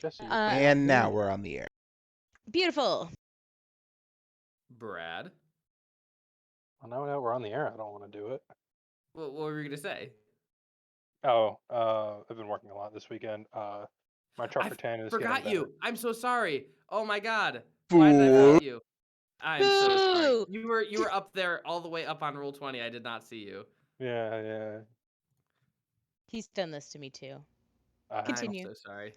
Jesse. And now we're on the air. Beautiful. Brad. Well, now that we're on the air, I don't want to do it. What were you gonna say? Oh, I've been working a lot this weekend. My trucker tan is Forgot getting you. better. I'm so sorry. Oh my god. Why did I forget you? I'm so sorry. Boo! You were up there all the way up on roll 20. I did not see you. Yeah. He's done this to me too. I'm Continue. I'm so sorry.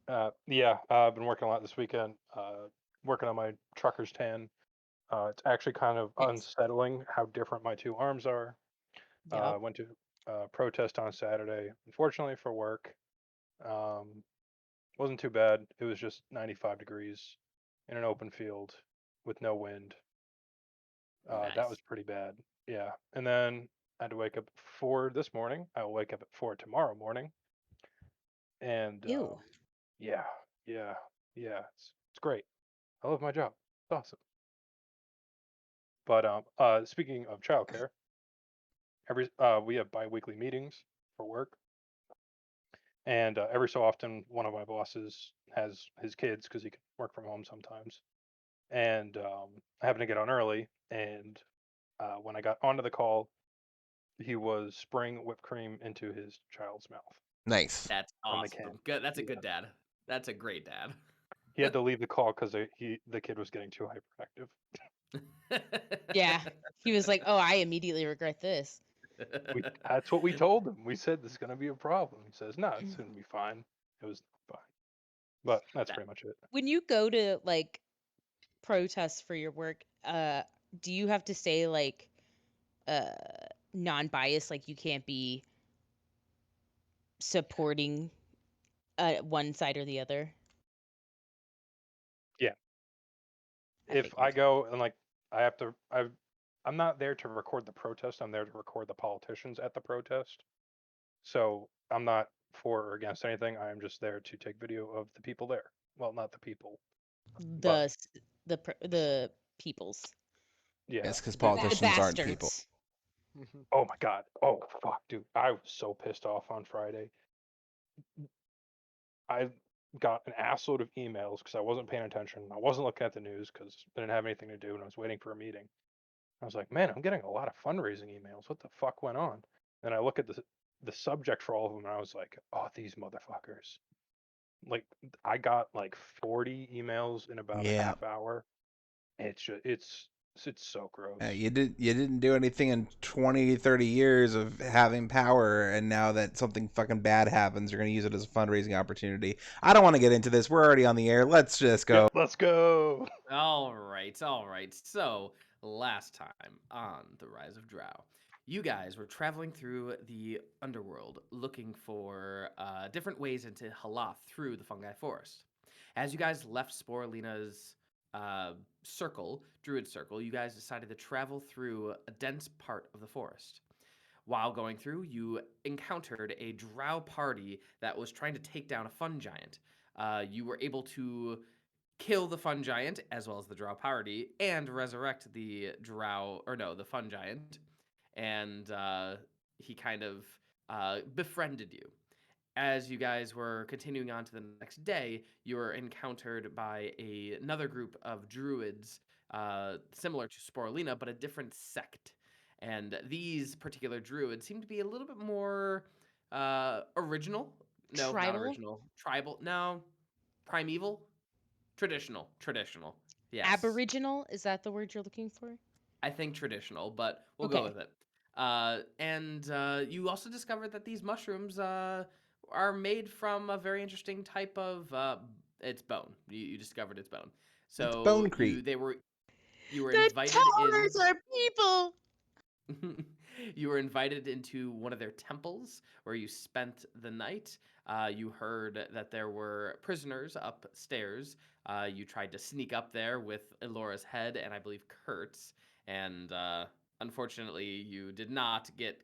I've been working a lot this weekend. Working on my trucker's tan. It's actually kind of Nice. unsettling how different my two arms are. I Yep. went to protest on Saturday. Unfortunately for work, wasn't too bad. It was just 95 degrees in an open field with no wind. That Nice. was pretty bad. Yeah. And then I had to wake up at 4 this morning. I will wake up at 4 tomorrow morning. And Ew. yeah. It's great. I love my job. It's awesome. But speaking of childcare, we have bi-weekly meetings for work. And every so often, one of my bosses has his kids because he can work from home sometimes. And I happened to get on early. And when I got onto the call, he was spraying whipped cream into his child's mouth. Nice. That's From the awesome. can. Good. That's a Yeah. good dad. That's a great dad. He had to leave the call because the kid was getting too hyperactive. Yeah. He was like, "Oh, I immediately regret this." That's what we told him. We said this is going to be a problem. He says, "No, it's going to be fine." It was fine. But that's pretty much it. When you go to like protests for your work, do you have to stay like non-biased? Like you can't be supporting one side or the other? Yeah. I If I figured. go and like I'm not there to record the protest. I'm there to record the politicians at the protest. So I'm not for or against anything. I am just there to take video of the people there. Well, not the people, but The peoples. yeah. Yes, because The politicians aren't people. bastards. Oh my god. Oh fuck, dude. I was so pissed off on Friday. I got an assload of emails because I wasn't paying attention. I wasn't looking at the news because I didn't have anything to do and I was waiting for a meeting. I was like, man, I'm getting a lot of fundraising emails. What the fuck went on? And I look at the subject for all of them and I was like, oh, these motherfuckers. Like I got like 40 emails in about a Yeah. half hour. It's just it's so gross. You didn't do anything in 20, 30 years of having power, and now that something fucking bad happens, you're going to use it as a fundraising opportunity. I don't want to get into this. We're already on the air. Let's just go. Yep, let's go. All right. So, last time on The Rise of Drow, you guys were traveling through the underworld looking for different ways into Halath through the fungi forest. As you guys left Sporelina's Druid circle, you guys decided to travel through a dense part of the forest. While going through, you encountered a drow party that was trying to take down a fun giant. You were able to kill the fun giant as well as the drow party and resurrect the fun giant. And he kind of befriended you. As you guys were continuing on to the next day, you were encountered by another group of druids similar to Sporelina, but a different sect. And these particular druids seem to be a little bit more original. No, not Tribal? original. Tribal. No. Primeval. Traditional. Yes. Aboriginal? Is that the word you're looking for? I think traditional, but we'll Okay. go with it. And you also discovered that these mushrooms are made from a very interesting type of it's bone. You discovered it's bone. So bonecrete. you were The invited in. Taurus are people. You were invited into one of their temples where you spent the night. You heard that there were prisoners upstairs. You tried to sneak up there with Elora's head and I believe Kertz. And unfortunately, you did not get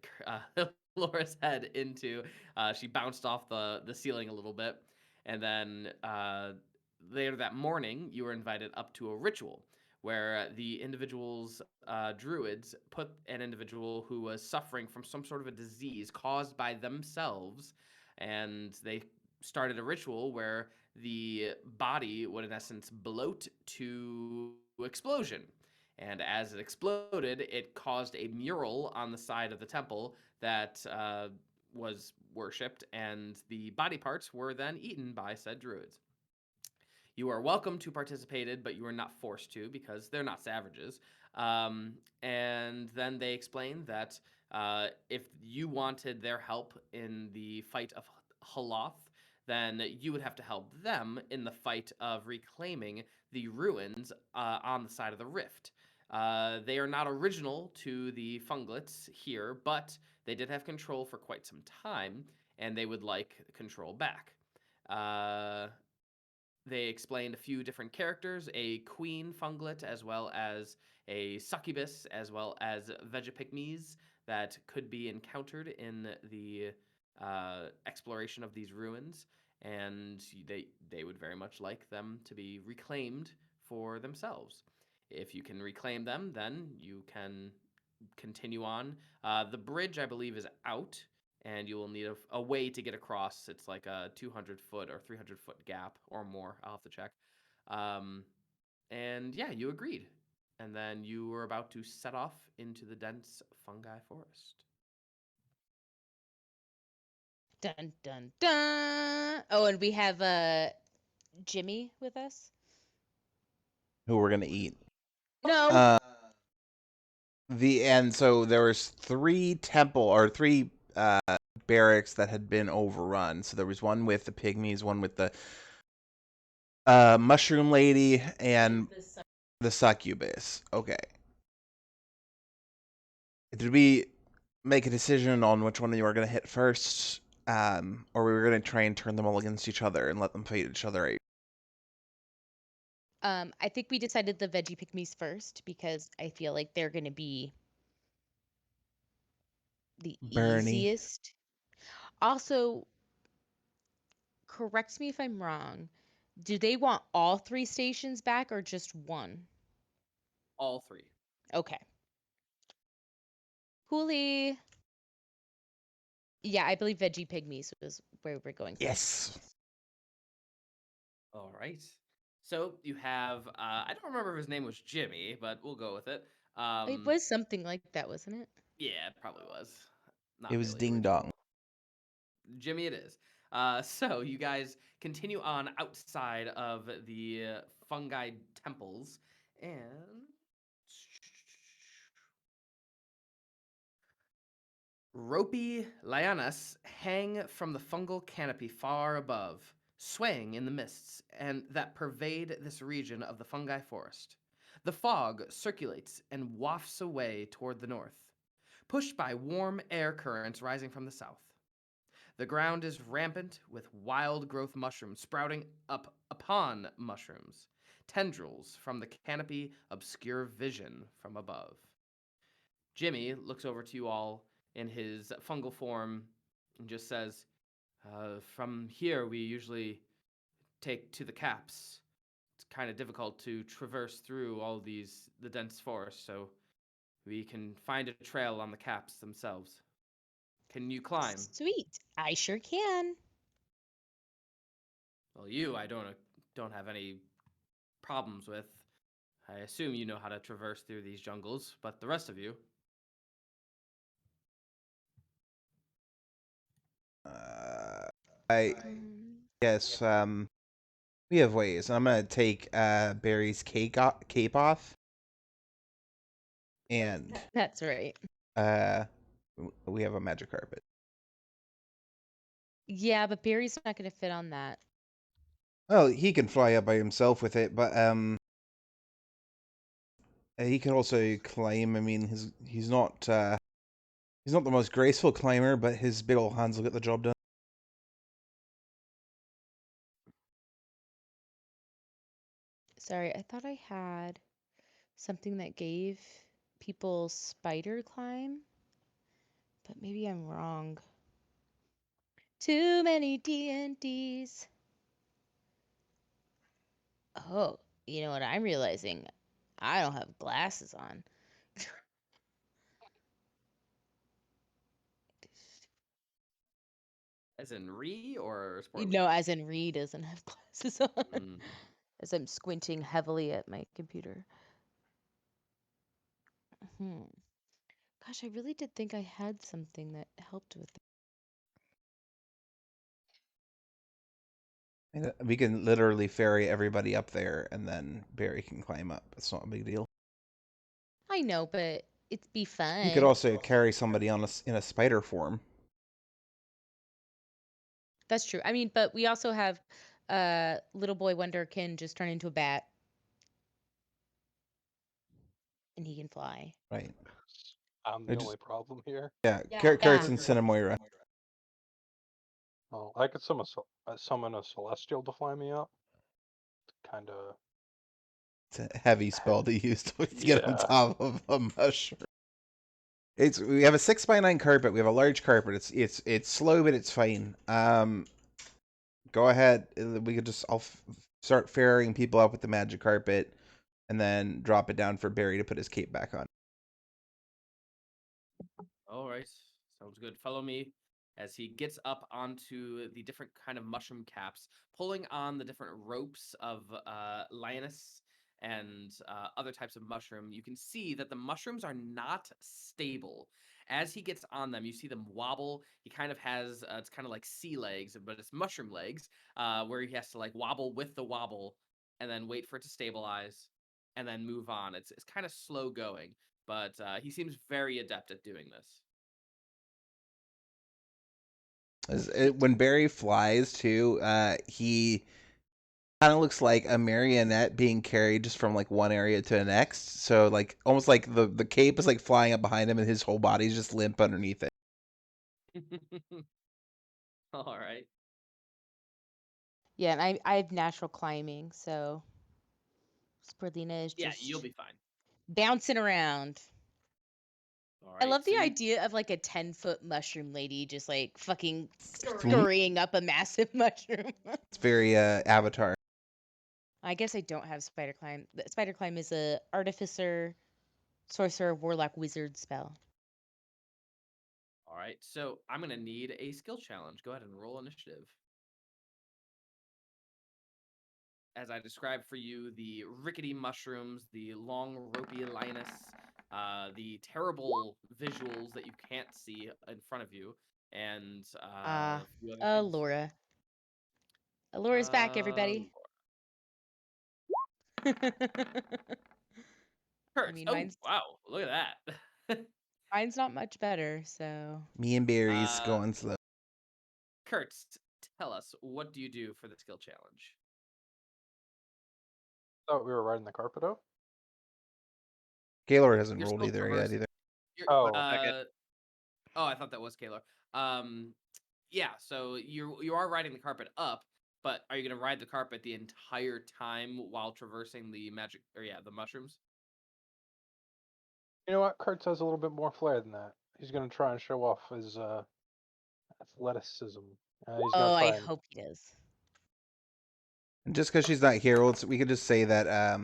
Elora's head into. She bounced off the ceiling a little bit. And then later that morning, you were invited up to a ritual where the individual's druids put an individual who was suffering from some sort of a disease caused by themselves, and they started a ritual where the body would in essence bloat to explosion. And as it exploded, it caused a mural on the side of the temple that was worshipped, and the body parts were then eaten by said druids. You are welcome to participate, but you are not forced to because they're not savages. And then they explained that if you wanted their help in the fight of Haloth, then you would have to help them in the fight of reclaiming the ruins on the side of the rift. They are not original to the Funglets here, but they did have control for quite some time, and they would like control back. They explained a few different characters, a queen Funglet, as well as a succubus, as well as vegapygmies that could be encountered in the exploration of these ruins, and they would very much like them to be reclaimed for themselves. If you can reclaim them, then you can continue on. The bridge, I believe, is out, and you will need a way to get across. It's like a 200-foot or 300-foot gap or more. I'll have to check. And yeah, you agreed. And then you were about to set off into the dense fungi forest. Dun dun dun. Oh, and we have Jimmy with us. Who we're gonna eat? No. So there was three barracks that had been overrun. So there was one with the pygmies, one with the mushroom lady, and the succubus. Okay. Did we make a decision on which one you were going to hit first? Or we were going to try and turn them all against each other and let them fight each other out? I think we decided the veggie pygmies first because I feel like they're going to be the Bernie. easiest. Also, correct me if I'm wrong. Do they want all 3 stations back or just one? All three. Okay. Cooley. Yeah, I believe veggie pygmies was where we're going. Yes. All right. So you have, I don't remember if his name was Jimmy, but we'll go with it. It was something like that, wasn't it? Yeah, it probably was. Not It was really Ding original. Dong. Jimmy it is. So you guys continue on outside of the fungi temples, and ropey lianas hang from the fungal canopy far above, swaying in the mists and that pervade this region of the fungi forest. The fog circulates and wafts away toward the north, pushed by warm air currents rising from the south. The ground is rampant with wild growth mushrooms sprouting up upon mushrooms. Tendrils from the canopy obscure vision from above. Jimmy looks over to you all in his fungal form and just says, from here we usually take to the caps. It's kind of difficult to traverse through all the dense forest, so we can find a trail on the caps themselves. Can you climb? Sweet. I sure can. Well, I don't have any problems with. I assume you know how to traverse through these jungles, but the rest of you. I guess we have ways. I'm gonna take Barry's cape off, and That's right. we have a magic carpet. Yeah, but Barry's not going to fit on that. Well, he can fly up by himself with it, but he can also climb. I mean, he's not the most graceful climber, but his big old hands will get the job done. Sorry, I thought I had something that gave people spider climb, but maybe I'm wrong. Too many DnDs. Oh, you know what I'm realizing? I don't have glasses on. As in Ree or You Sporelina? know, as in Reed doesn't have glasses on. Mm. As I'm squinting heavily at my computer. Hmm. Gosh, I really did think I had something that helped with it. And we can literally ferry everybody up there, and then Barry can climb up. It's not a big deal. I know, but it'd be fun. You could also carry somebody on in a spider form. That's true. I mean, but we also have little boy wonder can just turn into a bat. And he can fly. Right. I'm the only problem here. Yeah, Yeah. Kertz and Cinnamoira. Oh, I could summon a celestial to fly me up. Kind of. It's a heavy spell to use to get on Yeah. top of a mushroom. We have a 6x9 carpet. We have a large carpet. It's slow, but it's fine. Go ahead. We could just start ferrying people up with the magic carpet, and then drop it down for Barry to put his cape back on. All right, sounds good. Follow me as he gets up onto the different kind of mushroom caps, pulling on the different ropes of lioness and other types of mushroom. You can see that the mushrooms are not stable. As he gets on them, you see them wobble. He kind of has it's kind of like sea legs, but it's mushroom legs, where he has to like wobble with the wobble and then wait for it to stabilize and then move on. It's kind of slow going, but he seems very adept at doing this. When Barry flies too, he kind of looks like a marionette being carried just from like one area to the next. So like almost like the cape is like flying up behind him, and his whole body's just limp underneath it. All right. Yeah, and I have natural climbing, so Sporelina is Yeah, just you'll be fine. bouncing around. All I right. love the so you- idea of like a 10-foot mushroom lady just like fucking Mhm. scurrying up a massive mushroom. It's very Avatar. I guess I don't have spider climb. Spider climb is a artificer, sorcerer, warlock, wizard spell. All right. So I'm gonna need a skill challenge. Go ahead and roll initiative. As I described for you, the rickety mushrooms, the long ropey lioness, the terrible visuals that you can't see in front of you, and a few other things. Elora. Elora's back, everybody. Kertz. mean, Oh, mine's- wow. Look at that. Mine's not much better, so. Me and Barry's going slow. Kertz, tell us, what do you do for the skill challenge? Thought we were riding the carpet out. Kaelor hasn't You're rolled still either yet traversing. either. Oh. Oh, I thought that was Kaelor. Yeah, so you are riding the carpet up, but are you gonna ride the carpet the entire time while traversing the the mushrooms? You know what? Kurtz has a little bit more flair than that. He's gonna try and show off his athleticism. He's gonna try I and hope he does. And just because she's not here, we could just say that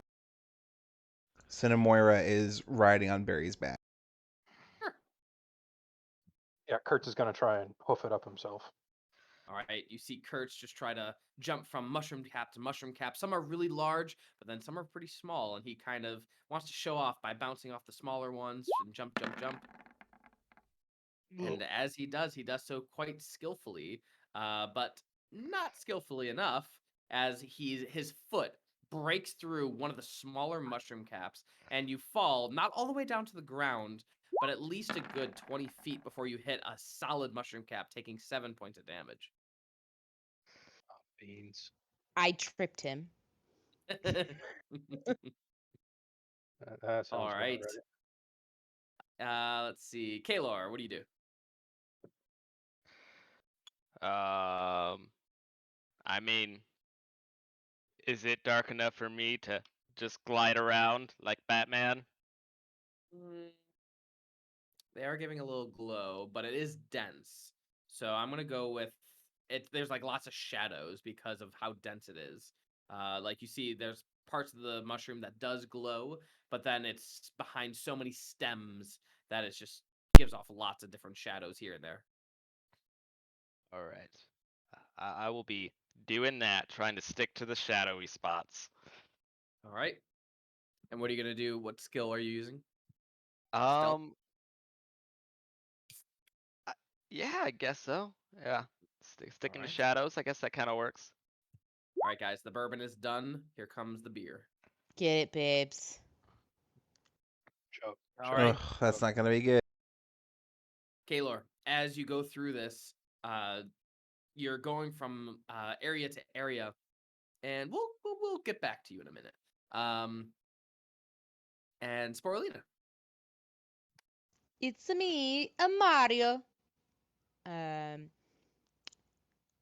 Cinnamoira is riding on Barry's back. yeah, Kurtz is gonna try and hoof it up himself. All right, you see Kurtz just try to jump from mushroom cap to mushroom cap. Some are really large, but then some are pretty small, and he kind of wants to show off by bouncing off the smaller ones and jump, jump, jump. And as he does so quite skillfully, but not skillfully enough, as his foot breaks through one of the smaller mushroom caps, and you fall not all the way down to the ground, but at least a good 20 feet before you hit a solid mushroom cap, taking 7 points of damage. Beans. I tripped him. That sounds All about right. right. Let's see. Kaelor, what do you do? I mean, is it dark enough for me to just glide around like Batman? They are giving a little glow, but it is dense. So I'm gonna go with it. There's like lots of shadows because of how dense it is. Like you see, there's parts of the mushroom that does glow, but then it's behind so many stems that it's just gives off lots of different shadows here and there. All right. I will be doing that, trying to stick to the shadowy spots. All right. And what are you gonna do? What skill are you using? Um, yeah, I guess so. Yeah, sticking to Alright. shadows. I guess that kind of works. All right, guys. The bourbon is done. Here comes the beer. Get it, babes. Chug, All chug, right. Ugh, that's chug. not gonna be good. Kaelor, as you go through this, you're going from area to area, and we'll get back to you in a minute. And Sporelina. It's me, a Mario.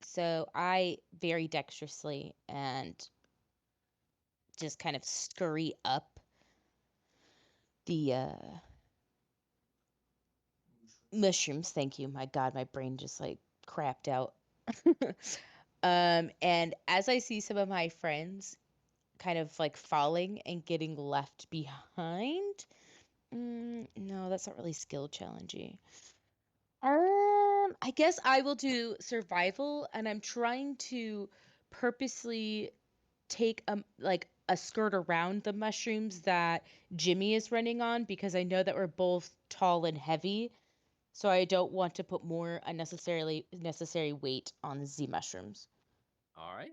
So I very dexterously and just kind of scurry up the mushrooms. Thank you. My God, my brain just like crapped out. And as I see some of my friends kind of like falling and getting left behind, no, that's not really skill challenging. I guess I will do survival, and I'm trying to purposely take like a skirt around the mushrooms that Jimmy is running on because I know that we're both tall and heavy, so I don't want to put more necessary weight on the Z mushrooms. All right.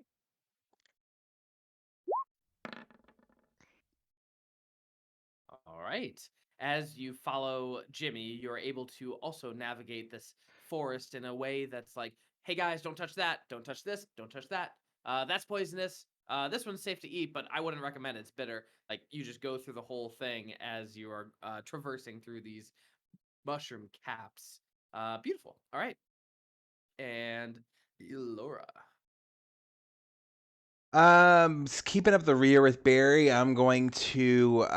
All right. As you follow Jimmy, you're able to also navigate this forest in a way that's like, hey guys, don't touch that. Don't touch this. Don't touch that. That's poisonous. This one's safe to eat, but I wouldn't recommend it. It's bitter. Like you just go through the whole thing as you are traversing through these mushroom caps. Beautiful. All right. And Elora. Keeping up the rear with Barry, I'm going to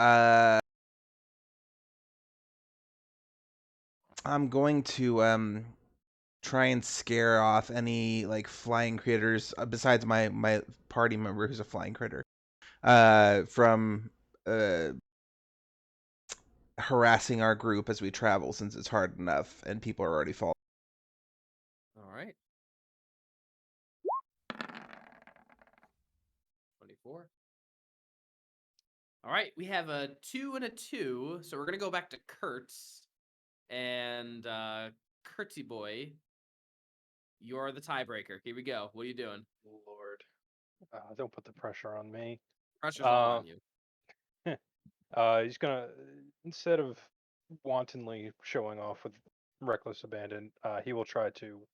try and scare off any like flying critters besides my party member who's a flying critter from harassing our group as we travel, since it's hard enough and people are already falling. All right. 24. All right, we have a 2 and a 2, so we're gonna go back to Kertz. And Kertzy boy, you're the tiebreaker. Here we go. What are you doing? Lord, don't put the pressure on me. Pressure's all on you. He's gonna, instead of wantonly showing off with reckless abandon, he will try to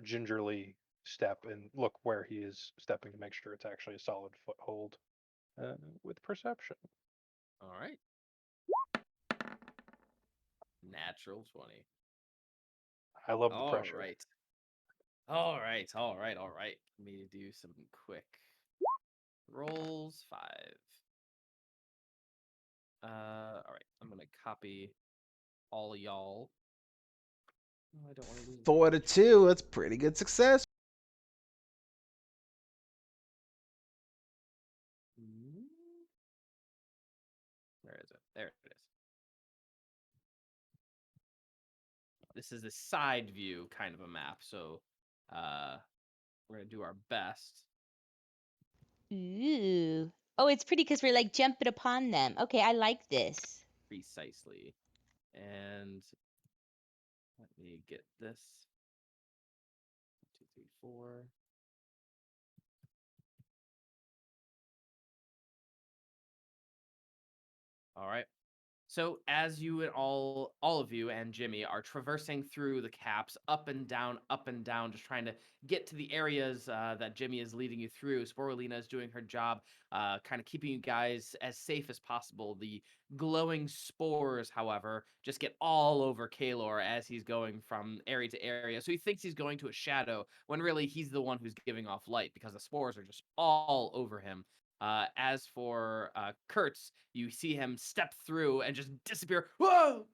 gingerly step and look where he is stepping to make sure it's actually a solid foothold with perception. All right. Natural 20. I love the All pressure. right. All right. All right. All right. Let me do some quick rolls. 5. All right. I'm gonna copy all of y'all. No, I don't want to lose. 4 to 2. That's pretty good success. Where is it? There it is. This is a side view kind of a map, so we're gonna do our best. Ooh. Oh, it's pretty because we're like jumping upon them. Okay, I like this. Precisely. And let me get this. 1, 2, 3, 4. All right. So as you and all of you and Jimmy are traversing through the caps, up and down, just trying to get to the areas that Jimmy is leading you through. Sporelina is doing her job, kind of keeping you guys as safe as possible. The glowing spores, however, just get all over Kaelor as he's going from area to area. So he thinks he's going to a shadow, when really he's the one who's giving off light because the spores are just all over him. As for Kertz, you see him step through and just disappear. Whoa!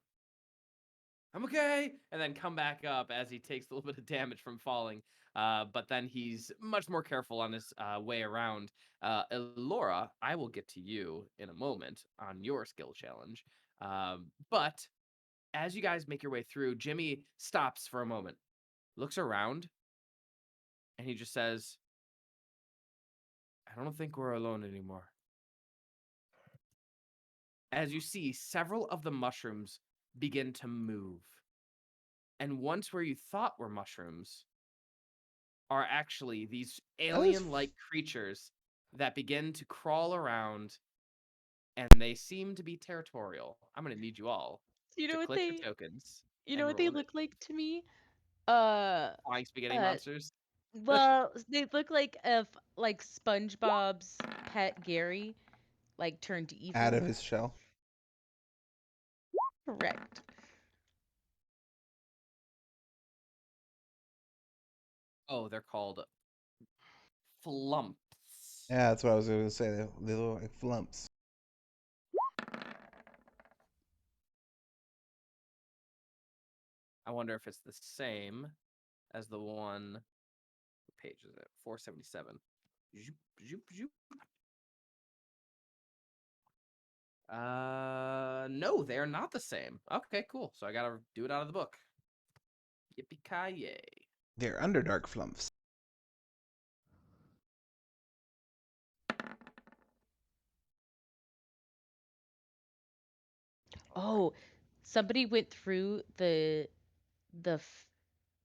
I'm okay! And then come back up as he takes a little bit of damage from falling. But then he's much more careful on his way around. Elora, I will get to you in a moment on your skill challenge. But as you guys make your way through, Jimmy stops for a moment, looks around, And he just says, I don't think we're alone anymore. As you see, several of the mushrooms begin to move. And once where you thought were mushrooms are actually these alien-like creatures that begin to crawl around, and they seem to be territorial. I'm going to need you all You know to what click your they tokens. you and know what they roll look initiative. like to me? Uh Flying spaghetti uh monsters. well, they look like like SpongeBob's pet Gary like turned Out evil. of his shell. Correct. Oh, they're called flumps. Yeah, that's what I was going to say. They look like flumps. I wonder if it's the same as the one. What page is it? 477. Zoop, zoop, zoop. No, they are not the same. Okay, cool. So I gotta do it out of the book. Yippee-ki-yay. They're Underdark flumps. Oh, somebody went through the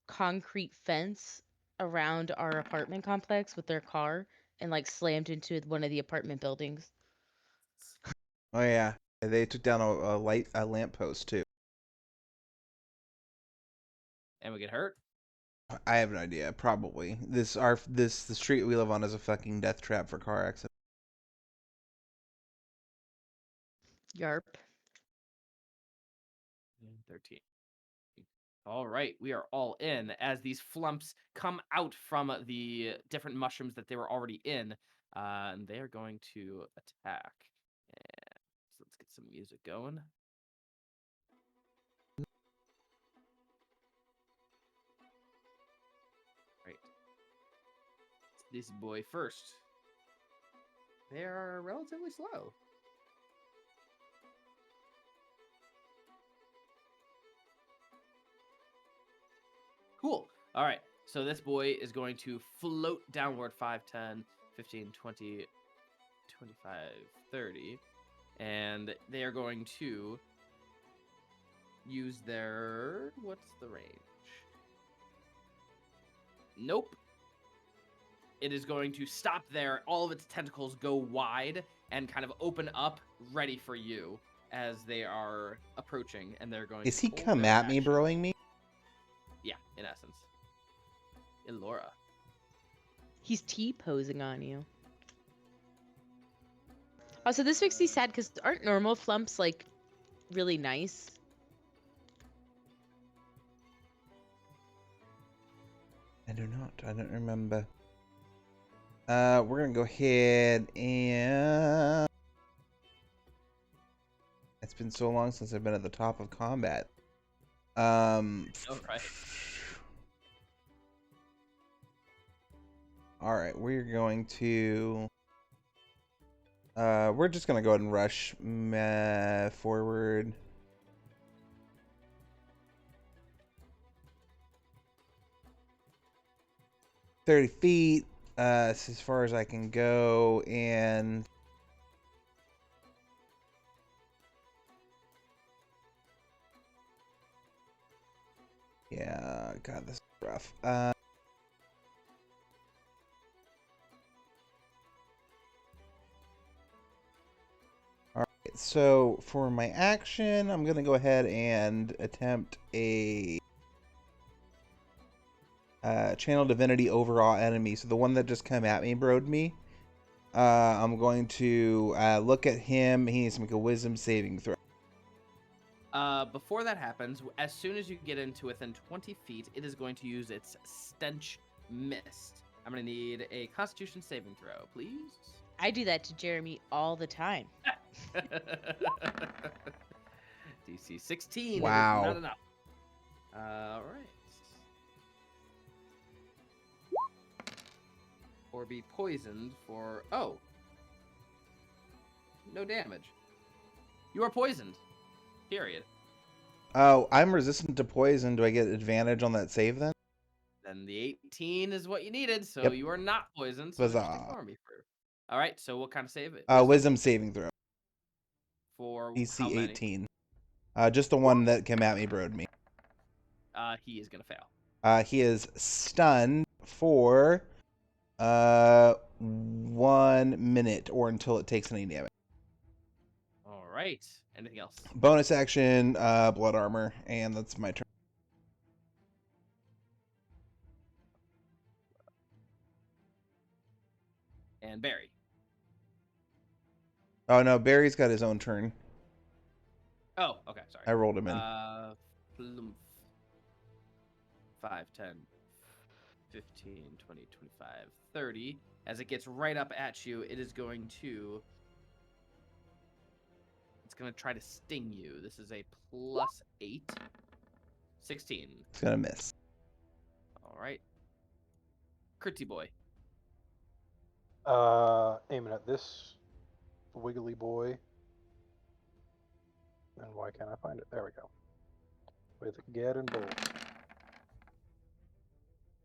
concrete fence around our apartment complex with their car and like slammed into one of the apartment buildings. Oh yeah, they took down a lamppost too. And we get hurt? I have no idea. Probably the street we live on is a fucking death trap for car accidents. Yarp. 13. All right, we are all in as these flumps come out from the different mushrooms that they were already in, and they are going to attack. And so let's get some music going. Right, this boy first. They are relatively slow. Cool. All right. So this boy is going to float downward 5, 10, 15, 20, 25, 30. And they are going to use their... What's the range? Nope. It is going to stop there. All of its tentacles go wide and kind of open up, ready for you as they are approaching. And they're going Is to he hold come their at me, action. broing me? Yeah, in essence. Elora. He's T-posing on you. Also, this makes me sad because aren't normal flumps like really nice? I do not. I don't remember. We're gonna go ahead and. It's been so long since I've been at the top of combat. Oh, right. All right, we're going to. We're just gonna go ahead and rush forward. "30 feet. It's as far as I can go, and yeah, God, this is rough. All right, so for my action, I'm gonna go ahead and attempt a channel divinity overall enemy. So the one that just came at me, broed me. I'm going to look at him. He needs to make a wisdom saving throw. Before that happens, as soon as you get into within 20 feet, it is going to use its stench mist. I'm going to need a constitution saving throw, please. I do that to Jeremy all the time. DC 16. Wow. It is not enough. All right. Or be poisoned for... Oh. No damage. You are poisoned. Period. Oh, I'm resistant to poison. Do I get advantage on that save then? And the 18 is what you needed, so Yep. you are not poisoned. So just Huzzah. ignore me for. All right. So what kind of save it? Wisdom saving throw. For how DC many? 18. Just the one that came at me broed me. He is gonna fail. He is stunned for 1 minute or until it takes any damage. All right. Anything else? Bonus action, blood armor, and that's my turn. And Barry. Oh no, Barry's got his own turn. Oh, okay. Sorry. I rolled him in. Ploomf. 5, 10, 15, 20, 25, 30. As it gets right up at you, it is going to. It's going to try to sting you. This is a +8. 16. It's gonna miss. All right. Critty boy. Aiming at this wiggly boy. And why can't I find it? There we go. With Gaddon Bolt.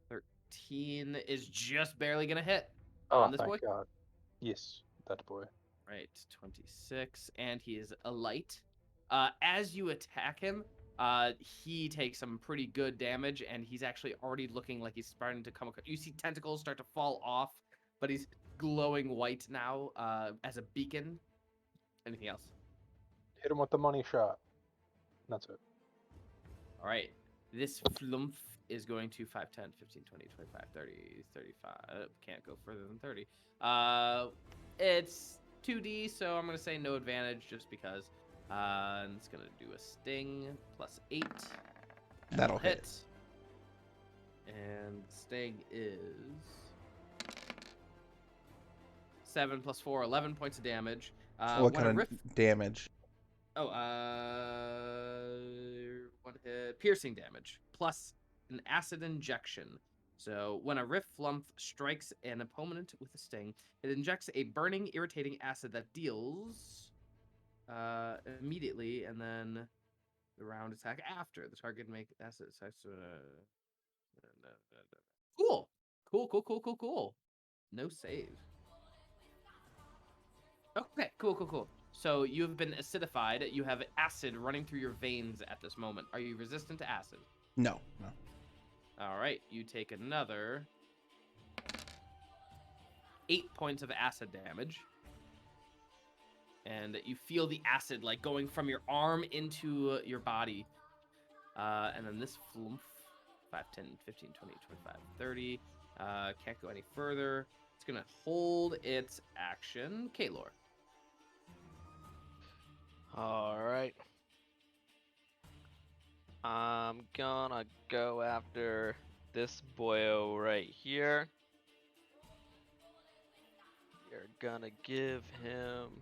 13 is just barely going to hit Oh, on this thank boy. God. Yes, that boy. Right, 26, and he is a light. As you attack him, he takes some pretty good damage, and he's actually already looking like he's starting to come. You see tentacles start to fall off, but he's glowing white now as a beacon. Anything else? Hit him with the money shot. That's it. All right, this flumph is going to 5, 10, 15, 20, 25, 30, 35. Can't go further than 30. It's 2D, so I'm going to say no advantage just because. And it's going to do a sting +8. That'll hit. And sting is 7 + 4, 11 points of damage. What kind of damage? Oh, one hit piercing damage plus an acid injection. So when a rift flump strikes an opponent with a sting, it injects a burning, irritating acid that deals immediately, and then the round attack after the target make acid. Cool. Cool. No save. Okay, cool. So you have been acidified. You have acid running through your veins at this moment. Are you resistant to acid? No. All right, you take another 8 points of acid damage. And you feel the acid like going from your arm into your body. And then this flump, 5, 10, 15, 20, 25, 30. Can't go any further. It's going to hold its action. Kaelor. All right. I'm gonna go after this boyo right here. You're gonna give him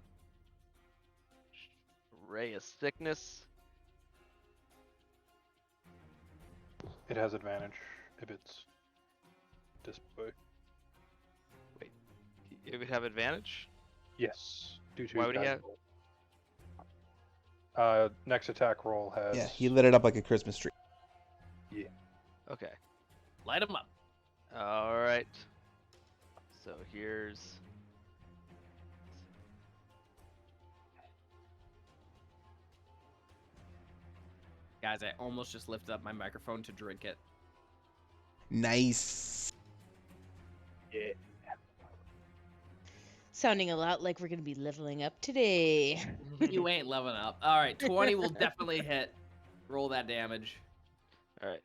Ray of Sickness. It has advantage if it's this boy. Wait, it would have advantage? Yes. Due to Why would he Gaddon have- Bolt. Next attack roll has. Yeah, he lit it up like a Christmas tree. Yeah. Okay. Light him up. All right. So here's. Guys, I almost just lifted up my microphone to drink it. Nice. Yeah. Sounding a lot like we're going to be leveling up today. You ain't leveling up. All right, 20 will definitely hit. Roll that damage. All right.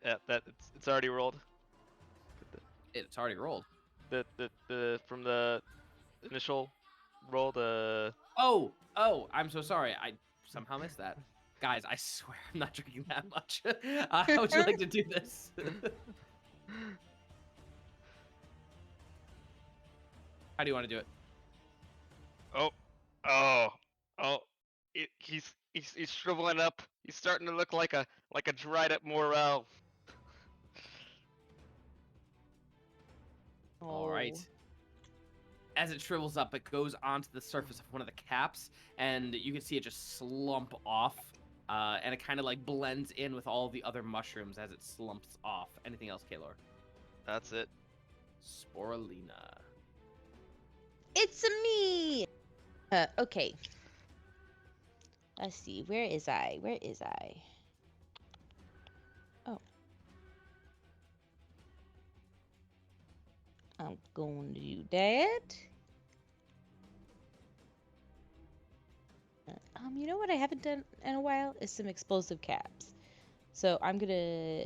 It's already rolled. It's already rolled. The from the initial roll the. Oh, I'm so sorry. I somehow missed that. Guys, I swear I'm not drinking that much. How would you like to do this? How do you want to do it? He's shriveling up. He's starting to look like a dried up morel. All right. As it shrivels up, it goes onto the surface of one of the caps, and you can see it just slump off, and it kind of like blends in with all the other mushrooms as it slumps off. Anything else, Kaelor? That's it. Sporelina. It's me. Okay. Let's see. Where is I? Where is I? Oh. I'm going to do that. You know what I haven't done in a while is some explosive caps. So I'm gonna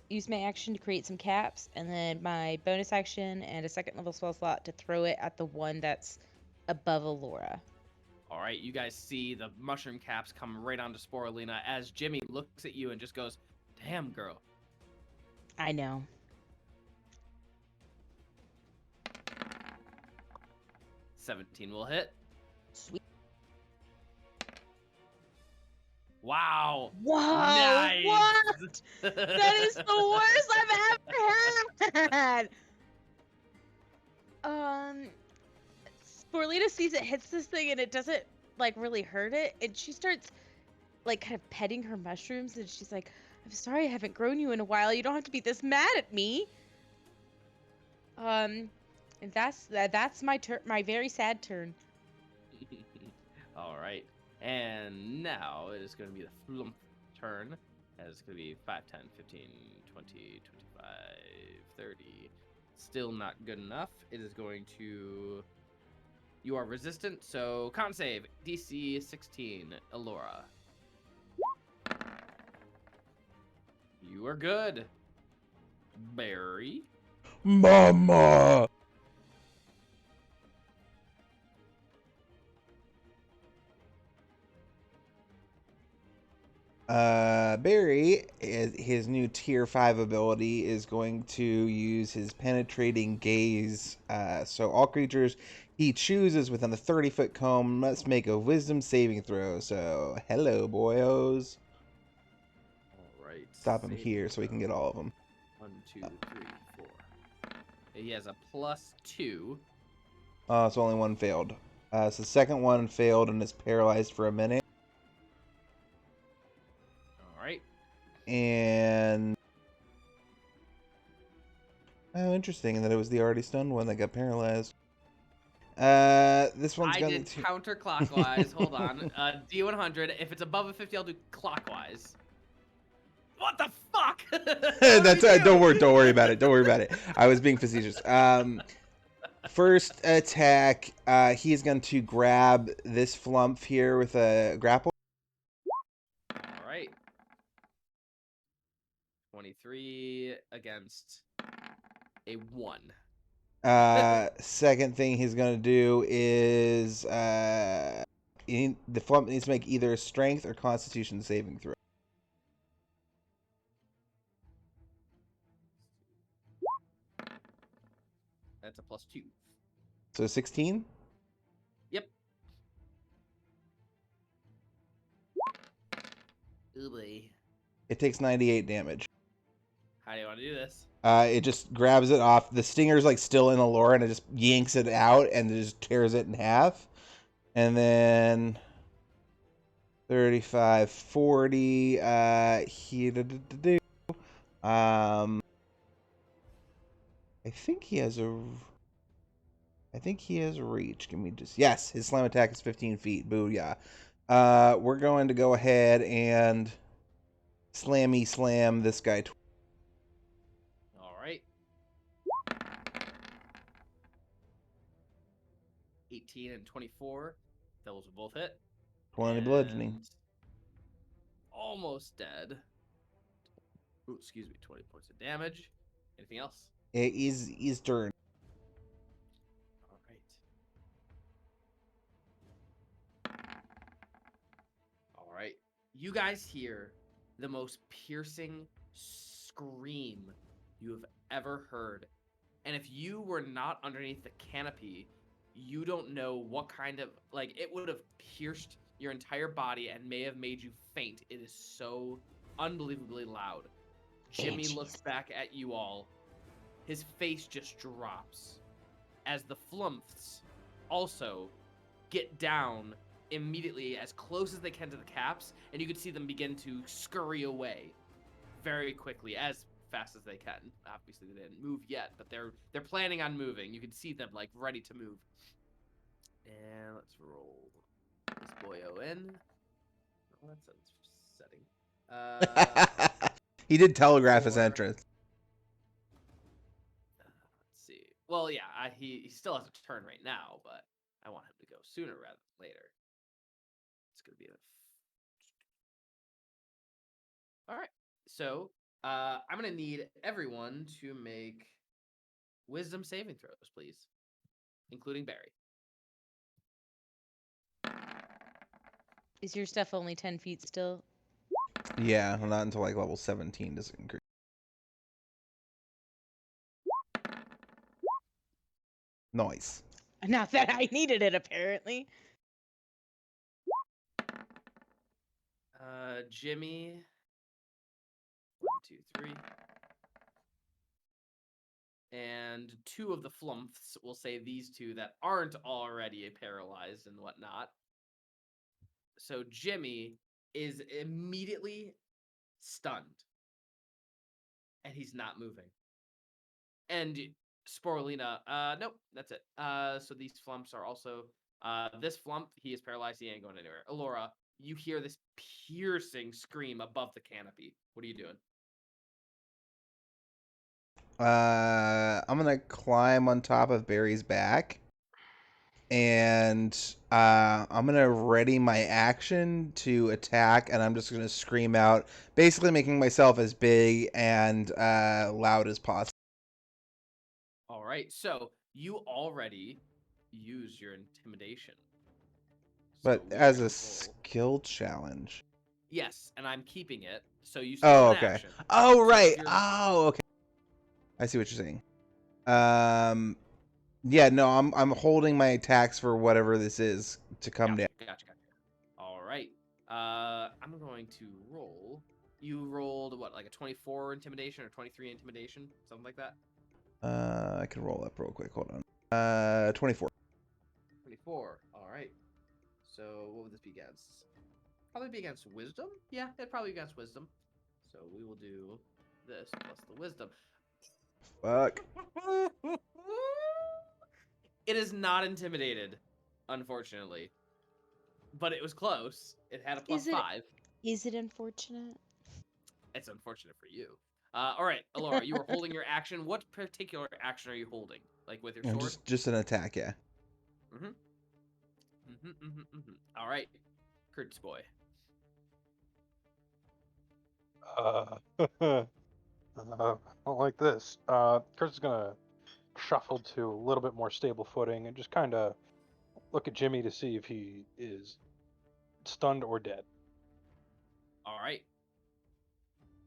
use my action to create some caps, and then my bonus action and a second level spell slot to throw it at the one that's above Elora. All right, you guys see the mushroom caps come right onto Sporelina as Jimmy looks at you and just goes, "Damn, girl." I know. 17 will hit. Sweet. Wow. Whoa! Nice. What? That is the worst I've ever had. Sporelina sees it hits this thing and it doesn't like really hurt it, and she starts like kind of petting her mushrooms, and she's like, "I'm sorry I haven't grown you in a while. You don't have to be this mad at me." And that's my turn. My very sad turn. All right. And now it is going to be the Flump turn. As it's going to be 5, 10, 15, 20, 25, 30. Still not good enough. It is going to... You are resistant, so con save. DC 16, Elora. You are good. Barry. Mama. Barry, his new tier 5 ability is going to use his penetrating gaze. So all creatures he chooses within the 30-foot cone must make a wisdom saving throw. So hello, boyos. All right. Stop him save here so we can throw. get all of them. 1, 2, 3, 4. He has a +2. So only one failed. So the second one failed and is paralyzed for a minute. All right. And oh, interesting. And that it was the already stunned one that got paralyzed. This one's I gonna did counterclockwise. Hold on. D100. If it's above a 50, I'll do clockwise. What the fuck? That's don't worry about it. Don't worry about it. I was being facetious. First attack, he's going to grab this flump here with a grapple. All right. 23 against a 1. Second thing he's going to do is the flump needs to make either a strength or constitution saving throw. That's a +2. So 16? Yep. Ooh boy. It takes 98 damage. How do you want to do this? It just grabs it off. The stinger's like still in Elora, and it just yanks it out and just tears it in half. And then 35, 40. I think he has a. I think he has reach. Give me just. Yes, his slam attack is 15 feet. Booyah. We're going to go ahead and slam this guy. All right. 18 and 24. Those will both hit. 20 bludgeoning. And almost dead. Ooh, excuse me. 20 points of damage. Anything else? He's turn. All right. All right. You guys hear the most piercing scream you have ever heard. And if you were not underneath the canopy, you don't know what kind of, like, it would have pierced your entire body and may have made you faint. It is so unbelievably loud. Jimmy looks back at you all. His face just drops as the flumps also get down immediately as close as they can to the caps, and you can see them begin to scurry away very quickly as fast as they can. Obviously, they didn't move yet, but they're planning on moving. You can see them like ready to move. And let's roll this boyo in. Oh, that's setting. He did telegraph his 4. entrance. Let's see. Well, yeah, he still has a turn right now, but I want him to go sooner rather than later. It's gonna be all right. So I'm gonna need everyone to make wisdom saving throws, please, including Barry. Is your stuff only 10 feet still? Yeah, well, not until like level 17 does it increase. Nice. Not that I needed it, apparently. Jimmy. 1, 2, 3. And 2 of the flumps, we'll say these 2 that aren't already paralyzed and whatnot. So Jimmy is immediately stunned. And he's not moving. And Sporelina, nope, that's it. So these flumps are also, this flump, he is paralyzed, he ain't going anywhere. Elora, you hear this piercing scream above the canopy. What are you doing? I'm gonna climb on top of Barry's back, and I'm gonna ready my action to attack, and I'm just gonna scream out, basically making myself as big and loud as possible. All right, so you already use your intimidation. But So we are as gonna a roll. skill challenge. Yes, and I'm keeping it. So you still Oh, have an okay. action. Oh, So right. you're- Oh, okay. I see what you're saying. Yeah, no, I'm holding my attacks for whatever this is to come down. Gotcha. All right. I'm going to roll. You rolled what, like a 24 intimidation or 23 intimidation, something like that? I can roll up real quick. Hold on. 24. 24. All right. So what would this be against? Probably be against wisdom? Yeah, it'd probably be against wisdom. So we will do this plus the wisdom. Fuck. It is not intimidated, unfortunately. But it was close. It had a plus Is it- 5. Is it unfortunate? It's unfortunate for you. All right, Elora, you are holding your action. What particular action are you holding? Like with your Yeah, sword? just an attack, yeah. All right, Kertz boy. I don't like this. Kurt's is gonna shuffle to a little bit more stable footing and just kind of look at Jimmy to see if he is stunned or dead. All right.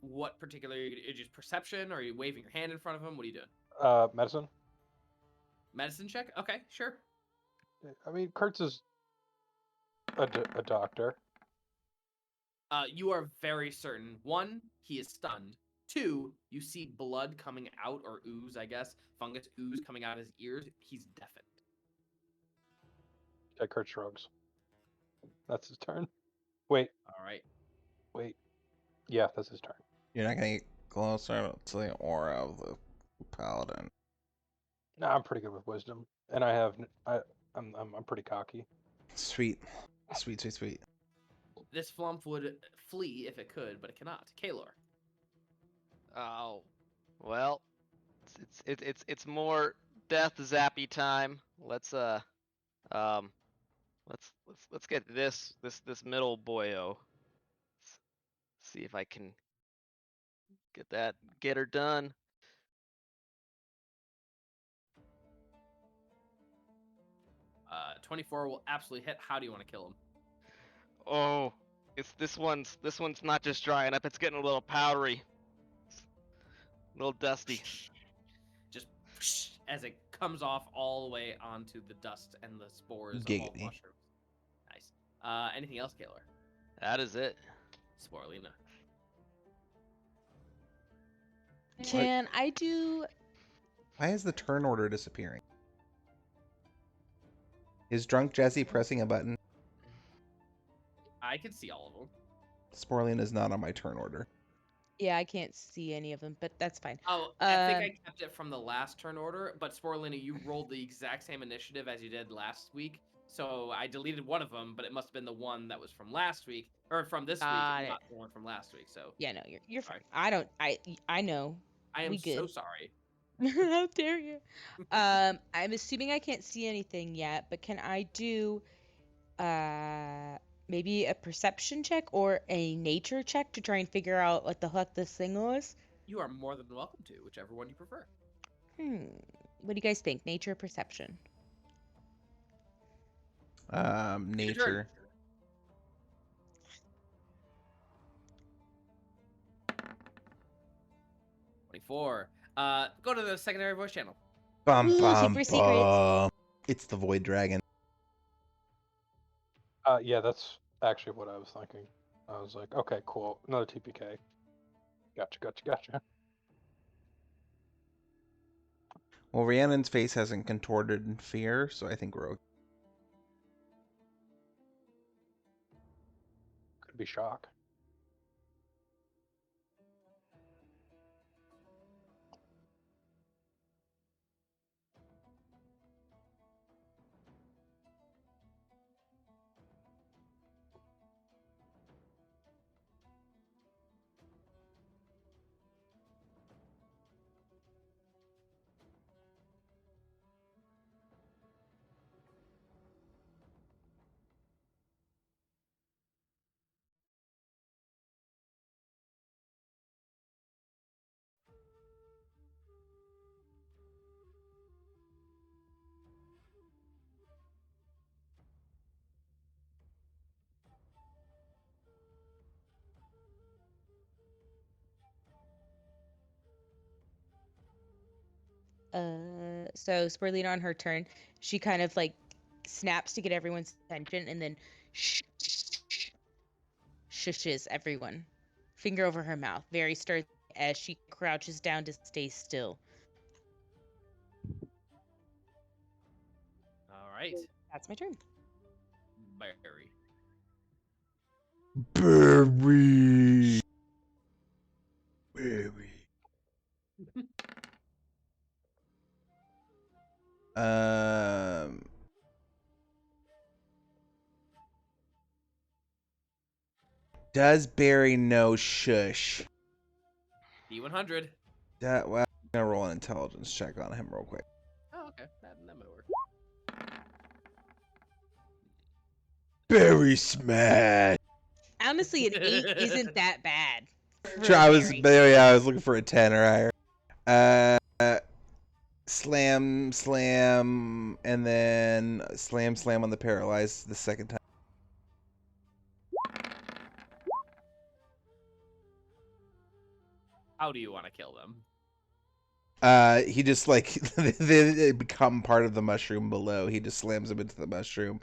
What particular? Is just perception? Or are you waving your hand in front of him? What are you doing? Medicine. Medicine check? Okay, sure. I mean, Kurtz is a doctor. You are very certain. 1, he is stunned. 2, you see blood coming out, or ooze, I guess. Fungus ooze coming out of his ears. He's deafened. Okay, Kurt shrugs. That's his turn. Wait. All right. Wait. Yeah, that's his turn. You're not gonna get closer to the aura of the paladin. Nah, I'm pretty good with wisdom, and I'm pretty cocky. Sweet. This flump would flee if it could, but it cannot. Kaelor. Oh, well, it's more death zappy time. Let's get this middle boyo. Let's see if I can get her done. Uh, 24 will absolutely hit. How do you want to kill him? Oh, this one's not just drying up. It's getting a little powdery, a little dusty. Just as it comes off all the way onto the dust and the spores of all the Giggity. mushrooms. Nice. Anything else, Kaelor? That is it. Sporelina. Can I do... Why is the turn order disappearing? Is drunk Jesse pressing a button? I can see all of them. Sporelina is not on my turn order. Yeah, I can't see any of them, but that's fine. Oh, I think I kept it from the last turn order, but Sporelina, you rolled the exact same initiative as you did last week. So I deleted one of them, but it must have been the one that was from last week or from this week, Got it. not the one from last week. So Yeah, no, you're fine. sorry. I know. I am We good. so sorry. How dare you? I'm assuming I can't see anything yet, but can I do maybe a perception check or a nature check to try and figure out what the heck this thing was? You are more than welcome to, whichever one you prefer. What do you guys think? Nature or perception? Your turn. Nature. 24. Go to the secondary voice channel. Bum Ooh, bum super secrets. bum. It's the Void Dragon. Yeah, that's actually what I was thinking. I was like, okay, cool, another TPK. Gotcha. Well, Rhiannon's face hasn't contorted in fear, so I think we're okay. Could be shock. So Sporelina on her turn, she kind of like snaps to get everyone's attention and then shushes everyone. Finger over her mouth, very sturdy as she crouches down to stay still. All right. That's my turn. Barry. Barry. Um. Does Barry know shush? D100. Well, I'm gonna roll an intelligence check on him real quick. Oh, okay. That might work. Barry smash. Honestly, an 8 isn't that bad. I was looking for a 10 or higher. Slam, and then slam on the paralyzed the second time. How do you want to kill them? He just like they become part of the mushroom below. He just slams them into the mushroom,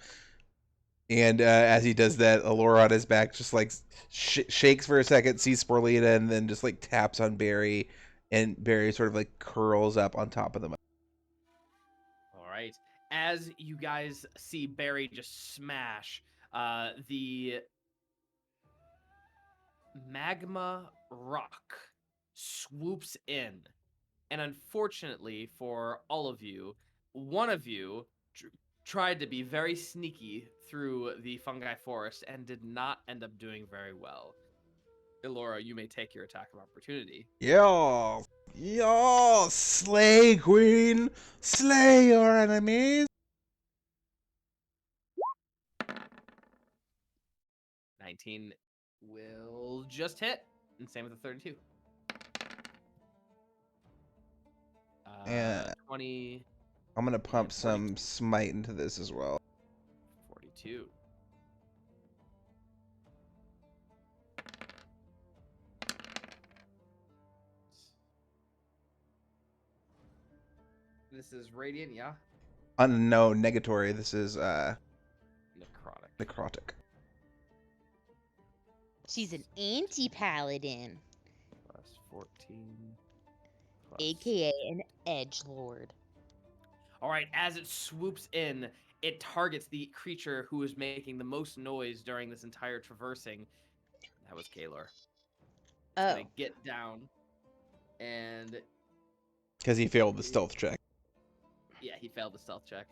and as he does that, Elora on his back just like shakes for a second, sees Sporelina, and then just like taps on Barry, and Barry sort of like curls up on top of the mushroom. All right. As you guys see Barry just smash, the magma rock swoops in. And unfortunately for all of you, one of you tried to be very sneaky through the fungi forest and did not end up doing very well. Elora, you may take your attack of opportunity. Yeah, slay queen, slay your enemies. 19 will just hit, and same with the 32. Yeah. 20. I'm gonna pump and some smite into this as well. 42. This is radiant, yeah? No, negatory. This is necrotic. She's an anti-paladin, Plus 14. Plus... aka an edgelord. All right, as it swoops in, it targets the creature who is making the most noise during this entire traversing. That was Kaelor. Oh. gonna get down, and Because he failed the stealth check. yeah, he failed the stealth check.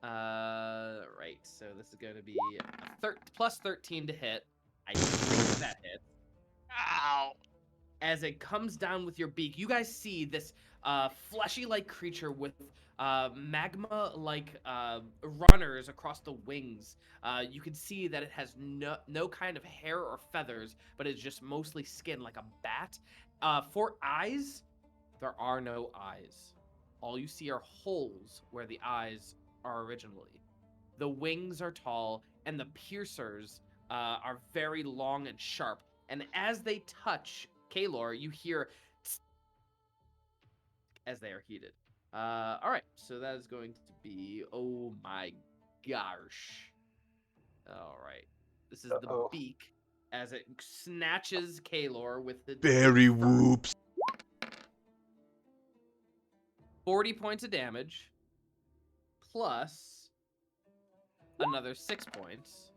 Right. So this is going to be a plus 13 to hit. I think that hits. Ow! As it comes down with your beak, you guys see this fleshy-like creature with magma-like runners across the wings. You can see that it has no kind of hair or feathers, but it's just mostly skin, like a bat. For eyes, there are no eyes. All you see are holes where the eyes are originally. The wings are tall, and the piercers are very long and sharp. And as they touch Kaelor, you hear tss as they are heated. All right, so that is going to be, oh my gosh. All right, this is the Uh-oh. beak as it snatches Kaelor with the Very fur. whoops. 40 points of damage, plus another 6 points.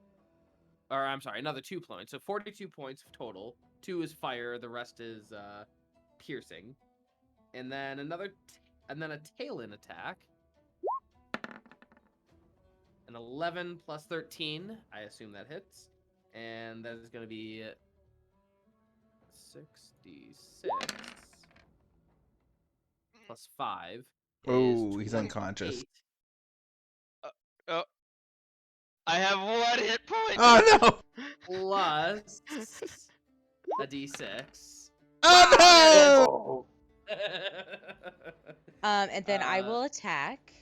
Or, I'm sorry, another 2 points. So 42 points total. 2 is fire, the rest is piercing. And then and then a tail-in attack. An 11 plus 13. I assume that hits. And that is going to be 66 plus 5 Oh, is he's unconscious. 28. Oh, I have 1 hit point. Oh no! Plus a d6. Oh Oh, And then I Uh, will attack.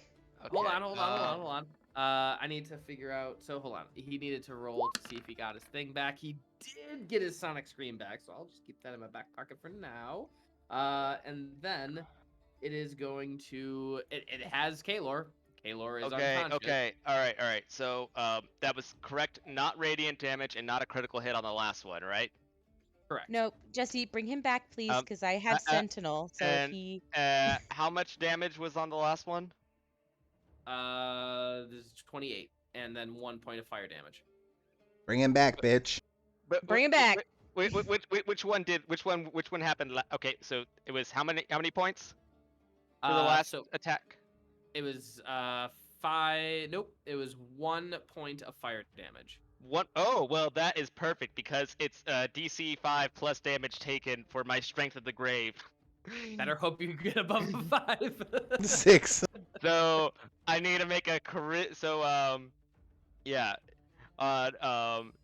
Hold Okay, on, hold on. I need to figure out. So hold on. He needed to roll to see if he got his thing back. He did get his Sonic Scream back, so I'll just keep that in my back pocket for now. And then it is going to. It has Kaelor. Kaelor is unconscious. Okay. All right. So, that was correct. Not radiant damage and not a critical hit on the last one, right? Correct. Nope, Jesse, bring him back, please, Um, because I have Sentinel. So if and- he. How much damage was on the last one? This is 28, and then 1 point of fire damage. Bring him back, bitch. Bring him back. Which one happened? Okay, so it was how many points for the last So attack? it was 5. Nope, it was 1 point of fire damage. Oh, well, that is perfect because it's DC 5 plus damage taken for my Strength of the Grave. Better hope you get above a 5. 6. So I need to make a yeah.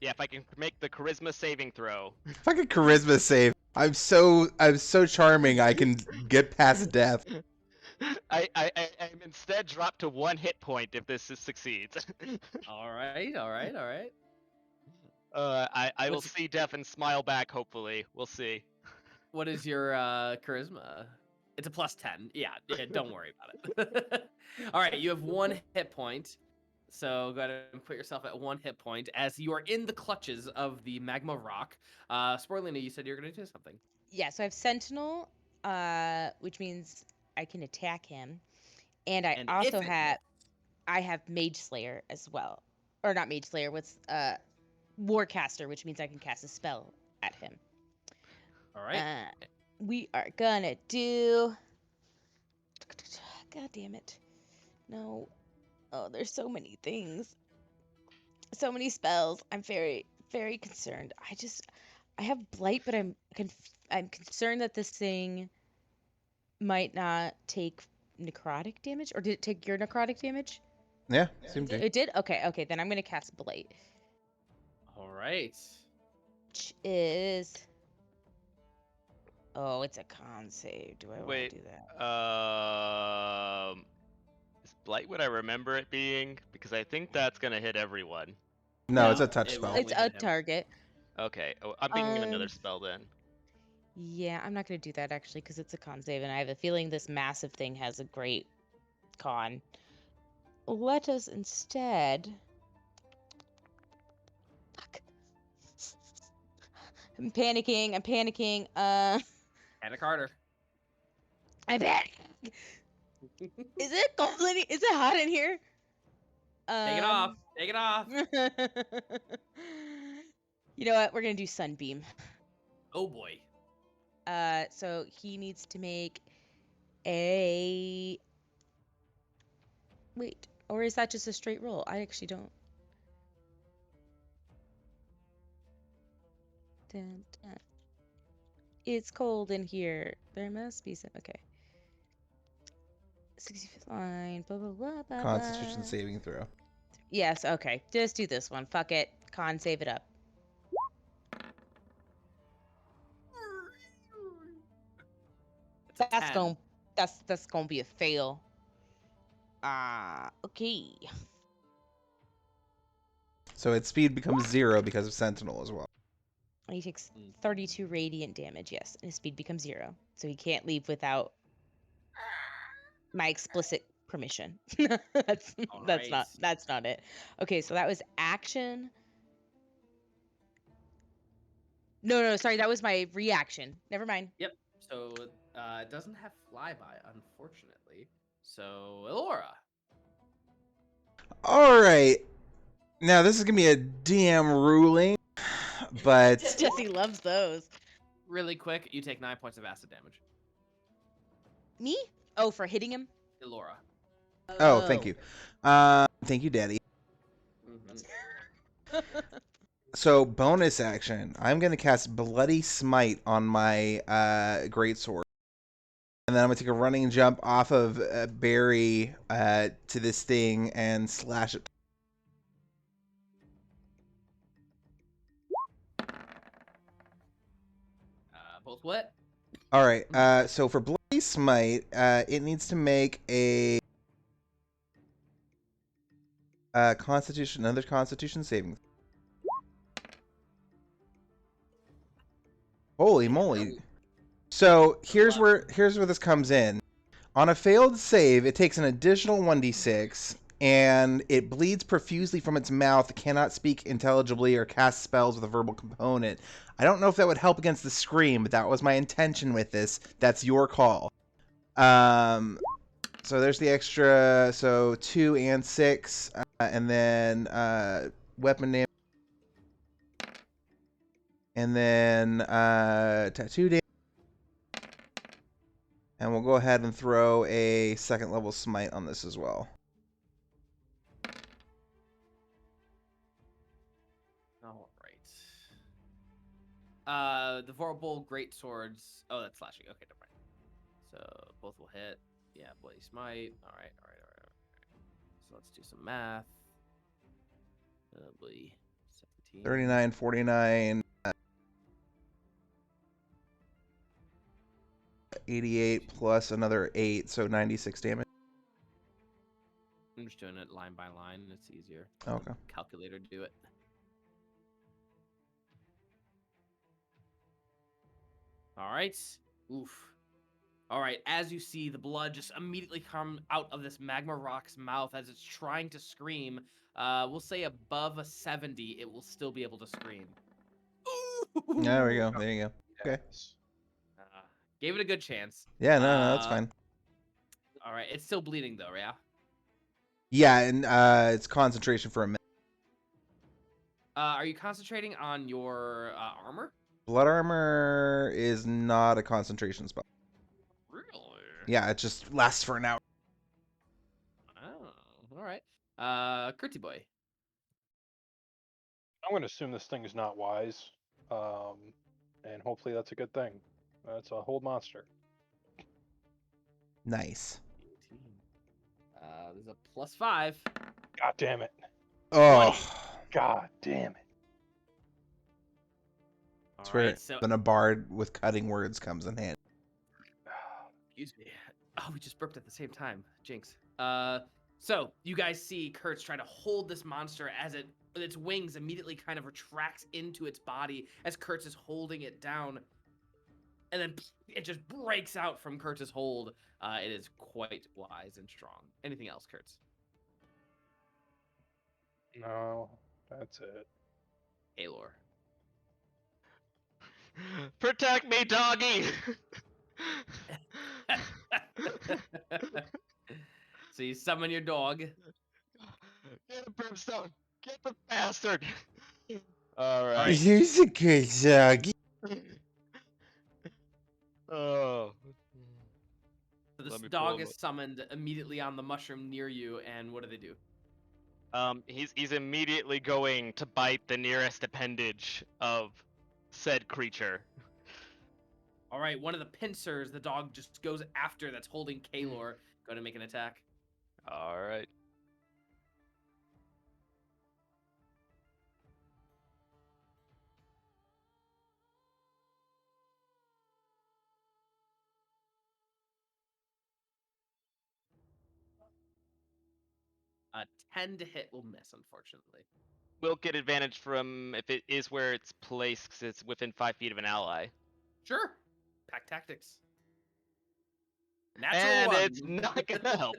If I can make the charisma saving throw. Fucking charisma save. I'm so charming. I can get past death. I'm instead dropped to 1 hit point if this succeeds. all right. I will What's- see death and smile back. Hopefully, we'll see. What is your charisma? It's a plus 10. Yeah, don't worry about it. All right, you have 1 hit point. So go ahead and put yourself at 1 hit point as you are in the clutches of the magma rock. Sporelina, you said you were going to do something. Yeah, so I have Sentinel, which means I can attack him, and I And also if it have Mage Slayer as well, or not Mage Slayer. What's Warcaster, which means I can cast a spell at him. All right. We are gonna do. God damn it! No. Oh, there's so many things. So many spells. I'm very, very concerned. I have Blight, but I'm concerned that this thing might not take necrotic damage. Or did it take your necrotic damage? Yeah, seemed to. It did? Okay, then I'm gonna cast Blight. All right. Which is... Oh, it's a con save. Do I want to Wait, do that? Is Blight what I remember it being? Because I think that's gonna hit everyone. No, it's No, a touch it spell. will- It's only a hit him. target. Okay. Oh, I'm thinking of another Um, spell then. Yeah, I'm not gonna do that actually because it's a con save, and I have a feeling this massive thing has a great con. Let us instead. Fuck. I'm panicking. Anna Carter. I'm panicking. Is it cold? Is it hot in here? Take it off. Take it off. You know what? We're gonna do Sunbeam. Oh boy. So he needs to make a. Wait, or is that just a straight roll? I actually don't. Dun, dun. It's cold in here. There must be some. Okay. 65th line. Blah blah blah blah. Constitution blah. saving throw. Yes. Okay. Just do this one. Fuck it. Con, save it up. It's a That's 10. gonna. That's gonna be a fail. Okay. So its speed becomes 0 because of Sentinel as well. He takes 32 radiant damage, yes, and his speed becomes 0. So he can't leave without my explicit permission. that's Alright. that's not it. Okay, so that was action. No, sorry, that was my reaction. Never mind. Yep. So it doesn't have flyby, unfortunately. So Elora. All right. Now this is gonna be a DM ruling, but Jesse loves those. Really quick, you take 9 points of acid damage. Me? Oh, for hitting him? Elora. oh, thank you. Thank you, Daddy. Mm-hmm. So bonus action, I'm gonna cast Bloody Smite on my greatsword, and then I'm gonna take a running jump off of Barry to this thing and slash it. Both what? All right. So for Bloody Smite, it needs to make a another Constitution saving. Holy moly! So here's where this comes in. On a failed save, it takes an additional 1d6, and it bleeds profusely from its mouth, cannot speak intelligibly or cast spells with a verbal component. I don't know if that would help against the scream, but that was my intention with this. That's your call. So there's the extra, so 2 and 6, and then weapon name, and then tattoo damage. And we'll go ahead and throw a second level smite on this as well. All right. The verbal great swords. Oh, that's slashing. Okay, never mind. So both will hit. Yeah, bloody smite. All right. So let's do some math. Boy, 17. 39, 49, 88 plus another 8, so 96 damage. I'm just doing it line by line. It's easier. Okay. Calculator to do it. All right. Oof. All right. As you see, the blood just immediately come out of this magma rock's mouth as it's trying to scream. We'll say above a 70, it will still be able to scream. There we go. There you go. Okay. Yes. Gave it a good chance. Yeah, no, that's fine. All right. It's still bleeding though, yeah? Yeah, and it's concentration for a minute. Are you concentrating on your armor? Blood armor is not a concentration spell. Really? Yeah, it just lasts for an hour. Oh, all right. Curtsy boy. I'm going to assume this thing is not wise, and hopefully that's a good thing. It's a hold monster. Nice. 18. There's a +5. God damn it! Oh, God damn it! All that's where right, so then a bard with cutting words comes in handy. excuse me. Oh, we just burped at the same time. Jinx. So you guys see Kertz trying to hold this monster as its wings immediately kind of retracts into its body as Kertz is holding it down. And then it just breaks out from Kertz's hold. It is quite wise and strong. Anything else, Kertz? No, that's it. Kaelor. Protect me, doggy! So you summon your dog. Get a brimstone! Get the bastard! Alright. Here's a good dog. dog is summoned immediately on the mushroom near you, and what do they do? He's immediately going to bite the nearest appendage of said creature. All right, one of the pincers the dog just goes after that's holding Kaelor. Go to make an attack. All right. A 10 to hit will miss, unfortunately. We'll get advantage from if it is where it's placed, 'cause it's within 5 feet of an ally. Sure. Pack tactics. Natural And one. it's not gonna help.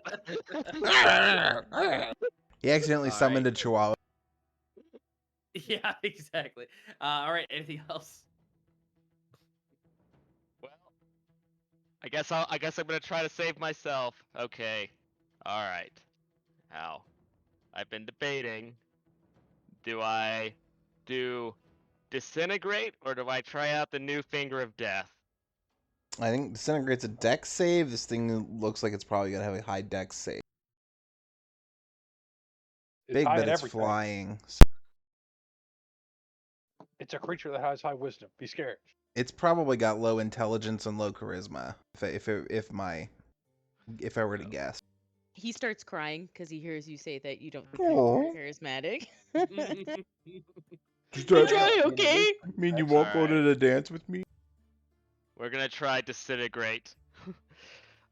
He accidentally All summoned right. a chihuahua. Yeah, exactly. All right. Anything else? Well, I guess I'm gonna try to save myself. Okay. All right. Now, I've been debating. Do I do disintegrate or do I try out the new finger of death? I think disintegrate's a dex save. This thing looks like it's probably gonna have a high dex save. It's Big, high but at it's everything. flying. It's a creature that has high wisdom. Be scared. It's probably got low intelligence and low charisma. If I were to guess. He starts crying because he hears you say that you don't think Aw. you're charismatic. Just Try, okay? mean you That's won't go alright. to the dance with me? We're gonna try disintegrate.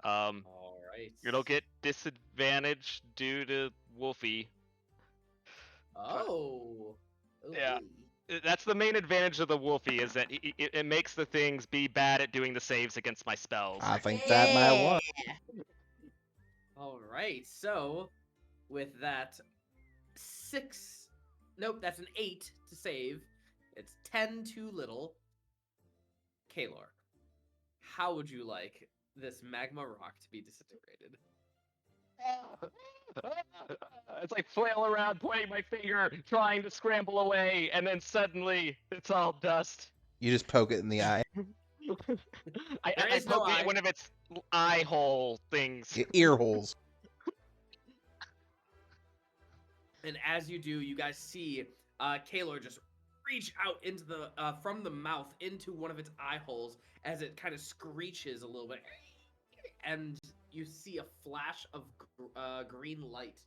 All right. It'll get disadvantage due to Wolfie. Oh. Yeah. Okay. That's the main advantage of the Wolfie, is that it makes the things be bad at doing the saves against my spells. I think that might work. All right. So, with that, 6. Nope, that's an 8 to save. It's 10 too little. Kaelor, how would you like this magma rock to be disintegrated? It's like flail around, pointing my finger, trying to scramble away, and then suddenly it's all dust. You just poke it in the eye. I There is no poke it eye. in one of its eye hole things. Ear holes. And as you do, you guys see Kaelor just reach out into the from the mouth into one of its eye holes as it kind of screeches a little bit, and you see a flash of green light.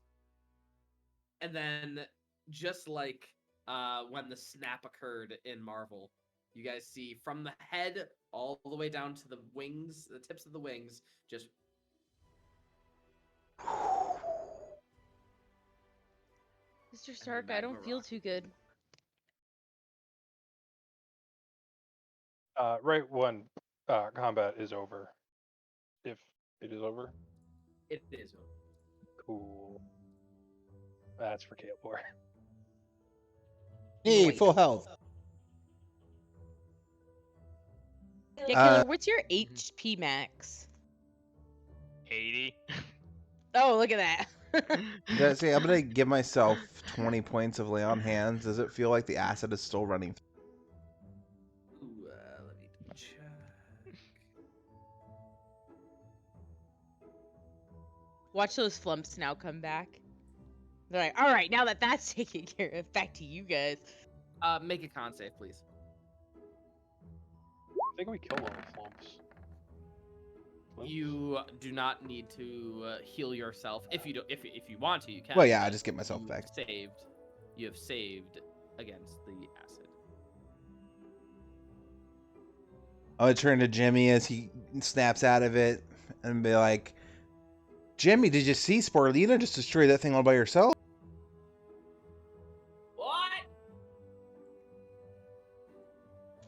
And then, just like when the snap occurred in Marvel, you guys see from the head all the way down to the wings, the tips of the wings, just Mr. Stark, I don't magma feel rock. too good. Right when combat is over. If it is over. It is. Cool. That's for Kaelor. Hey, Wait. full health. Yeah, Uh, Kaelor, what's your HP max? 80. Oh, look at that. Yeah, see, I'm gonna give myself 20 points of lay on hands. Does it feel like the acid is still running? Ooh, let me check. Watch those flumps now come back. They're like, all right, now that that's taken care of, back to you guys. Make a con save, please. I think we kill all the flumps. You do not need to heal yourself. If you do, if you want to, you can. Well, yeah, I but just get myself you back. You have saved against the acid. I'm gonna turn to Jimmy as he snaps out of it and be like, Jimmy, did you see Sporelina just destroy that thing all by yourself? What?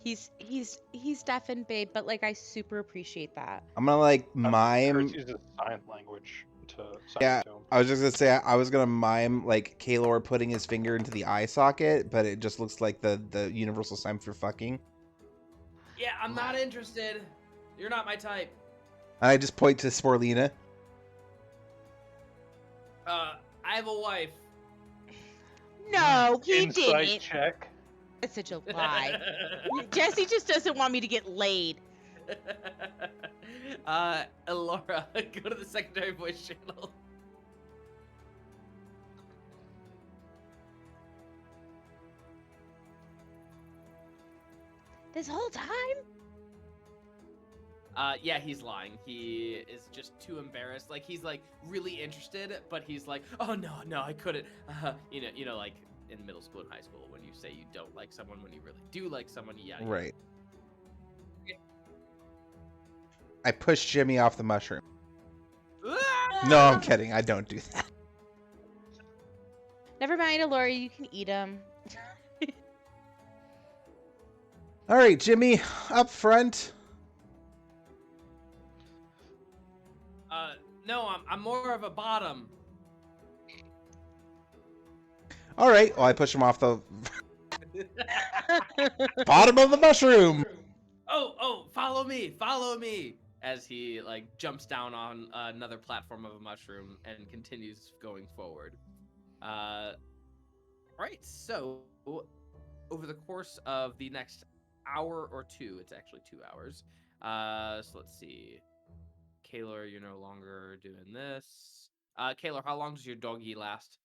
He's deafened, babe, but like I super appreciate that. I'm gonna like Kertz mime. uses sign language to sign Yeah, to him. I was just gonna say I was gonna mime like Kaelor putting his finger into the eye socket, but it just looks like the universal sign for fucking. Yeah, I'm not interested. You're not my type. And I just point to Sporelina. I have a wife. No, he Insight didn't. check. That's such a lie. Jesse just doesn't want me to get laid. Elora, go to the secondary voice channel. This whole time? Yeah, he's lying. He is just too embarrassed. Like, he's like really interested, but he's like, oh no, I couldn't. You know, like in middle school and high school when you say you don't like someone when you really do like someone. Yeah. Right. I pushed Jimmy off the mushroom. No, I'm kidding. I don't do that. Never mind, Elora, you can eat them. All right, Jimmy, up front. No, I'm more of a bottom. All right. Well, I push him off the bottom of the mushroom. Oh, follow me, as he like jumps down on another platform of a mushroom and continues going forward. Right, so over the course of the next hour or two, it's actually 2 hours. So let's see. Kaelor, you're no longer doing this. Kaelor, how long does your doggy last?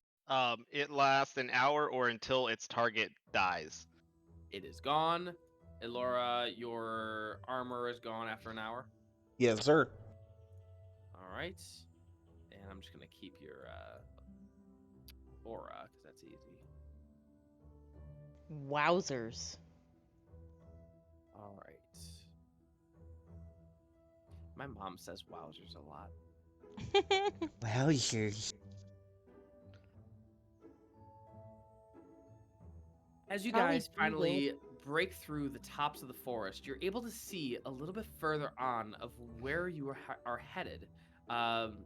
It lasts an hour or until its target dies. It is gone. Elora, your armor is gone after an hour. Yes, sir. All right. And I'm just going to keep your aura, because that's easy. Wowzers. All right. My mom says wowzers a lot. Well, you. As you Probably guys do, finally break through the tops of the forest, you're able to see a little bit further on of where you are headed. Hold on,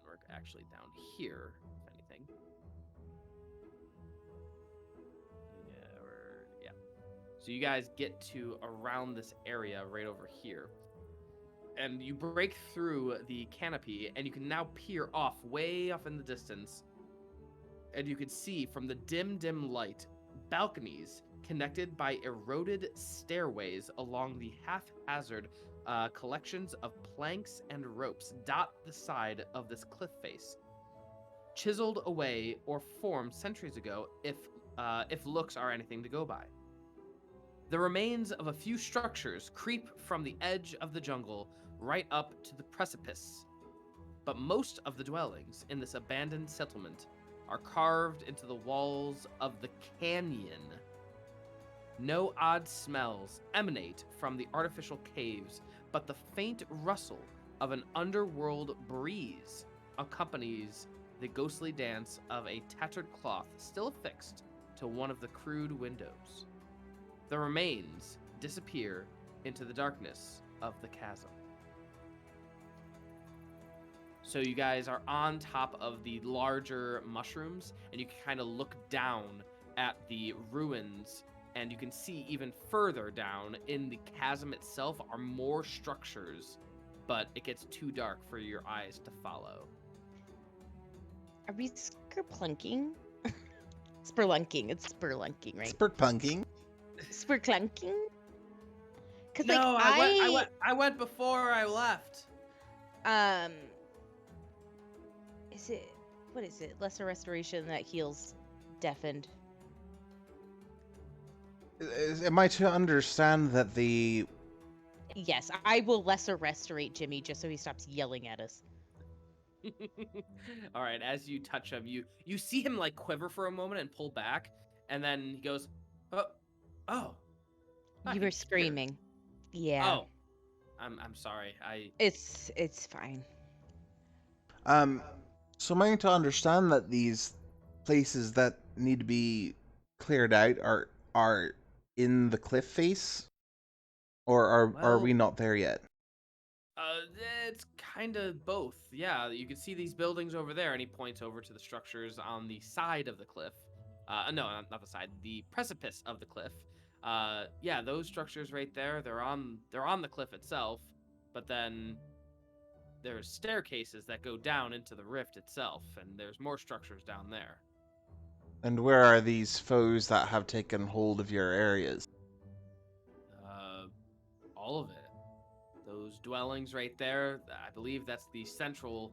we're actually down here, if anything. Yeah. So you guys get to around this area right over here. And you break through the canopy, and you can now peer way off in the distance. And you can see from the dim light, balconies connected by eroded stairways along the haphazard collections of planks and ropes dot the side of this cliff face. Chiseled away or formed centuries ago, if looks are anything to go by. The remains of a few structures creep from the edge of the jungle right up to the precipice. But most of the dwellings in this abandoned settlement are carved into the walls of the canyon. No odd smells emanate from the artificial caves, but the faint rustle of an underworld breeze accompanies the ghostly dance of a tattered cloth still affixed to one of the crude windows. The remains disappear into the darkness of the chasm. So you guys are on top of the larger mushrooms, and you can kind of look down at the ruins, and you can see even further down in the chasm itself are more structures, but it gets too dark for your eyes to follow. Are we skerplunking? Spelunking. It's spelunking, right? Spurpunking. Spelunking? Because No, like I went before I left. What is it? Lesser restoration that heals deafened. Am I to understand that the... Yes, I will lesser restorate Jimmy just so he stops yelling at us. All right, as you touch him, you see him like quiver for a moment and pull back, and then he goes, "Oh, You were screaming. Yeah. Oh, I'm sorry. It's fine. So am I to understand that these places that need to be cleared out are in the cliff face? Or are we Well- not there yet? It's kind of both. Yeah, you can see these buildings over there, and he points over to the structures on the side of the cliff. No, not the side, the precipice of the cliff. Yeah, those structures right there, they're on the cliff itself, but then there's staircases that go down into the rift itself, and there's more structures down there. And where are these foes that have taken hold of your areas? All of it. those dwellings right there, I believe that's the central.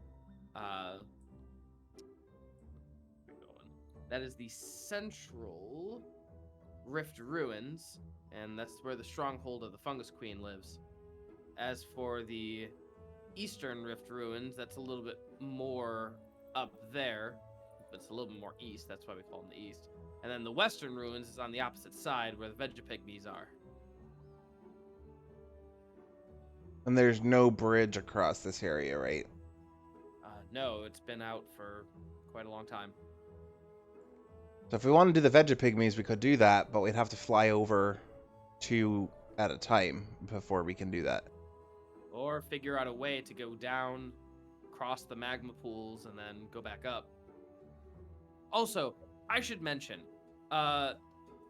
That is the central Rift Ruins, and that's where the stronghold of the Fungus Queen lives. As for the Eastern Rift Ruins, that's a little bit more up there, but it's a little bit more east. That's why we call them the East. And then the Western Ruins is on the opposite side, where the Vegapygmies are. And there's no bridge across this area, right? No, it's been out for quite a long time. So if we want to do the Vegapygmies, we could do that, but we'd have to fly over 2 at a time before we can do that. Or figure out a way to go down, cross the magma pools, and then go back up. Also, I should mention,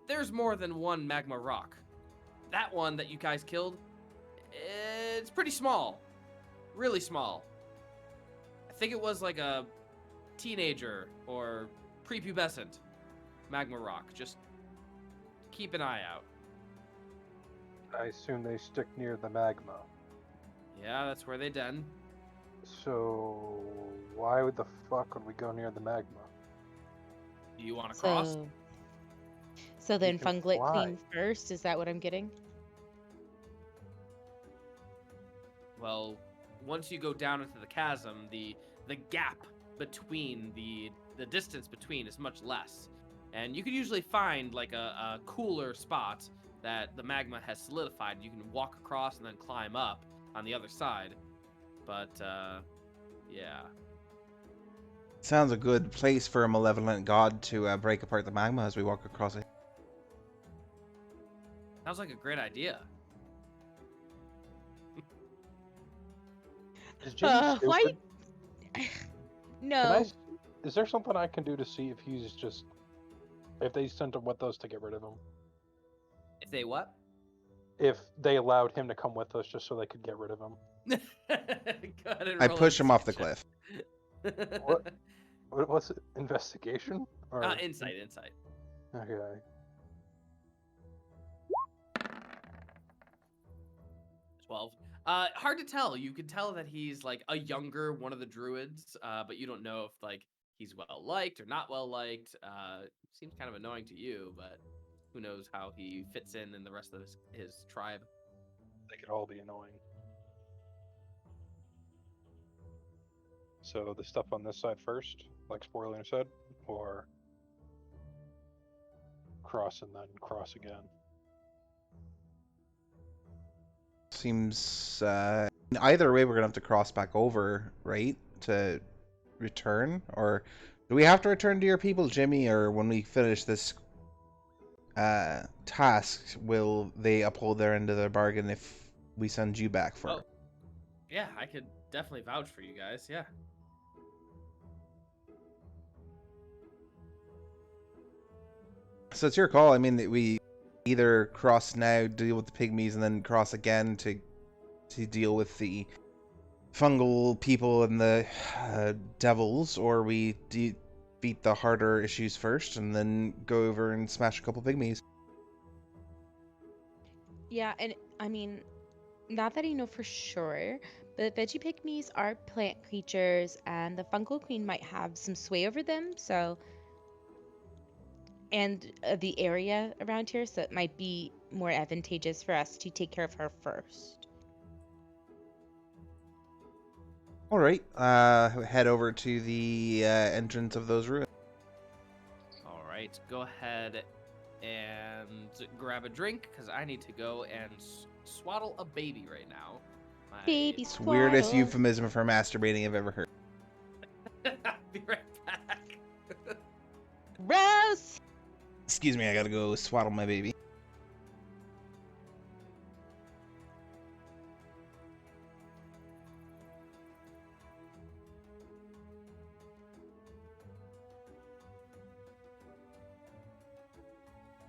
there's more than one magma rock. That one that you guys killed, it's pretty small. Really small. I think it was like a teenager or prepubescent magma rock. Just keep an eye out. I assume they stick near the magma. Yeah, that's where they den. So why would the fuck would we go near the magma? Do you want to cross? So then can Funglet fly. Queen first, is that what I'm getting? Well, once you go down into the chasm, the gap between the distance between is much less. And you could usually find like a cooler spot that the magma has solidified. You can walk across and then climb up on the other side. But yeah. Sounds a good place for a malevolent god to break apart the magma as we walk across it. Sounds like a great idea. Is Jimmy Why? stupid? No. Is there something I can do to see if he's just if they sent him with us to get rid of him? If they what? If they allowed him to come with us just so they could get rid of him. Go ahead and I roll push an him off the insight cliff. check. What's it? Investigation? Or... Insight. Okay. 12. Hard to tell. You could tell that he's like a younger one of the druids, but you don't know if like he's well liked or not well liked. Seems kind of annoying to you, but who knows how he fits in the rest of his tribe. They could all be annoying. So the stuff on this side first, like Sporelina said, or cross and then cross again. Seems either way we're gonna have to cross back over, right? To return, or do we have to return to your people, Jimmy, or when we finish this task, will they uphold their end of their bargain if we send you back for it? Yeah, I could definitely vouch for you guys. Yeah. So it's your call. I mean, that we either cross now, deal with the pygmies, and then cross again to deal with the fungal people and the devils, or we beat the harder issues first and then go over and smash a couple pygmies. Yeah, and I mean, not that I know for sure, but Vegapygmies are plant creatures, and the Fungal Queen might have some sway over them, so... And the area around here, so it might be more advantageous for us to take care of her first. All right, head over to the entrance of those ruins. All right, go ahead and grab a drink because I need to go and swaddle a baby right now. Baby It's the weirdest swaddle. euphemism for masturbating I've ever heard. I'll be right back. Rose! Excuse me, I gotta go swaddle my baby.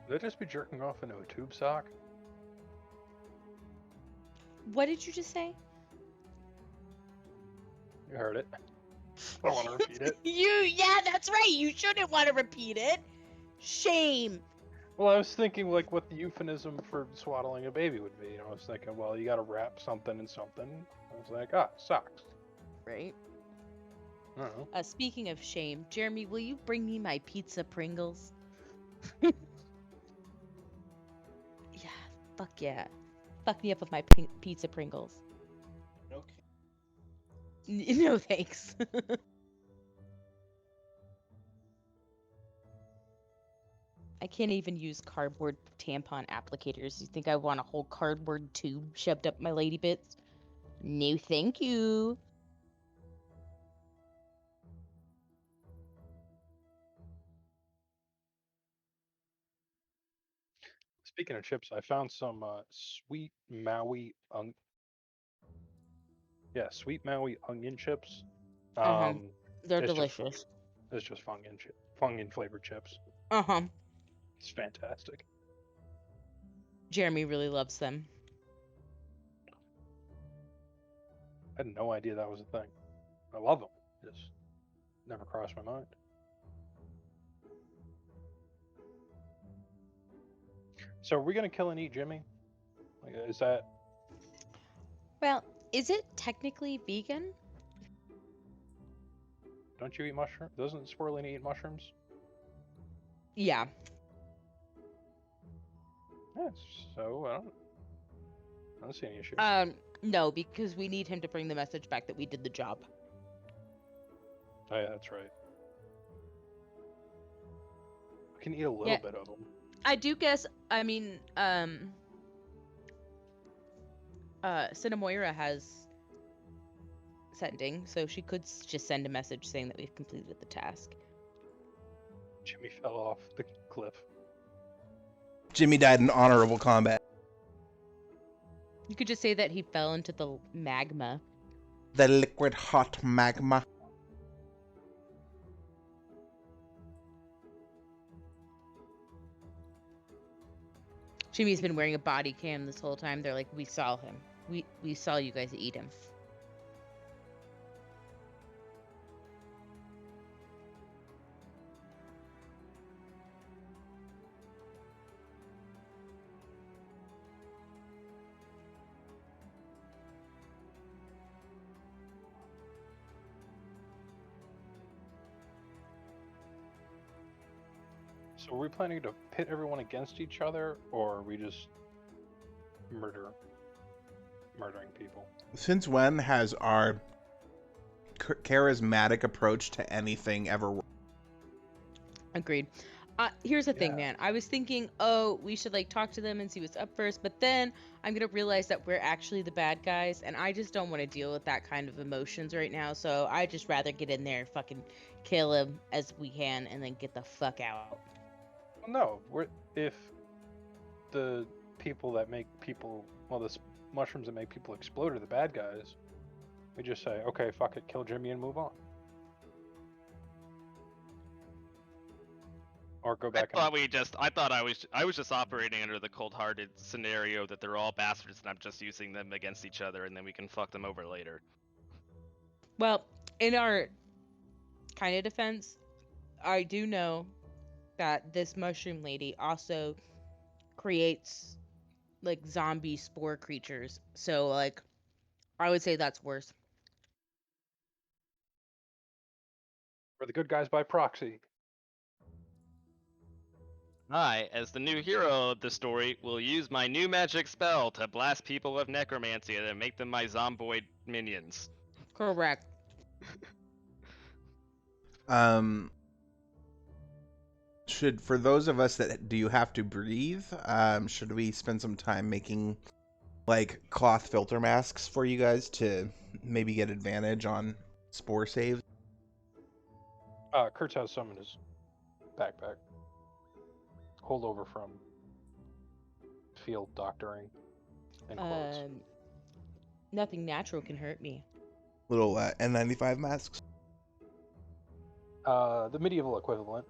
Would I just be jerking off into a tube sock? What did you just say? You heard it. I don't want to repeat it. Yeah, that's right. You shouldn't want to repeat it. Shame. Well, I was thinking like what the euphemism for swaddling a baby would be. I was thinking, well, you got to wrap something in something. I was like, socks. Right. I don't know. Speaking of shame, Jeremy, will you bring me my pizza Pringles? Yeah, fuck yeah. Fuck me up with my pizza Pringles. Okay. No thanks. I can't even use cardboard tampon applicators. You think I want a whole cardboard tube shoved up my lady bits? No, thank you. Speaking of chips, I found some sweet Maui sweet Maui onion chips. They're It's delicious. just Fungian flavored chips. It's fantastic. Jeremy really loves them. I had no idea that was a thing. I love them. Just never crossed my mind. So are we gonna kill and eat Jimmy? Like, is that? Well, is it technically vegan? Don't you eat mushrooms? Doesn't Sporelina eat mushrooms? Yeah. Yes. So I don't see any issue. No, because we need him to bring the message back that we did the job. Oh yeah, that's right. I can eat a little bit of them. I do guess, I mean, Cinnamoira has sending, so she could just send a message saying that we've completed the task. Jimmy fell off the cliff. Jimmy died in honorable combat. You could just say that he fell into the magma. The liquid hot magma. Jimmy's been wearing a body cam this whole time. They're like, we saw him. We saw you guys eat him. So are we planning to pit everyone against each other, or are we just murdering people? Since when has our charismatic approach to anything ever worked? Agreed. Here's the thing, Yeah. man. I was thinking, oh, we should like talk to them and see what's up first, but then I'm gonna realize that we're actually the bad guys, and I just don't want to deal with that kind of emotions right now. So I just rather get in there, fucking kill him as we can, and then get the fuck out. Well, no, if the people that make people, well, the mushrooms that make people explode are the bad guys, we just say, okay, fuck it, kill Jimmy and move on. Or go back I thought I was just operating under the cold-hearted scenario that they're all bastards and I'm just using them against each other and then we can fuck them over later. Well, in our kind of defense, I do know that this mushroom lady also creates like zombie spore creatures. So like I would say that's worse. We're the good guys by proxy. I, as the new hero of the story, will use my new magic spell to blast people with necromancy and make them my zomboid minions. Correct. Should, for those of us that do have to breathe, should we spend some time making like cloth filter masks for you guys to maybe get advantage on spore saves? Kertz has some in his backpack. Hold over from field doctoring. In quotes. Nothing natural can hurt me. Little N95 masks. The medieval equivalent,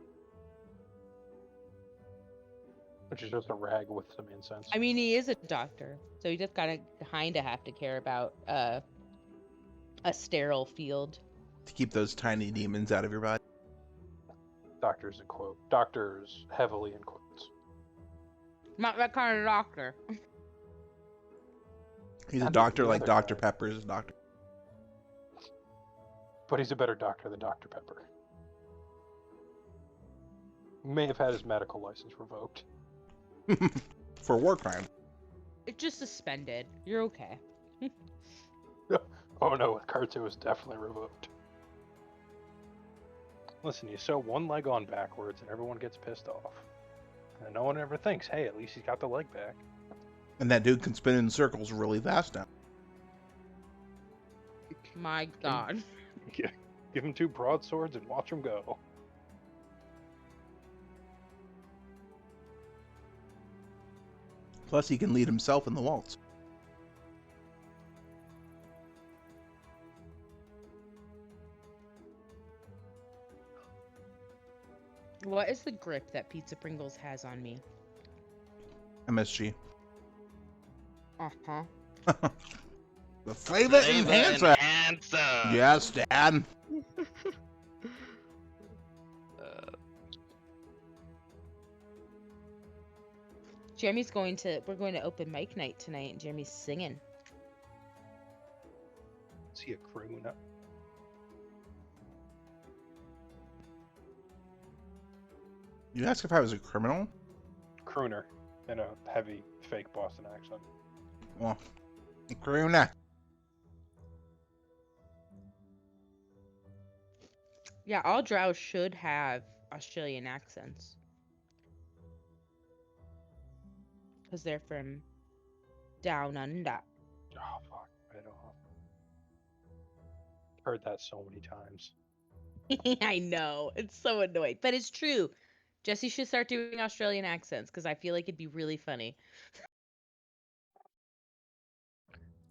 which is just a rag with some incense. I mean, he is a doctor, so he just gotta kinda have to care about a sterile field. To keep those tiny demons out of your body. Doctors in quote. Doctors heavily in quotes. Not that kind of doctor. He's a Not doctor the like other Dr. guy. Pepper is a doctor. But he's a better doctor than Dr. Pepper. May have had his medical license revoked. For war crime. It's just suspended. You're okay. Oh no, with Kertz it was definitely revoked. Listen, you sew one leg on backwards and everyone gets pissed off. And no one ever thinks, hey, at least he's got the leg back. And that dude can spin in circles really fast now. My God. Give him 2 broadswords and watch him go. Plus, he can lead himself in the waltz. What is the grip that Pizza Pringles has on me? MSG. Uh-huh. The flavor Flavor enhancer. enhancer. Yes, Dad. We're going to open mic night tonight, and Jeremy's singing. Is he a croon? You asked if I was a criminal? Crooner in a heavy fake Boston accent. Well, a crooner. Yeah, all Drow should have Australian accents. Because they're from down under. Oh, fuck. I don't know. Heard that so many times. I know. It's so annoying. But it's true. Jesse should start doing Australian accents because I feel like it'd be really funny.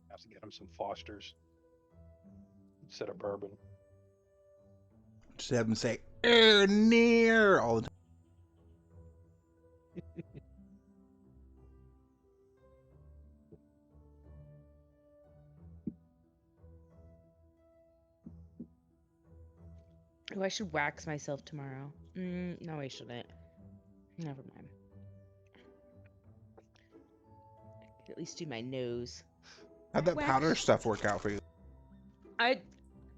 Have to get him some Fosters instead of bourbon. Just have him say, near all the time. Oh, I should wax myself tomorrow. No, I shouldn't. Never mind. I could at least do my nose. How'd that Wax. powder stuff work out for you?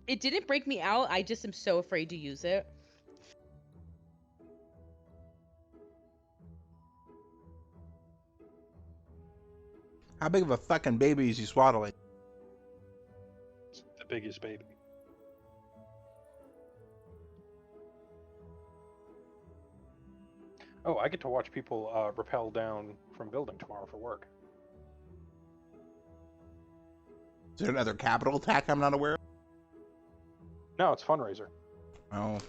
It didn't break me out. I just am so afraid to use it. How big of a fucking baby is you swaddling? It's the biggest baby. Oh, I get to watch people rappel down from building tomorrow for work. Is there another capital attack I'm not aware of? No, it's fundraiser. Oh.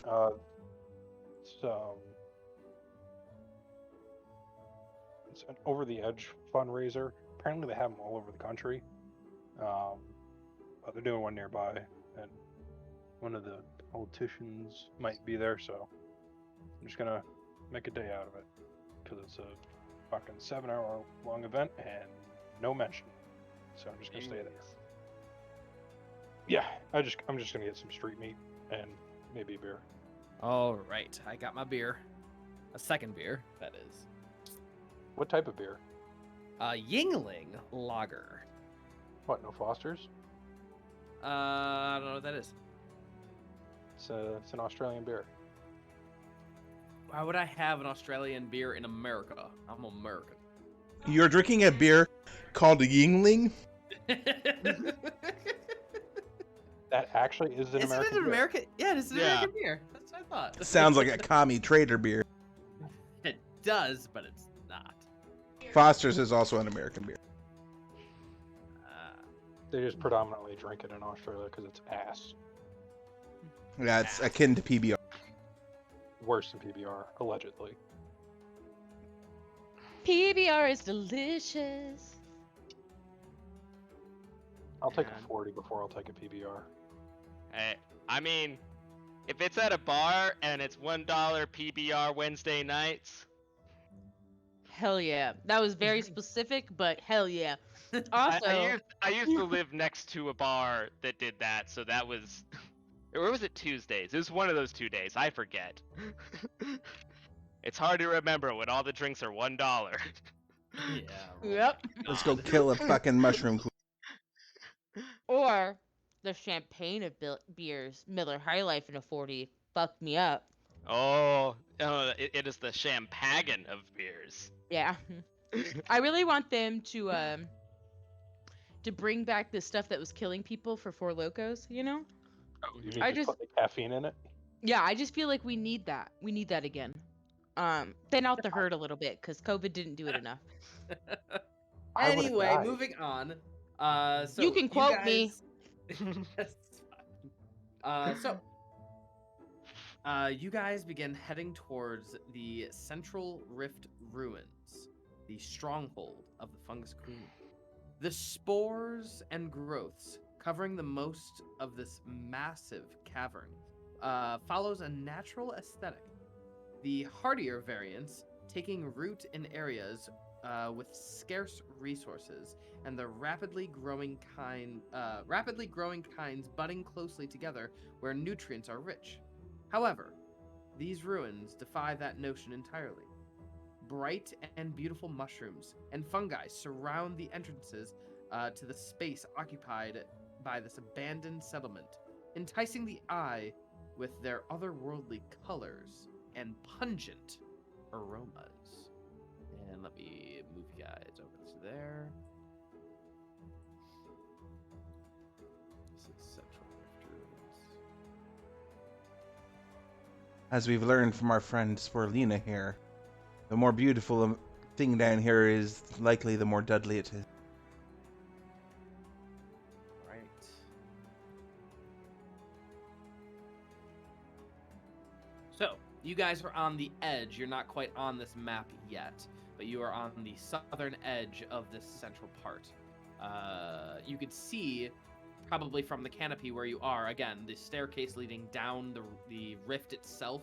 It's an over-the-edge fundraiser. Apparently, they have them all over the country. But they're doing one nearby, and one of the politicians might be there. So I'm just gonna make a day out of it because it's a fucking 7-hour long event and no mention. So I'm just gonna stay there. Yeah, I'm just gonna get some street meat and maybe a beer. All right, I got my beer. A second beer, that is. What type of beer? Yingling Lager. What? No Fosters? I don't know what that is. It's an Australian beer. Why would I have an Australian beer in America? I'm American. You're drinking a beer called a Yingling? That actually is an Isn't American it an beer. American? Yeah, it's an Yeah. American beer. That's what I thought. Sounds like a commie trader beer. It does, but it's not. Foster's is also an American beer. They just predominantly drink it in Australia because it's ass. Yeah, it's akin to PBR. Worse than PBR, allegedly. PBR is delicious. I'll take Man. a 40 before I'll take a PBR. I mean, if it's at a bar and it's $1 PBR Wednesday nights, Hell yeah. That was very specific, but hell yeah. Also, I used to live next to a bar that did that, so that was, or was it Tuesdays? It was one of those 2 days. I forget. It's hard to remember when all the drinks are $1. Yeah. roll Yep. my Let's go God. kill a fucking mushroom queen. Or the champagne of beers, Miller High Life in a 40, fucked me up. Oh, it is the champagne of beers. Yeah. I really want them to bring back the stuff that was killing people for Four Locos, you know? You mean I just just put the caffeine in it? Yeah, I just feel like we need that. We need that again. Thin out the herd a little bit because COVID didn't do it enough. I would've Anyway, died. moving on. So You can quote me. That's fine. You guys begin heading towards the Central Rift Ruins, the stronghold of the Fungus Queen. The spores and growths covering the most of this massive cavern follows a natural aesthetic. The hardier variants taking root in areas with scarce resources, and the rapidly growing kinds budding closely together where nutrients are rich. However, these ruins defy that notion entirely. Bright and beautiful mushrooms and fungi surround the entrances to the space occupied by this abandoned settlement, enticing the eye with their otherworldly colors and pungent aromas. And let me move you guys over to there. This is Central Rift Ruins. As we've learned from our friend Sporelina here, the more beautiful a thing down here is, likely the more deadly it is. Right. So, you guys are on the edge. You're not quite on this map yet, but you are on the southern edge of this central part. You could see, probably from the canopy where you are, again, the staircase leading down the rift itself.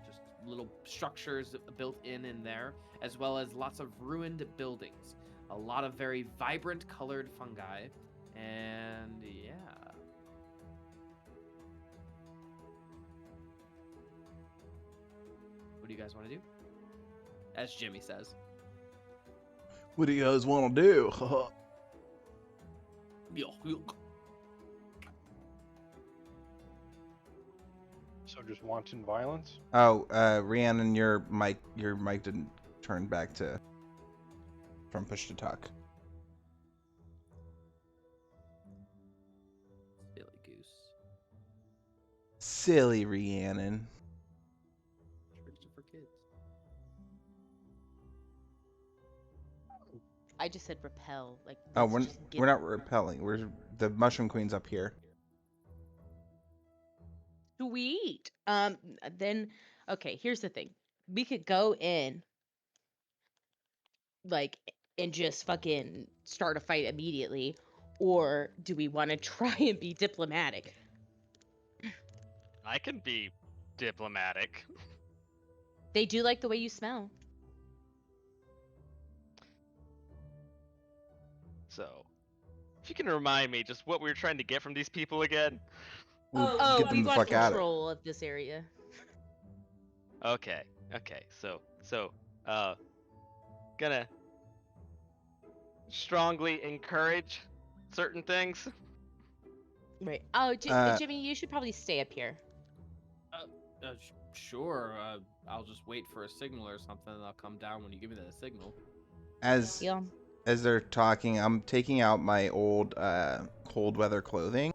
Just little structures built in there, as well as lots of ruined buildings. A lot of very vibrant colored fungi, and yeah. What do you guys want to do? As Jimmy says. What do you guys want to do? So just wanton violence? Oh, Rhiannon, your mic didn't turn back to from push to talk. Silly goose. Silly Rhiannon. Tricks are for kids. I just said repel. Like, Oh, let's just get we're not repelling. We're the Mushroom Queen's up here. Sweet. Then, okay, here's the thing. We could go in, like, and just fucking start a fight immediately, or do we want to try and be diplomatic? I can be diplomatic. They do like the way you smell. So, if you can remind me just what we were trying to get from these people again. We'll Oh, get we them the want fuck out of it. control of this area. Okay. Gonna strongly encourage certain things. Right. Oh, Uh, Jimmy, you should probably stay up here. Sure. I'll just wait for a signal or something, and I'll come down when you give me that signal. As Yeah. as they're talking, I'm taking out my old cold weather clothing,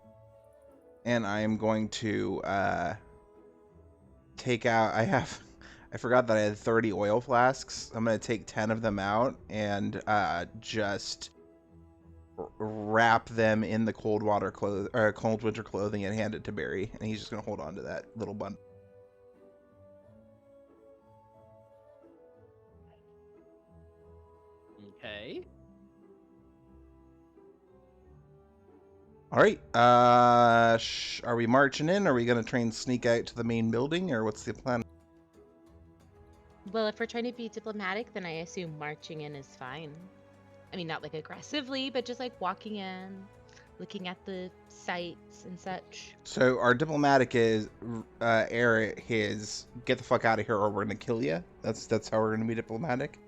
and I am going to take out. I forgot that I had 30 oil flasks. I'm gonna take 10 of them out and just wrap them in the cold winter clothing and hand it to Barry, and he's just gonna hold on to that little bundle. Okay. All right. Are we marching in? Are we gonna try and sneak out to the main building, or what's the plan? Well, if we're trying to be diplomatic, then I assume marching in is fine. I mean, not like aggressively, but just like walking in, looking at the sights and such. So our diplomatic is Eric. His get the fuck out of here, or we're gonna kill you. That's how we're gonna be diplomatic.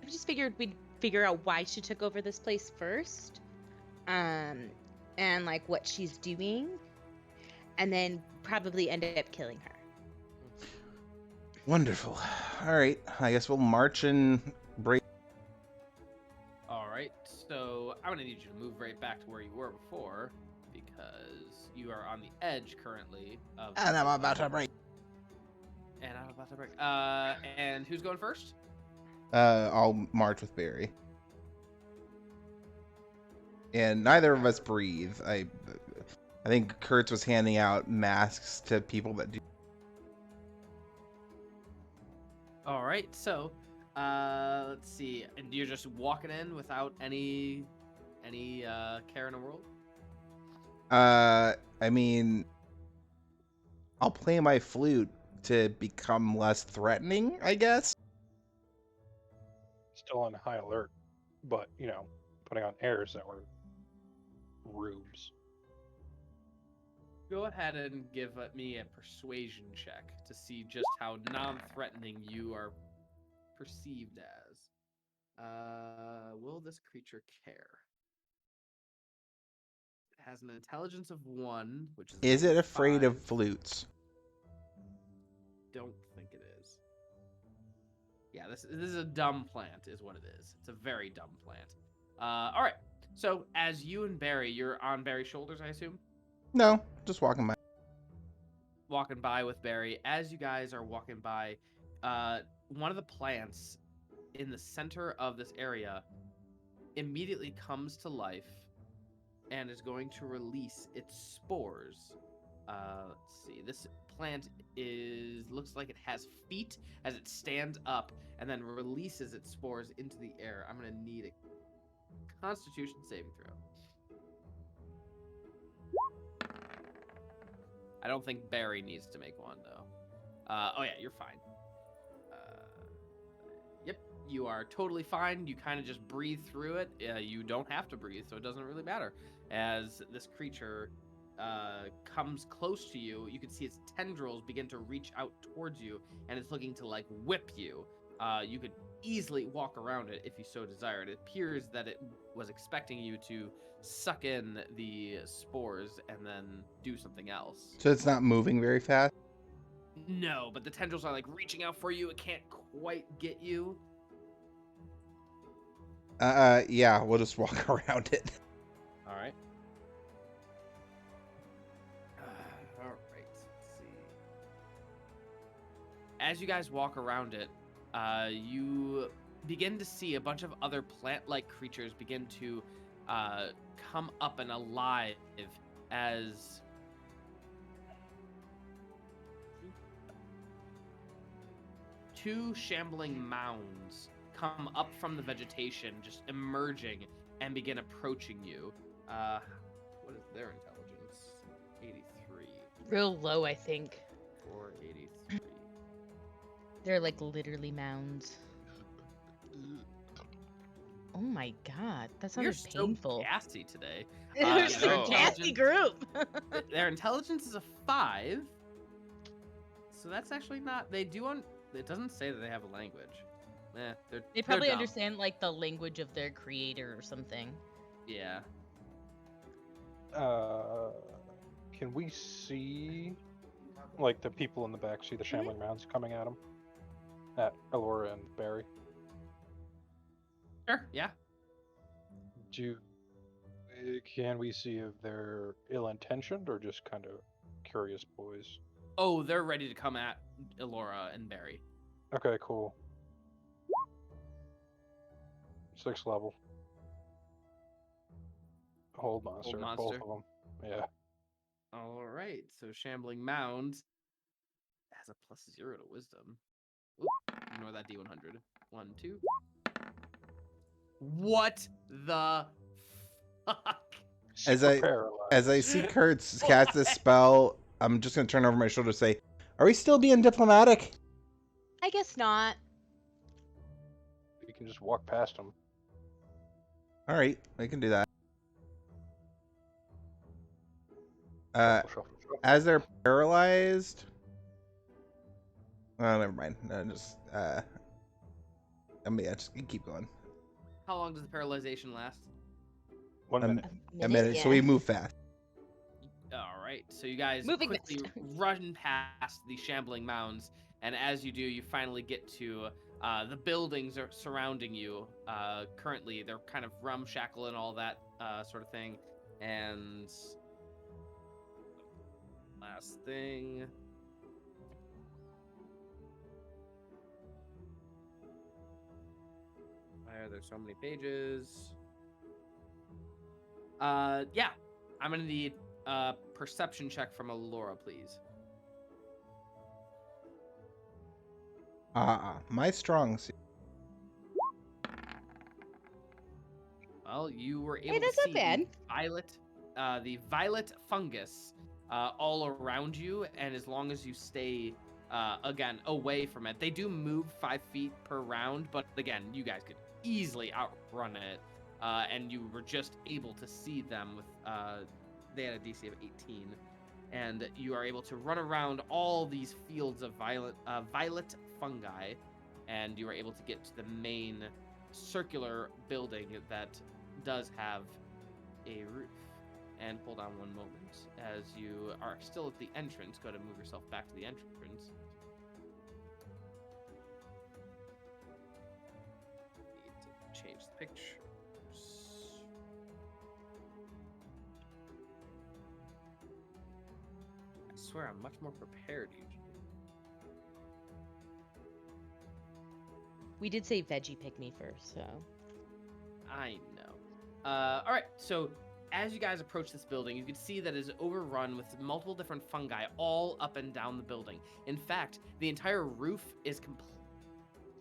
I just figured we'd figure out why she took over this place first, and like what she's doing, and then probably end up killing her. Wonderful. All right, I guess we'll march and break. All right, so I'm gonna need you to move right back to where you were before, because you are on the edge currently of. And I'm about to break. And I'm about to break. And who's going first? I'll march with Barry. And neither of us breathe. I think Kertz was handing out masks to people that do. All right, so let's see. And you're just walking in without any care in the world? I mean, I'll play my flute to become less threatening, I guess. Still on high alert, but putting on airs that were rubes. Go ahead and give me a persuasion check to see just how non-threatening you are perceived as. Will this creature care? It has an intelligence of 1, which is. Is it afraid of 5. flutes? Don't think it is. Yeah, this is a dumb plant, is what it is. It's a very dumb plant. All right. So as you and Barry, you're on Barry's shoulders, I assume. No, just walking by. Walking by with Barry. As you guys are walking by, one of the plants in the center of this area immediately comes to life and is going to release its spores. Let's see. This plant looks like it has feet as it stands up and then releases its spores into the air. I'm going to need a Constitution saving throw. I don't think Barry needs to make one, though. Oh, yeah, you're fine. Yep, you are totally fine. You kind of just breathe through it. You don't have to breathe, so it doesn't really matter. As this creature comes close to you, you can see its tendrils begin to reach out towards you, and it's looking to, like, whip you. You could easily walk around it if you so desired. It appears that it was expecting you to suck in the spores and then do something else. So it's not moving very fast? No, but the tendrils are like reaching out for you. It can't quite get you. Yeah, we'll just walk around it. All right. All right. Let's see. As you guys walk around it, you begin to see a bunch of other plant-like creatures begin to come up and alive as two shambling mounds come up from the vegetation, just emerging and begin approaching you. What is their intelligence? 83. Real low, I think. 483. They're like literally mounds. Oh my god, that You're sounded so painful. gassy today. They're just no. a gassy group. Their intelligence is a 5. So that's actually not. They do on. It doesn't say that they have a language. They probably they're dumb. understand like the language of their creator or something. Yeah. Can we see, like, the people in the back see the shambling mounds coming at them? At Elora and Barry? Sure. Yeah. Can we see if they're ill-intentioned or just kind of curious boys? Oh, they're ready to come at Elora and Barry. Okay, cool. 6th level. Hold monster. Both monster. of them. Yeah. All right. So Shambling Mound has a +0 to Wisdom. Oop, ignore that D100. 1, 2. What the fuck? As Super I paralyzed. see Kertz cast this spell, I'm just gonna turn over my shoulder and say, "Are we still being diplomatic?" I guess not. You can just walk past them. All right, we can do that. Shuffle, shuffle, shuffle. As they're paralyzed. Oh, never mind. I mean, just keep going. How long does the paralyzation last? 1 Um, minute. A minute, so we move fast. All right, so you guys Moving quickly fast. run past the shambling mounds, and as you do, you finally get to the buildings are surrounding you. Currently, they're kind of ramshackle and all that sort of thing. And last thing. Why are there so many pages? Yeah, I'm gonna need a perception check from Elora, please. My strong suit. Well, you were able Hey, to that's not see bad. the violet fungus all around you, and as long as you stay again away from it, they do move 5 feet per round. But again, you guys could easily outrun it, and you were just able to see them with they had a DC of 18, and you are able to run around all these fields of violet fungi, and you are able to get to the main circular building that does have a roof. And hold on one moment. As you are still at the entrance, go to move yourself back to the entrance. Need to change the pictures. I swear I'm much more prepared usually. We did say veggie pick me first, so. I know. All right, so as you guys approach this building, you can see that it is overrun with multiple different fungi all up and down the building. In fact, the entire roof is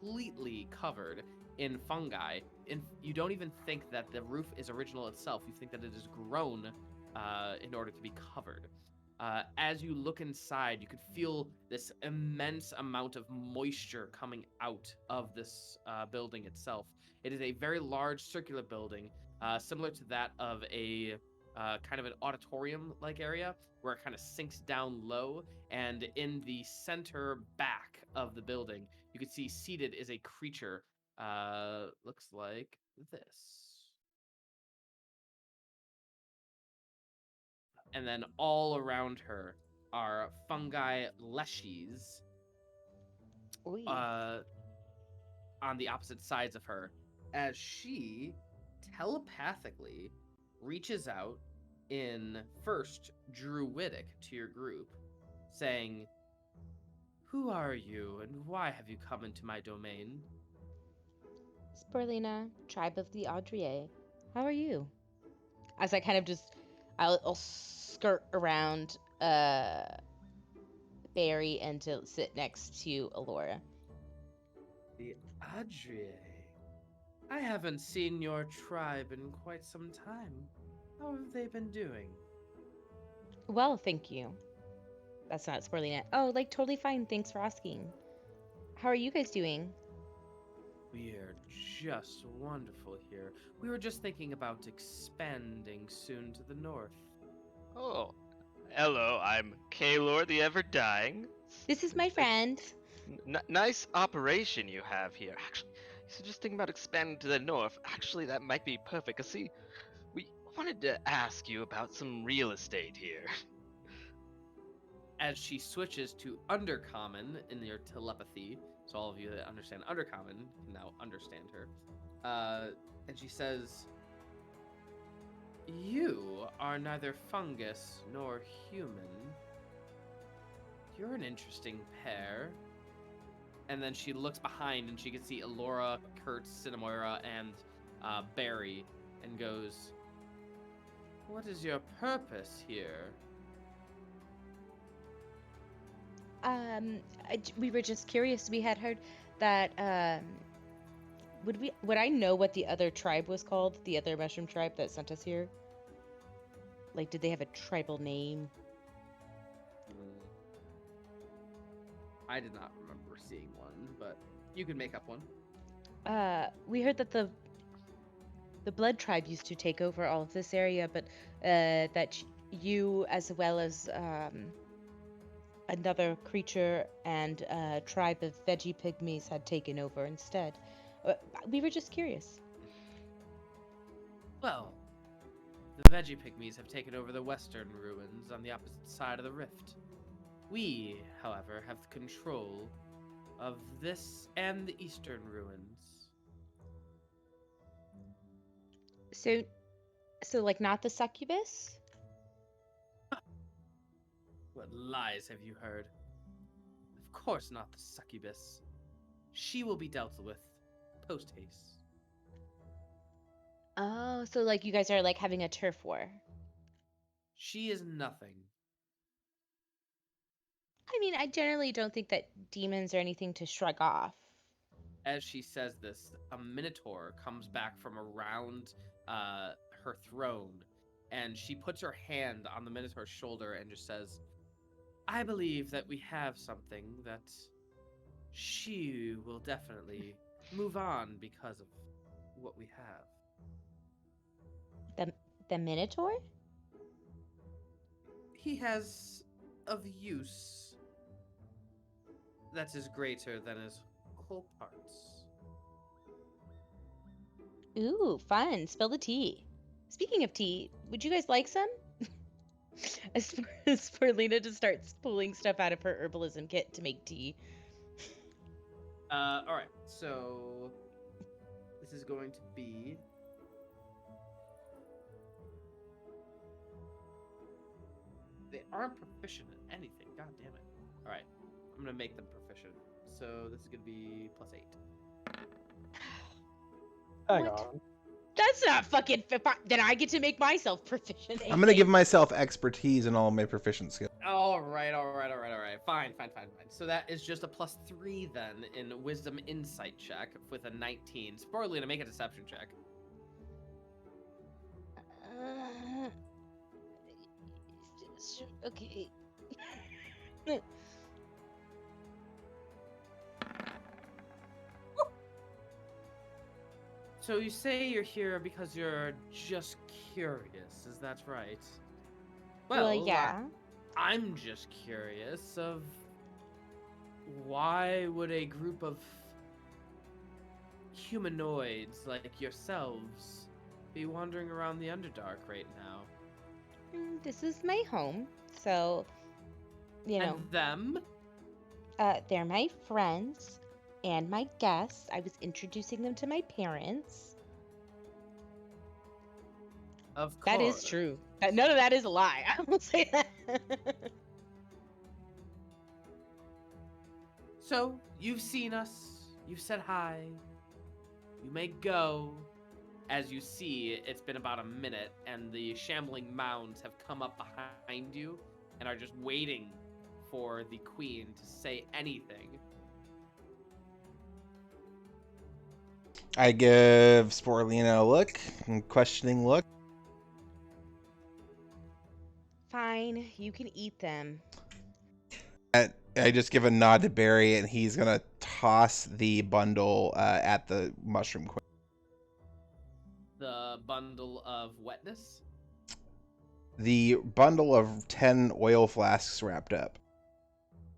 completely covered in fungi. And you don't even think that the roof is original itself. You think that it is grown in order to be covered. As you look inside, you can feel this immense amount of moisture coming out of this building itself. It is a very large circular building, similar to that of a kind of an auditorium-like area, where it kind of sinks down low. And in the center back of the building, you can see seated is a creature. Looks like this. And then all around her are fungi leshies Oy. on the opposite sides of her, as she telepathically reaches out in first Druidic to your group, saying, "Who are you and why have you come into my domain?" Sporelina, tribe of the Audrier. How are you? As I kind of just, I'll skirt around Barry and to sit next to Elora. The Adrie. I haven't seen your tribe in quite some time. How have they been doing? Well, thank you. That's not Sporelina. Oh, like totally fine. Thanks for asking. How are you guys doing? We're just wonderful here. We were just thinking about expanding soon to the north. Oh, hello, I'm Kaelor the Ever-Dying. This is my friend. Nice operation you have here. Actually, so just thinking about expanding to the north. Actually, that might be perfect. 'Cause see, we wanted to ask you about some real estate here. As she switches to Undercommon in your telepathy, so all of you that understand Undercommon can now understand her. And she says, "You are neither fungus nor human. You're an interesting pair." And then she looks behind and she can see Elora, Kertz, Cinnamoira, and Barry, and goes, "What is your purpose here?" We were just curious. We had heard that would I know what the other tribe was called? The other mushroom tribe that sent us here? Like, did they have a tribal name? I did not remember seeing one, but you can make up one. We heard that the Blood Tribe used to take over all of this area, but that you, as well as another creature and a tribe of veggie pygmies, had taken over instead. We were just curious. Well, the veggie pygmies have taken over the western ruins on the opposite side of the rift. We, however, have control of this and the eastern ruins. So like not the succubus? What lies have you heard? Of course not the succubus. She will be dealt with post haste. Oh, so like you guys are like having a turf war. She is nothing. I mean, I generally don't think that demons are anything to shrug off. As she says this, a minotaur comes back from around her throne, and she puts her hand on the minotaur's shoulder and just says, I believe that we have something that she will definitely move on because of what we have. The Minotaur? He has of use that is greater than his whole parts. Ooh, fun. Spill the tea. Speaking of tea, would you guys like some? Sporelina just starts pulling stuff out of her herbalism kit to make tea. All right, so this is going to be they aren't proficient in anything. God damn it! All right, I'm gonna make them proficient. So this is gonna be +8. Hang What? on. That's not fucking. Then I get to make myself proficient. I'm gonna give myself expertise in all of my proficient skills. All right. Fine. So that is just a +3 then in Wisdom Insight check with a 19. Sporelina, make a Deception check. Okay. So you say you're here because you're just curious, is that right? Well, yeah. I'm just curious of why would a group of humanoids like yourselves be wandering around the Underdark right now? This is my home, so you know. And them? They're my friends and my guests. I was introducing them to my parents. Of course. That is true. None of that is a lie. I will say that. So, you've seen us, you've said hi, you may go. As you see, it's been about a minute, and the shambling mounds have come up behind you and are just waiting for the queen to say anything. I give Sporelina a look, a questioning look. Fine, you can eat them. I just give a nod to Barry, and he's gonna toss the bundle at the mushroom queen. The bundle of wetness. The bundle of 10 oil flasks wrapped up.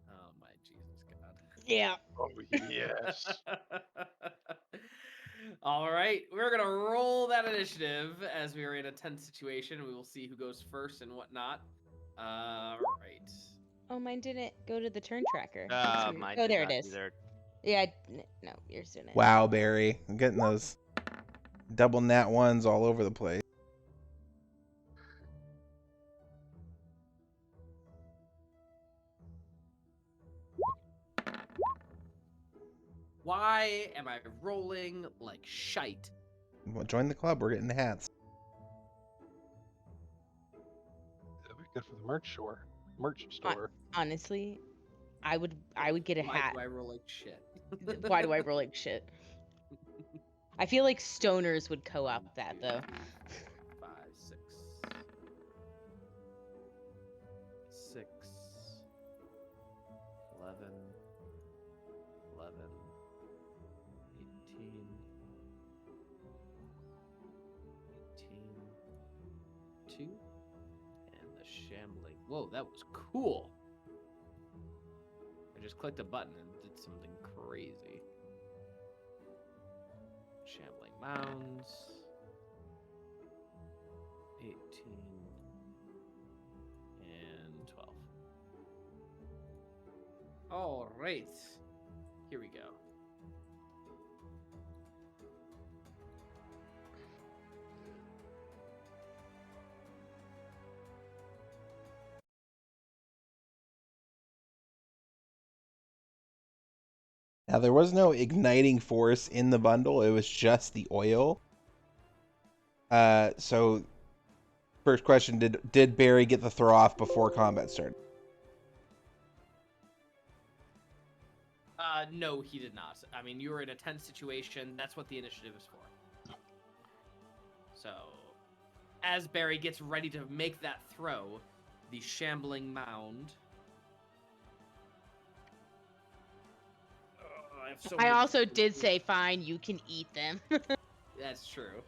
Oh my Jesus God. Yeah. Oh yes. All right, we're gonna roll that initiative as we are in a tense situation. We will see who goes first and whatnot. All right. Oh, mine didn't go to the turn tracker. Mine Oh, did there not it is. either. Yeah, no, yours didn't. Wow, Barry, I'm getting those double nat ones all over the place. Why am I rolling like shite? Well, join the club. We're getting hats. That'd be good for the merch store. Honestly, I would get a Why hat. do I roll like shit? Why do I roll like shit? I feel like stoners would co-op that though. 5, 6, 6, 11, 11, 18, 2, and the shambling. Whoa, that was cool. I just clicked a button and did something crazy. mounds. 18 and 12. All right. Here we go. Now, there was no igniting force in the bundle. It was just the oil. So, first question, did Barry get the throw off before combat started? No, he did not. I mean, you were in a tense situation. That's what the initiative is for. So, as Barry gets ready to make that throw, the shambling mound. I have so I many- also did say, fine, you can eat them. That's true.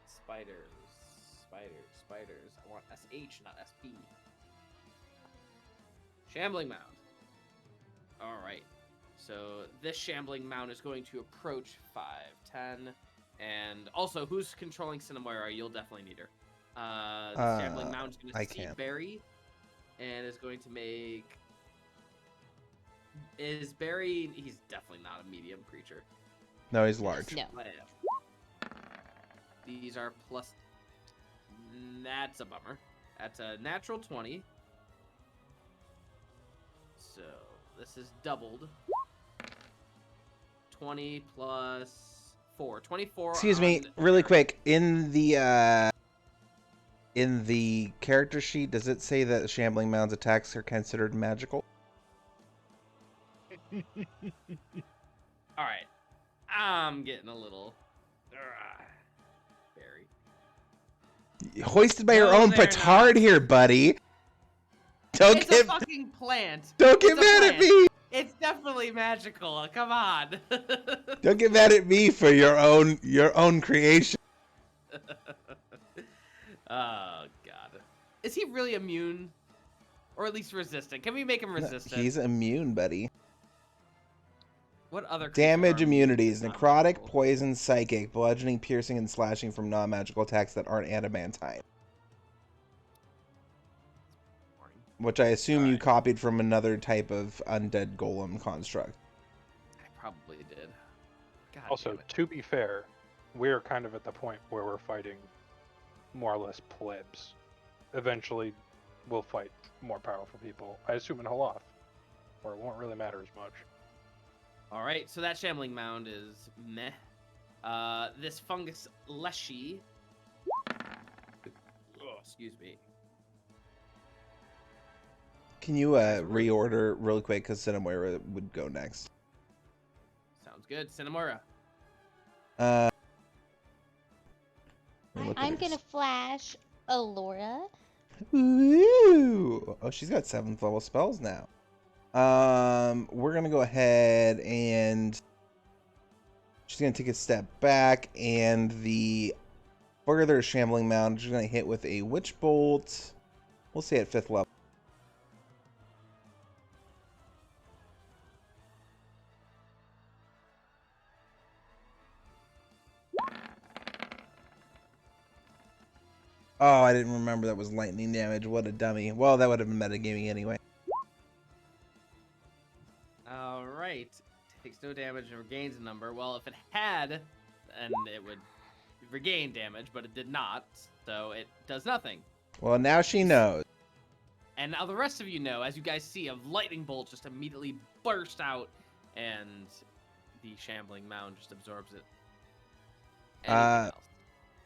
Spiders. I want SH, not SP. Shambling mound. Alright. So this shambling mound is going to approach 5, 10, and also, who's controlling Cinnamoira? You'll definitely need her. The shambling mound is going to see Barry, and is going to make... Is Barry... He's definitely not a medium creature. No, he's large. No. These are plus... That's a bummer. That's a natural 20. So, this is doubled. 20 plus 4. 24 Excuse me, on really Barry. quick. In the character sheet, does it say that Shambling Mound's attacks are considered magical? Alright. I'm getting a little... Barry. Hoisted by your No, own they're petard not. here, buddy. Don't It's get a fucking plant. don't get It's a mad at plant. me. It's definitely magical. Come on. Don't get mad at me for your own creation. Oh, God. Is he really immune? Or at least resistant? Can we make him resistant? He's immune, buddy. What other creatures Damage are immune immunities: to necrotic, non-magical? poison, psychic, bludgeoning, piercing, and slashing from non-magical attacks that aren't adamantine. Boring. Which I assume you Alright. copied from another type of undead golem construct. I probably did. God Also, damn it. to be fair, we're kind of at the point where we're fighting more or less plebs. Eventually, we'll fight more powerful people. I assume in Holoth, where it won't really matter as much. All right, so that shambling mound is meh. This fungus leshy. Oh, excuse me. Can you reorder really quick, because Cinnamoira would go next. Sounds good. Cinnamoira. Let me look at I'm hers. gonna flash Elora. Ooh. Oh, she's got 7th level spells now. We're gonna go ahead and she's gonna take a step back, and the further shambling mound, she's gonna hit with a witch bolt. We'll say at 5th level. Oh, I didn't remember that was lightning damage. What a dummy. Well, that would have been metagaming anyway. All right. Takes no damage and regains a number. Well, if it had, then it would regain damage, but it did not, so it does nothing. Well, now she knows. And now the rest of you know, as you guys see, a lightning bolt just immediately burst out, and the shambling mound just absorbs it. Anything else?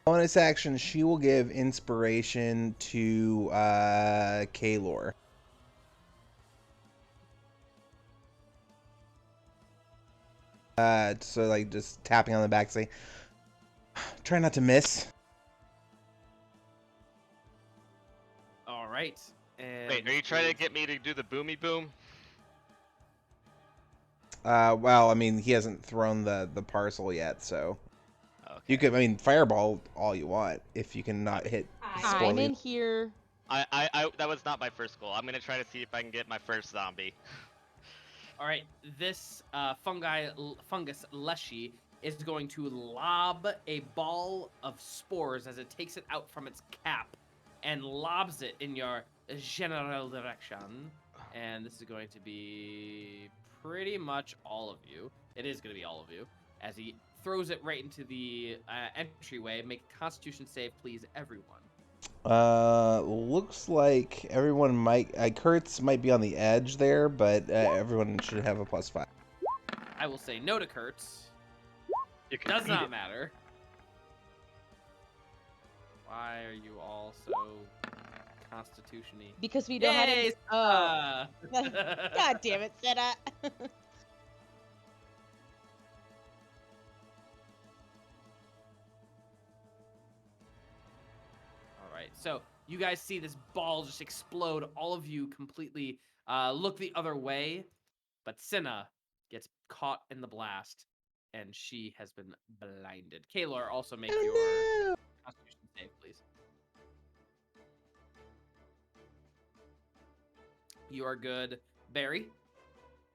Bonus action, she will give inspiration to Kaelor. So like just tapping on the back, say, try not to miss. All right. And Wait, are you trying to get me to do the boomy boom? Well, I mean, he hasn't thrown the parcel yet, so Okay. you could, I mean, fireball all you want if you can not hit. I'm in here. I that was not my first goal. I'm gonna try to see if I can get my first zombie. All right, this fungus leshy is going to lob a ball of spores as it takes it out from its cap and lobs it in your general direction. And this is going to be pretty much all of you. It is going to be all of you. As he throws it right into the entryway. Make a Constitution save, please, everyone. Looks like everyone might. Kertz might be on the edge there, but everyone should have a +5. I will say no to Kertz. You can Does eat not it. matter. Why are you all so Constitution-y? Because we know how to. Yay, Oh, Cinna! God damn it, Cinna. All right, so you guys see this ball just explode. All of you completely look the other way, but Cinna gets caught in the blast, and she has been blinded. Kaelor, also make your Constitution save, please. You are good. Barry?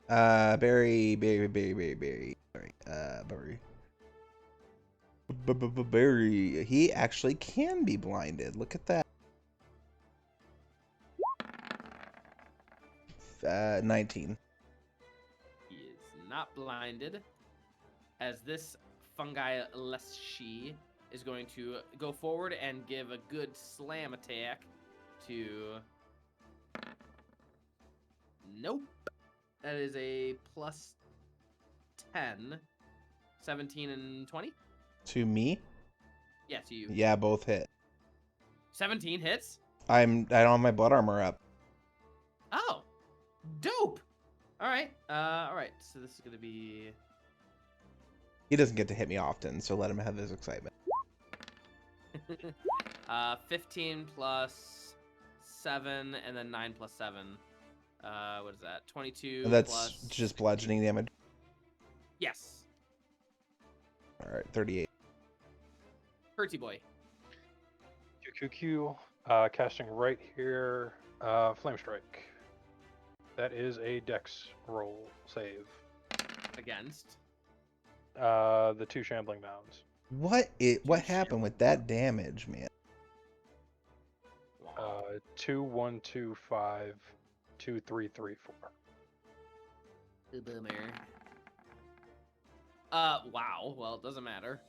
Barry. Sorry, Barry. He actually can be blinded. Look at that. 19. He is not blinded, as this fungi leshy is going to go forward and give a good slam attack to... Nope. That is a plus 10. 17 and 20? To me? Yeah, to you. Yeah, both hit. 17 hits? I don't have my blood armor up. Oh, dope. All right. So this is going to be... He doesn't get to hit me often, so let him have his excitement. 15 plus 7, and then 9 plus 7. What is that? 22 That's plus... just bludgeoning damage. Yes. All right, 38. Bertie boy. QQQ, casting right here, Flame Strike. That is a dex roll save. Against. The 2 Shambling Mounds. What happened with that damage, man? 2, 1, 2, 5, 2, 3, 3, 4. Boomer. Wow. Well, it doesn't matter.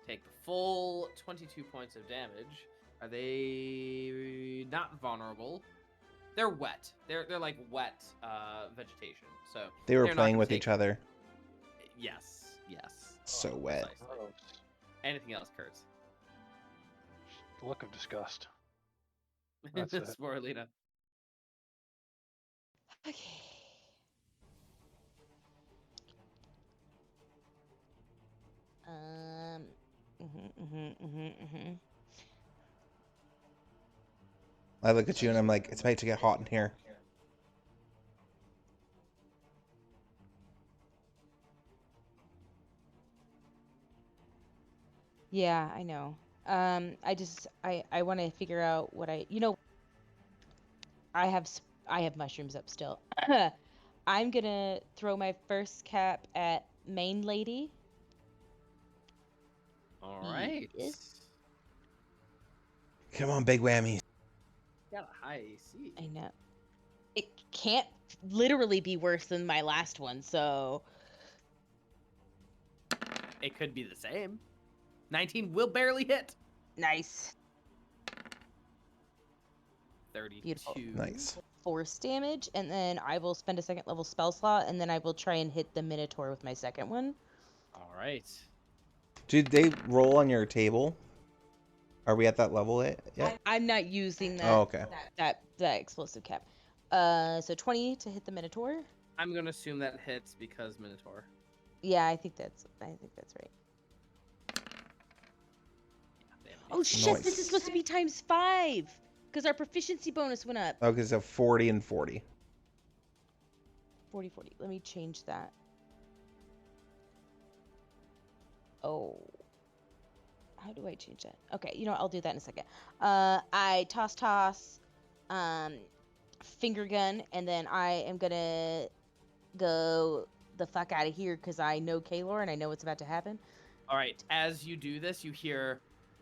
Take the full 22 points of damage. Are they not vulnerable? They're wet. They're like wet vegetation. So They were they're not playing gonna with take- each other. Yes. So wet. Precisely. Anything else, Kurtz? Look of disgust. That's it. Sporelina. Okay. I look at you and I'm like, it's about to get hot in here. Yeah, I know. I want to figure out what I have mushrooms up still. I'm gonna throw my first cap at main lady. All right. Yes. Come on, big whammies. Got a high AC. I know. It can't literally be worse than my last one, so It could be the same. 19 will barely hit. nice. 32. Beautiful. Nice. Force damage, and then I will spend a second level spell slot, and then I will try and hit the Minotaur with my second one. All right. Did they roll on your table? Are we at that level yet? I'm not using that. Oh, okay. That explosive cap. So 20 to hit the Minotaur. I'm gonna assume that hits because Minotaur. Yeah, I think that's right. Yeah, Oh shit! This Nice. is supposed to be ×5 because our proficiency bonus went up. Okay, so 40 and 40. 40. Let me change that. Oh. How do I change that? Okay, you know what? I'll do that in a second. I toss, finger gun, and then I am gonna go the fuck out of here because I know Kaelor and I know what's about to happen. All right. As you do this, you hear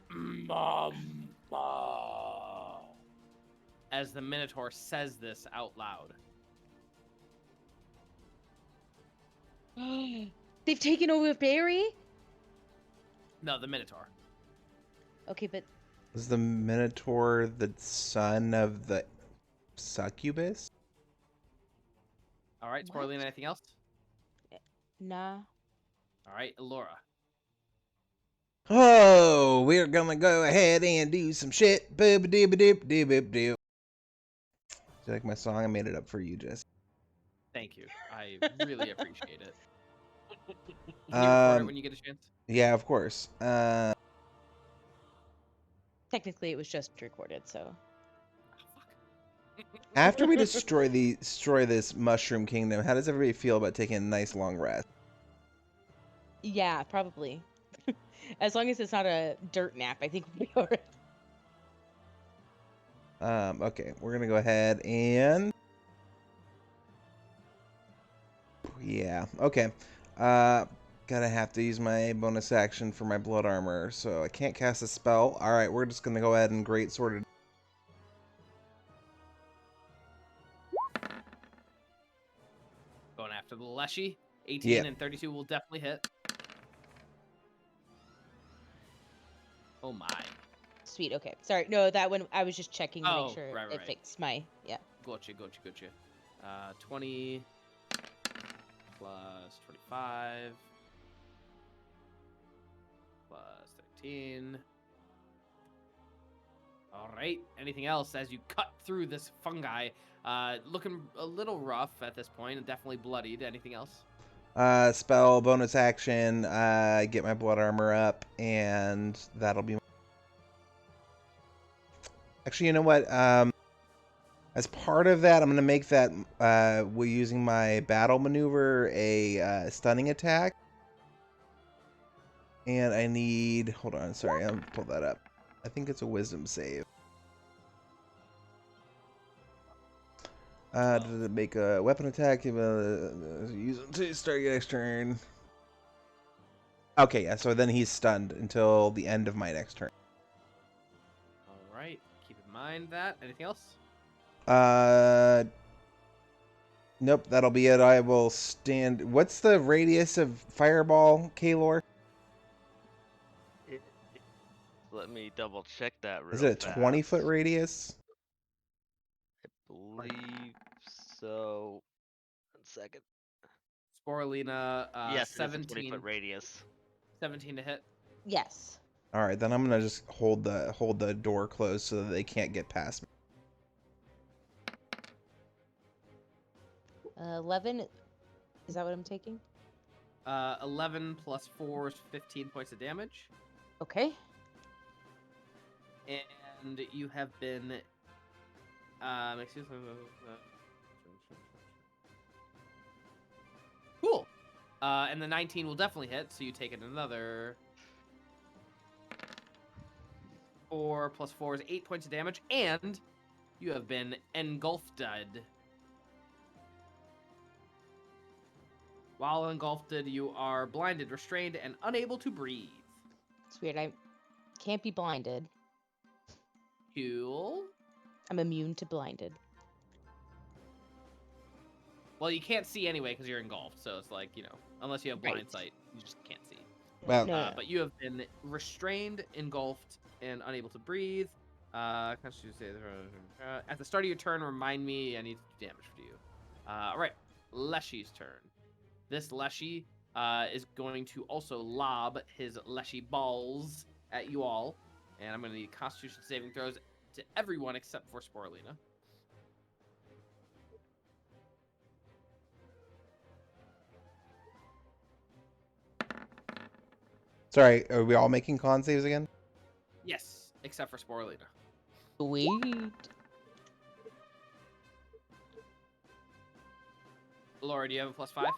"Mama," as the Minotaur says this out loud. They've taken over Barry? No, the Minotaur. Okay, but Is the Minotaur the son of the succubus? All right, What? Sporelina, anything else? nah. All right, Elora. Oh, we're gonna go ahead and do some shit. Boob doob doop doob doop doop. Do you like my song? I made it up for you, Jess. Thank you. I really appreciate it. Can you record it when you get a chance? Yeah, of course. Technically, it was just recorded, so. After we destroy this mushroom kingdom, how does everybody feel about taking a nice long rest? Yeah, probably. As long as it's not a dirt nap, I think we'll be alright. Okay, we're gonna go ahead and yeah, okay. Gonna have to use my bonus action for my blood armor, so I can't cast a spell. All right, we're just gonna go ahead and great sword it. Going after the Leshy. 18 Yeah. and 32 will definitely hit. Oh my. Sweet, okay. Sorry, no, that one, I was just checking to Oh, make sure right. it fixed my, yeah. Gotcha. 20 plus 25 plus 13. All right. Anything else as you cut through this fungi? Looking a little rough at this point and definitely bloodied. Anything else? Spell, bonus action, get my blood armor up, and that'll be. Actually, you know what? As part of that, I'm gonna make that we're using my battle maneuver a stunning attack, and I need. Hold on, sorry, I'll pull that up. I think it's a wisdom save. Does it make a weapon attack? Use it to start your next turn. Okay, yeah. So then he's stunned until the end of my next turn. All right. Keep in mind that. Anything else? Nope. That'll be it. I will stand. What's the radius of fireball, Kaelor? Let me double check that real Is it a fast. 20-foot radius? I believe so. 1 second. Sporelina, Yes, it is a 17. 20-foot radius. 17 to hit. Yes. All right, then I'm gonna just hold the door closed so that they can't get past me. 11, is that what I'm taking? 11 plus 4 is 15 points of damage. Okay. And you have been excuse me. Cool. And the 19 will definitely hit, so you take it another 4 plus 4 is 8 points of damage, and you have been engulfed. While engulfed, you are blinded, restrained, and unable to breathe. It's weird. I can't be blinded. Cool. I'm immune to blinded. Well, you can't see anyway because you're engulfed, so it's like, you know, unless you have blind Right. sight, you just can't see. Well, No. But you have been restrained, engulfed, and unable to breathe. At the start of your turn, remind me I need to do damage for you. All right, Leshy's turn. This Leshy is going to also lob his Leshy balls at you all, and I'm going to need Constitution saving throws to everyone except for Sporelina. sorry, are we all making con saves again? Yes, except for Sporelina. Sweet. Laura, do you have a +5?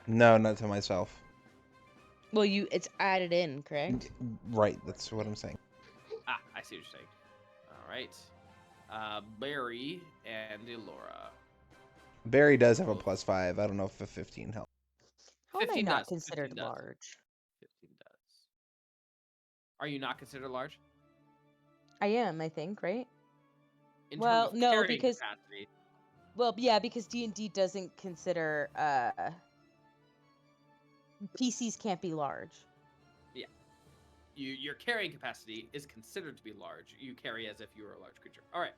No, not to myself. Well, it's added in, correct? Right, that's what I'm saying. Ah, I see what you're saying. All right. Barry and Elora. Barry does have a +5. I don't know if a 15 helps. How am I 15 not does. 15 considered does. large? 15 does. Are you not considered large? I am, I think, right? In Well, terms of no, carrying because capacity. well, yeah, because D&D doesn't consider PCs can't be large. Yeah. Your carrying capacity is considered to be large. You carry as if you were a large creature. All right.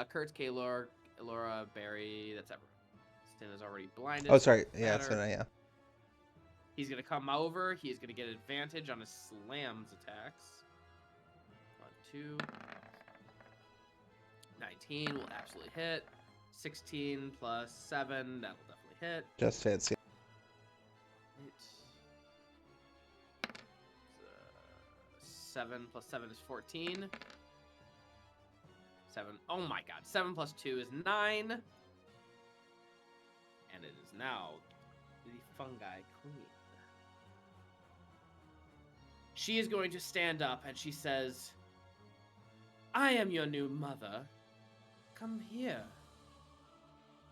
Kertz, Kaelor, Elora, Barry, that's everyone. Stin is already blinded. Oh, so sorry. it doesn't Yeah, that's matter. what yeah. He's going to come over. He is going to get advantage on his slams attacks. 1, 2. 19 will absolutely hit. 16 plus 7, that will definitely hit. Just hits. Yeah. 7 plus 7 is 14. 7. Oh my god. 7 plus 2 is 9. And it is now the Fungi Queen. She is going to stand up and she says, I am your new mother. Come here.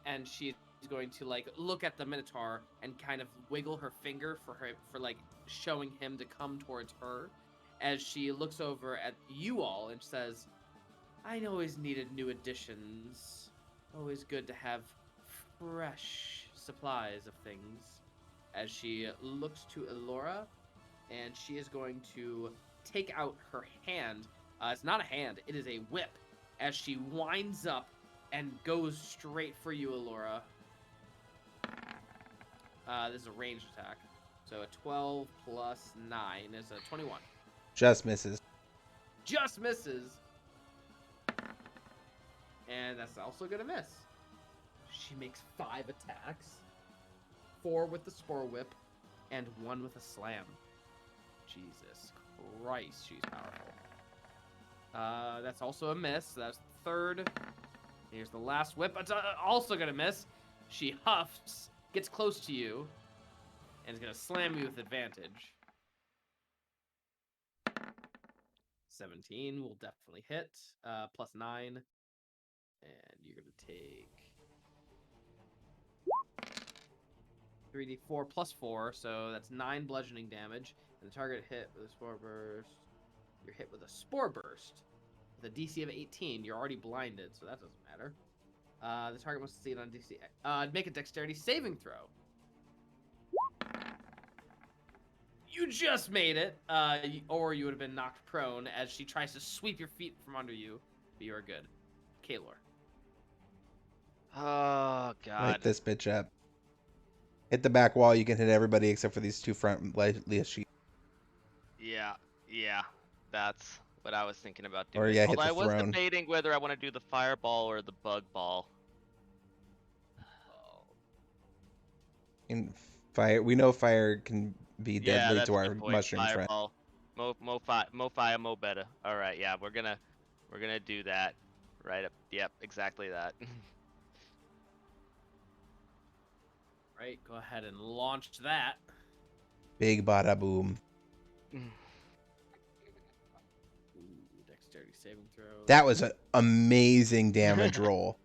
And she's going to like look at the Minotaur and kind of wiggle her finger for like showing him to come towards her, as she looks over at you all and says, I always needed new additions. Always good to have fresh supplies of things. As she looks to Elora, and she is going to take out her hand. It's not a hand, it is a whip. As she winds up and goes straight for you, Elora. This is a ranged attack. So a 12 plus 9 is a 21. Just misses. Just misses. And that's also going to miss. She makes 5 attacks. 4 with the Spore Whip, and 1 with a Slam. Jesus Christ, she's powerful. That's also a miss. So that's the third. Here's the last whip. It's also going to miss. She huffs, gets close to you, and is going to slam you with advantage. 17 will definitely hit. Plus 9. And you're going to take 3d4 plus 4, so that's 9 bludgeoning damage. And the target hit with a Spore Burst. You're hit with a Spore Burst. With a DC of 18, you're already blinded, so that doesn't matter. The target must succeed on DC. Make a dexterity saving throw. You just made it, or you would have been knocked prone as she tries to sweep your feet from under you, but you are good. Kaelor. Oh Light god. this bitch up. Hit the back wall. You can hit everybody except for these 2 front sheets. Yeah. That's what I was thinking about doing. Or yeah, hit Although the I was throne. debating whether I want to do the fireball or the bug ball. In fire, we know fire can be Yeah, deadly that's to a our good point. mushroom friend. Fireball. Mo fire, mo better. All right, yeah, we're gonna do that. Right up. Yep, exactly that. Right, go ahead and launch that. Big bada boom. Ooh, dexterity saving throw. That was an amazing damage roll.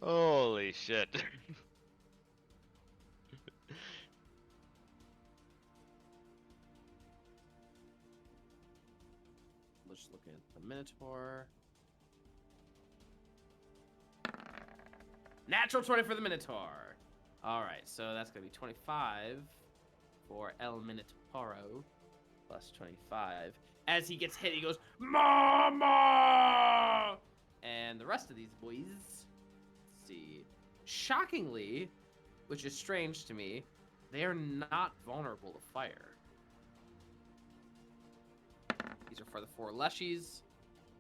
Holy shit. Just looking at the Minotaur. Natural 20 for the Minotaur. Alright, so that's going to be 25 for El Minotauro. Plus 25. As he gets hit, he goes, Mama! And the rest of these boys, let's see. Shockingly, which is strange to me, they are not vulnerable to fire. These are for the 4 Leshies.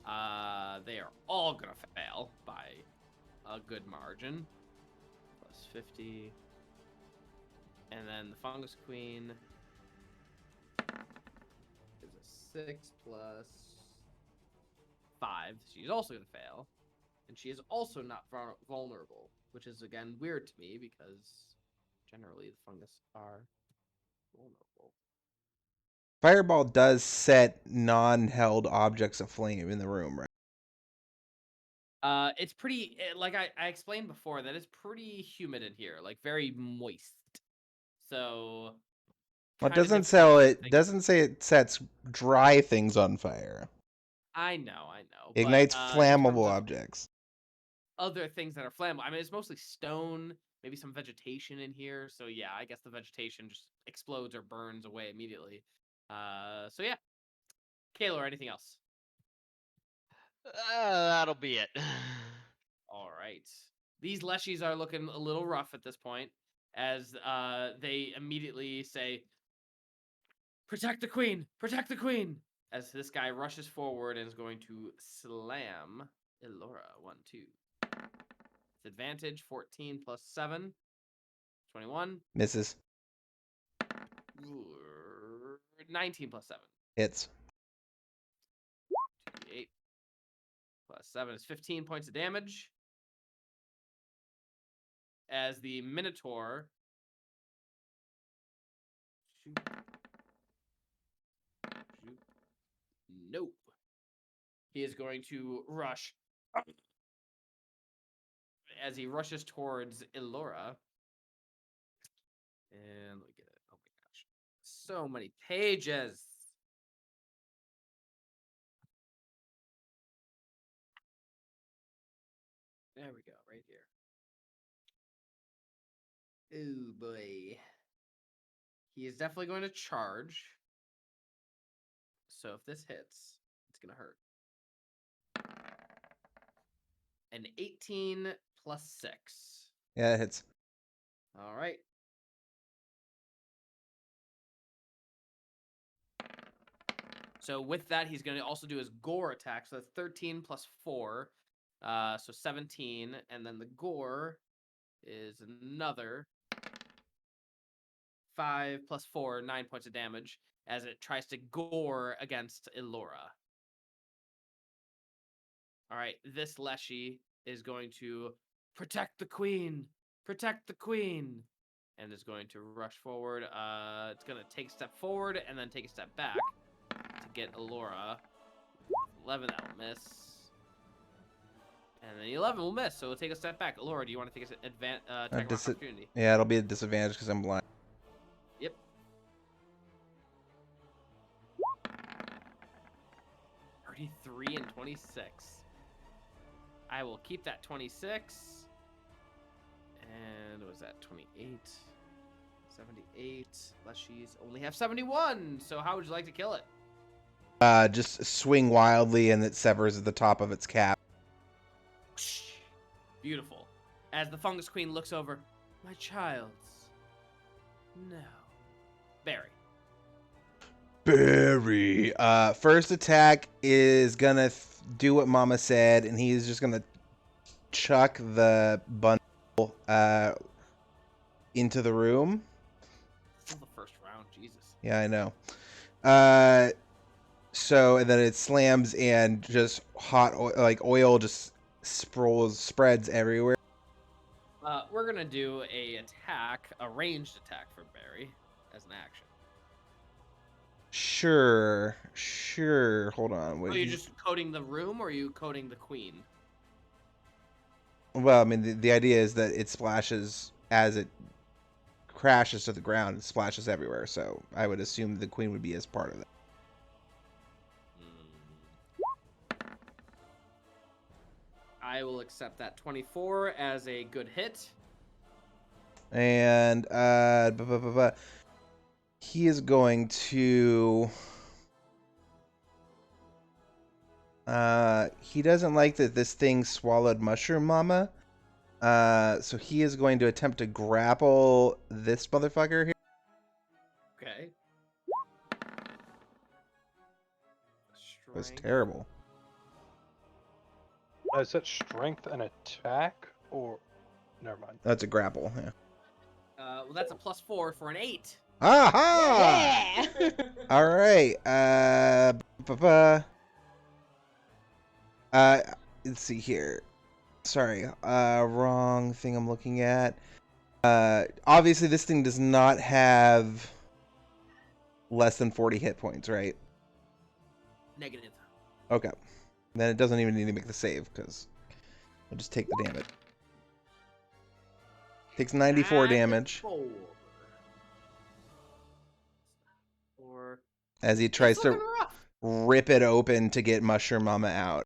They are all going to fail by a good margin. Plus 50. And then the Fungus Queen is a 6 plus 5. She's also going to fail. And she is also not vulnerable, which is, again, weird to me because generally the fungus are vulnerable. Fireball does set non-held objects aflame in the room, right? It's pretty, like I explained before, that it's pretty humid in here, like very moist. So. Well, it kinda doesn't difficult sell to it. think- Doesn't say it sets dry things on fire. I know. Ignites But, in flammable terms of objects. other things that are flammable, I mean, it's mostly stone, maybe some vegetation in here. So yeah, I guess the vegetation just explodes or burns away immediately. So yeah, Kaelor, anything else? That'll be it. All right. These leshies are looking a little rough at this point, as they immediately say, "Protect the queen! Protect the queen!" As this guy rushes forward and is going to slam Elora. 1, 2. It's advantage. 14 plus 7. 21. Misses. 19 plus 7. Hits. 8 plus 7 is 15 points of damage. As the Minotaur. Shoot. Nope. He is going to rush. As he rushes towards Elora. And look at it. Oh my gosh. So many pages. There we go, right here. Oh boy. He is definitely going to charge. So if this hits, it's going to hurt. An 18 plus 6. Yeah, it hits. All right. So with that, he's going to also do his gore attack. So that's 13 plus 4. So 17. And then the gore is another 5 plus 4, 9 points of damage as it tries to gore against Elora. All right, this Leshy is going to protect the queen, and is going to rush forward. It's going to take a step forward and then take a step back to get Elora. 11, that will miss. And then 11 will miss, so we'll take a step back. Elora, do you want to take an attack of opportunity? Yeah, it'll be a disadvantage because I'm blind. Yep. $33 and 26. I will keep that 26. And what was that? 28. 78. Leshies only have 71. So how would you like to kill it? Just swing wildly and it severs at the top of its cap. Beautiful. As the Fungus Queen looks over, my child's. No. Barry. Barry. First attack is gonna do what Mama said, and he's just gonna chuck the bundle into the room. Still the first round, Jesus. Yeah, I know. So and then it slams and just hot oil just spreads everywhere. We're gonna do a ranged attack for Barry as an action. Sure. Hold on. Are you just coating the room, or are you coating the queen? Well, I mean, the idea is that it splashes as it crashes to the ground. It splashes everywhere, so I would assume the queen would be as part of that. I will accept that 24 as a good hit. And he is going to. He doesn't like that this thing swallowed Mushroom Mama. So he is going to attempt to grapple this motherfucker here. Okay. It was Strength. terrible. Is that strength and attack, or never mind? That's a grapple. Yeah. Well, that's a +4 for an 8. Aha! Yeah. All right. Let's see here. Sorry. Wrong thing I'm looking at. Obviously this thing does not have less than 40 hit points, right? Negative. Okay. Then it doesn't even need to make the save because I'll just take the damage. Takes 94 damage 94. as he It's tries looking to rough. rip it open to get Mushroom Mama out.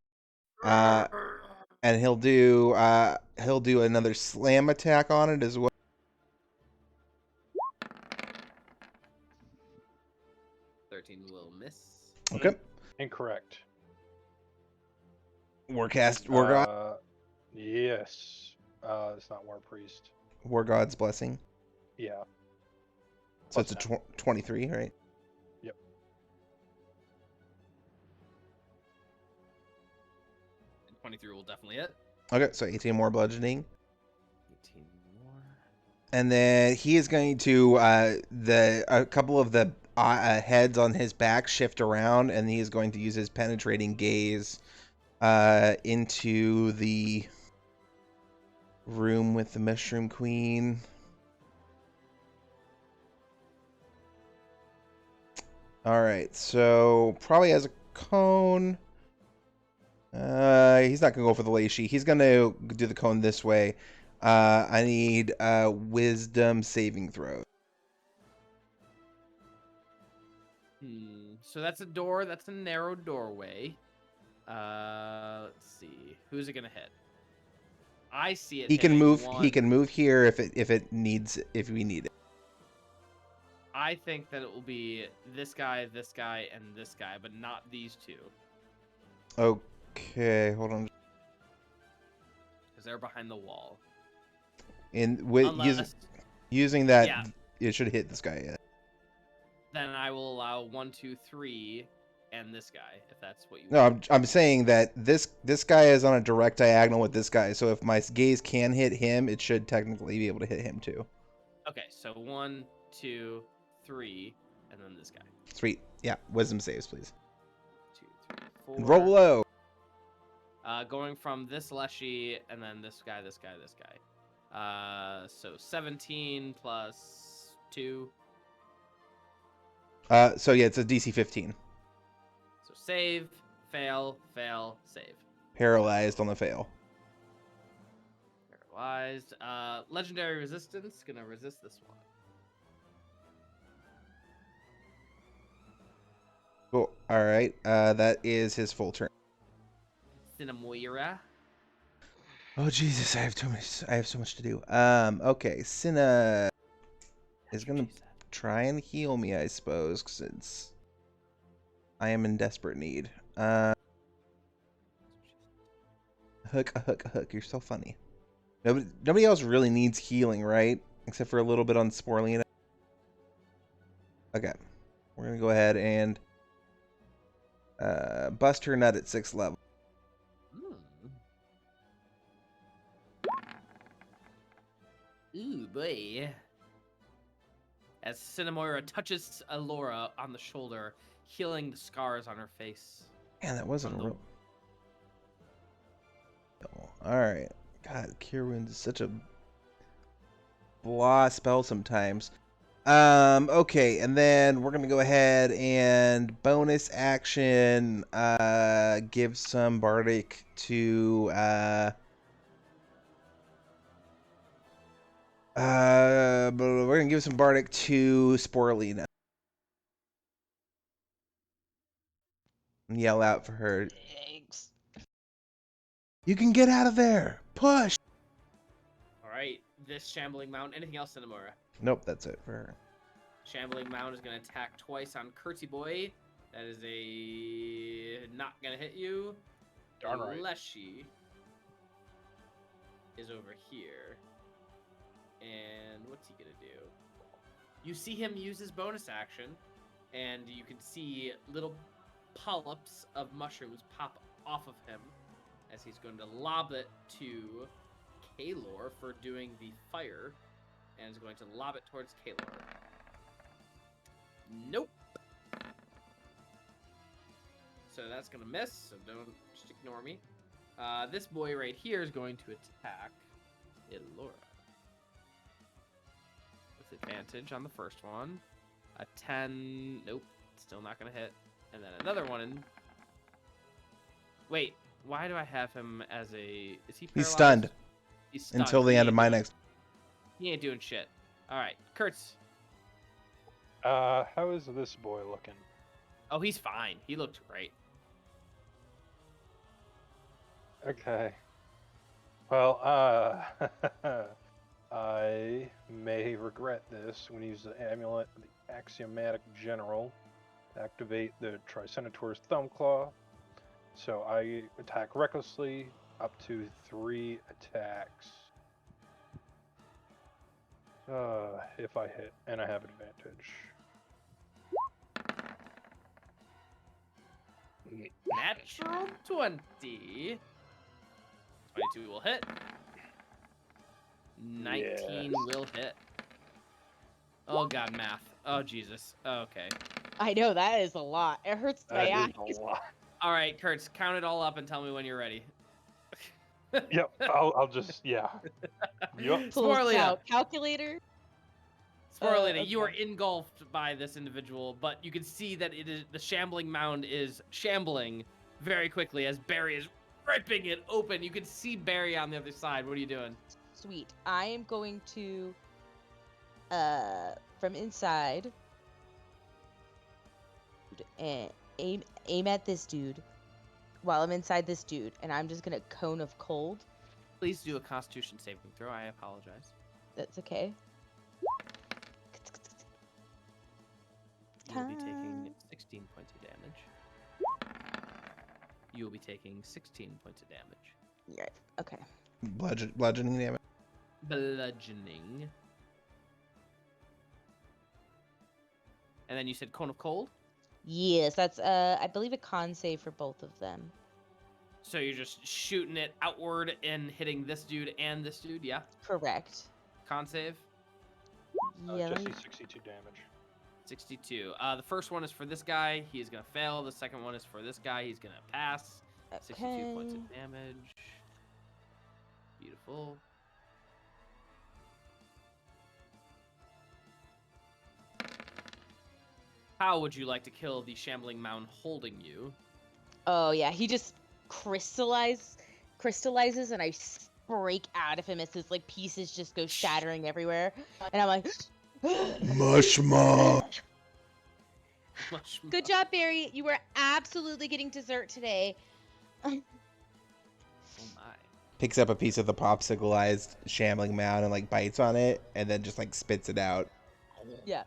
And he'll do another slam attack on it as well. 13 will miss. Okay. Incorrect. War Yes. It's not War Priest. God's blessing. Yeah. So Plus it's a 10. 23, right? Yep. And 23 will definitely hit. Okay, so 18 more bludgeoning. 18 more. And then he is going to a couple of the heads on his back shift around, and he is going to use his penetrating gaze into the room with the Mushroom Queen. All right, so probably has a cone. He's not gonna go for the Leishi. He's gonna do the cone this way. I need wisdom saving throw. So that's a door. That's a narrow doorway. Let's see. Who's it gonna hit? I see it. He can hitting move. one. He can move here if we need it. I think that it will be this guy, and this guy, but not these two. Okay, hold on. Because they're behind the wall. And Unless, using that, yeah. It should hit this guy. Yeah. Then I will allow 1, 2, 3, and this guy, if that's what you No, want. I'm saying that this guy is on a direct diagonal with this guy. So if my gaze can hit him, it should technically be able to hit him too. Okay, so 1, 2, 3, and then this guy. Sweet. Yeah, wisdom saves, please. 2, 3, 4. And roll low. Going from this Leshy, and then this guy. So 17 plus 2. So yeah, it's a DC 15. So save, fail, save. Paralyzed on the fail. Paralyzed. Legendary resistance. Gonna resist this one. Cool. All right. That is his full turn. Cinnamoira. Oh Jesus, I have so much to do. Okay, Cinna is gonna try and heal me, I suppose, since I am in desperate need. Hook. You're so funny. Nobody else really needs healing, right? Except for a little bit on Sporelina. Okay, we're gonna go ahead and bust her nut at 6th level. Ooh, boy. As Cinnamoira touches Elora on the shoulder, healing the scars on her face. Man, that wasn't a real. All right. God, Cure Wounds is such a blah spell sometimes. Okay, and then we're gonna go ahead and bonus action give some bardic to we're gonna give some bardic to Sporelina. And yell out for her. Thanks. You can get out of there. Push. Alright, this Shambling Mound. Anything else, Cinnamoira? Nope, that's it for her. Shambling Mound is going to attack twice on Kertzy Boy. That is a... not going to hit you. Darn right. Leshy is over here. And what's he going to do? You see him use his bonus action, and you can see little polyps of mushrooms pop off of him as he's going to lob it to Kaelor for doing the fire, and is going to lob it towards Kaelor. Nope. So that's going to miss, so don't just ignore me. This boy right here is going to attack Elora. With advantage on the first one. A 10, nope, still not going to hit. And then another one in... Wait, Why do I have him as a? Is he paralyzed? He's stunned He's stunned. until the He end of ain't my doing- next. He ain't doing shit. All right, Kertz. How is this boy looking? Oh, he's fine. He looked great. Okay. Well, I may regret this when you use the amulet of the axiomatic general to activate the Tricenator's thumb claw. So I attack recklessly up to 3 attacks. If I hit, and I have advantage. Natural 20. 22 will hit. 19 will hit. Oh god, math. Oh Jesus. Okay. I know that is a lot. It hurts my That eyes. is a lot. All right, Kertz, count it all up and tell me when you're ready. Yep, I'll just, yeah. Yep. Pulls Sporelina. out calculator. Sporelina, you are okay. engulfed by this individual, but you can see that it is the shambling mound is shambling very quickly as Barry is ripping it open. You can see Barry on the other side. What are you doing? Sweet. I am going to, from inside, and aim at this dude while I'm inside this dude, and I'm just gonna cone of cold. Please do a Constitution saving throw. I apologize. That's okay. You will be taking 16 points of damage. You will be taking 16 points of damage. Right. Okay. Bludgeoning damage. Bludgeoning. And then you said Cone of Cold? Yes, that's I believe a con save for both of them. So you're just shooting it outward and hitting this dude and this dude, yeah? Correct. Con save? Yeah. let Jesse, me- 62 damage. 62. The first one is for this guy. He is going to fail. The second one is for this guy. He's going to pass. 62 points Okay. of damage. Beautiful. How would you like to kill the shambling mound holding you? Oh yeah, he just crystallizes, and I break out of him as his like pieces just go shattering everywhere, and I'm like, Mushma. "Good job, Barry. You were absolutely getting dessert today." Oh my. Picks up a piece of the popsicleized shambling mound and like bites on it, and then just like spits it out. Yeah.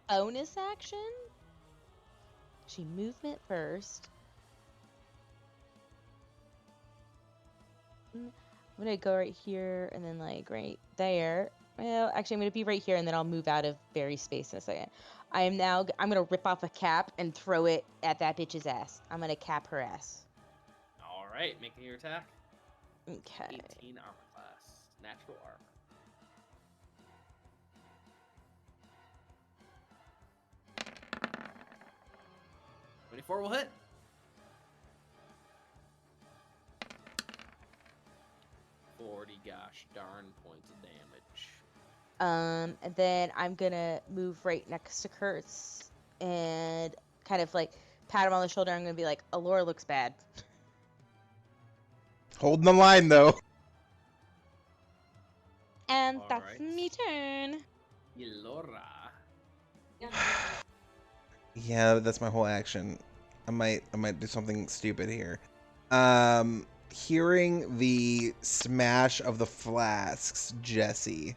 Bonus action. She movement first. I'm gonna go right here and then like right there. Well, actually, I'm gonna be right here and then I'll move out of Barry's space in a second. I'm gonna rip off a cap and throw it at that bitch's ass. I'm gonna cap her ass. All right, making your attack. Okay. 18 armor class. Natural armor. .24 will hit. 40 gosh darn points of damage. And then I'm gonna move right next to Kertz and kind of like pat him on the shoulder. I'm gonna be like, Elora looks bad. Holding the line though. And All that's right. me turn. Elora. Yeah, that's my whole action. I might do something stupid here. Hearing the smash of the flasks, Jesse,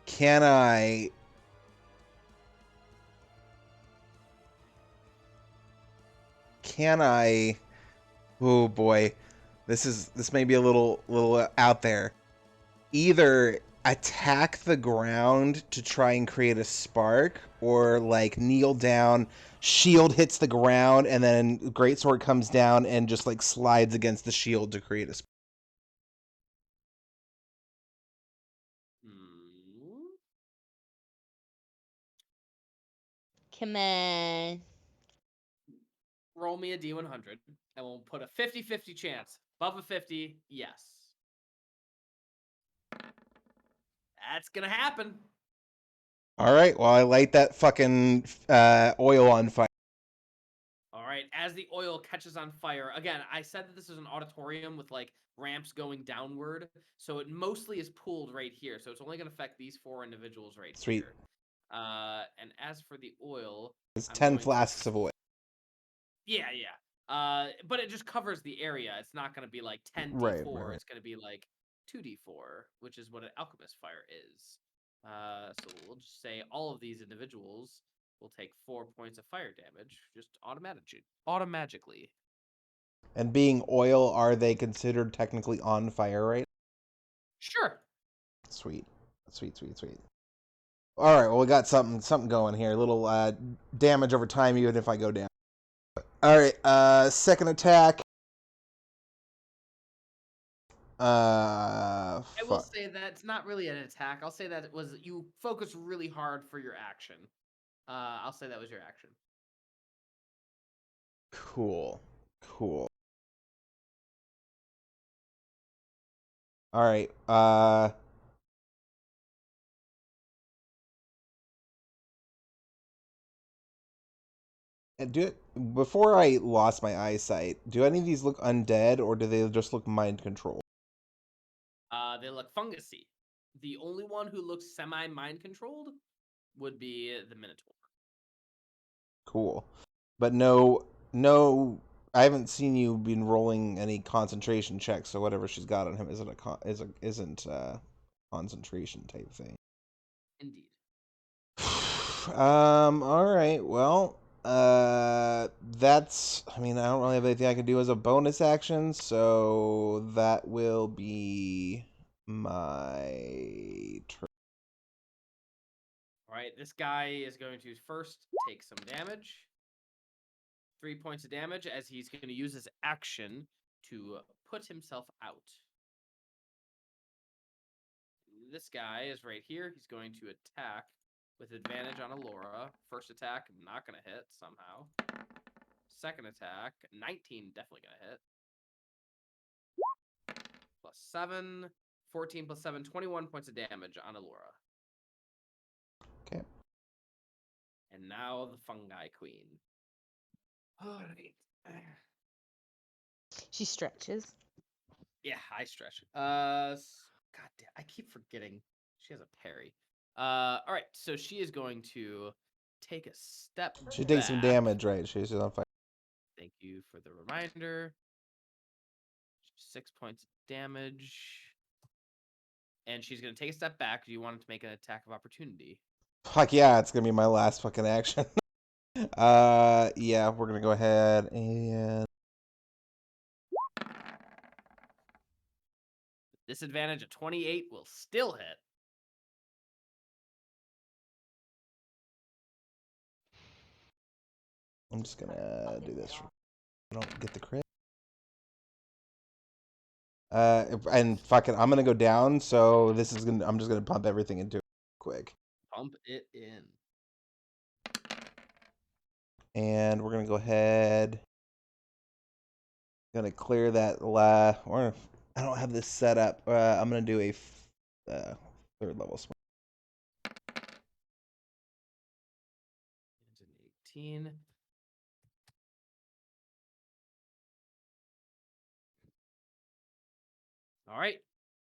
can I oh boy, this may be a little out there. Either attack the ground to try and create a spark, or like kneel down, shield hits the ground, and then greatsword comes down and just like slides against the shield to create a spark. Come on. Roll me a D100, and we'll put a 50-50 chance. Above a 50, yes. That's gonna happen. All right, well I light that fucking oil on fire. All right, as the oil catches on fire, again, I said that this is an auditorium with like ramps going downward, so it mostly is pooled right here. So it's only going to affect these 4 individuals right Sweet. here. And as for the oil, It's I'm 10 going to- flasks of oil. Yeah. But it just covers the area. It's not going to be like 10d4. Right. It's going to be like 2d4, which is what an alchemist fire is. So we'll just say all of these individuals will take 4 points of fire damage, just automatically. And being oil, are they considered technically on fire, right? Sure. Sweet. All right, well, we got something going here. A little damage over time, even if I go down. All right, second attack. I will say that it's not really an attack. I'll say that it was you focused really hard for your action. I'll say that was your action. Cool. All right. And before I lost my eyesight, do any of these look undead or do they just look mind controlled? They look fungusy. The only one who looks semi-mind controlled would be the Minotaur. Cool. But no, I haven't seen you been rolling any concentration checks, so whatever she's got on him isn't concentration type thing. Indeed. All right. Well, that's. I mean, I don't really have anything I can do as a bonus action, so that will be my turn. All right, this guy is going to first take some damage. 3 points of damage as he's going to use his action to put himself out. This guy is right here. He's going to attack with advantage on Elora. First attack, not going to hit somehow. Second attack, 19, definitely going to hit. Plus 7, 14 plus 7, 21 points of damage on Elora. Okay. And now the Fungi Queen. All right. She stretches. Yeah, I stretch. God damn, I keep forgetting she has a parry. All right, so she is going to take a step. She takes some back. damage, right? She's on fire. Thank you for the reminder. 6 points of damage. And she's going to take a step back. Do you want to make an attack of opportunity? Fuck yeah, it's gonna be my last fucking action. Yeah, we're gonna go ahead and Disadvantage of 28 will still hit. I'm just gonna do this. I don't get the crit. And fuck it, I'm gonna go down. So I'm just gonna pump everything into it quick. Pump it in. And we're gonna go ahead. Gonna clear that or I don't have this set up. I'm gonna do a third level spell. 18. All right.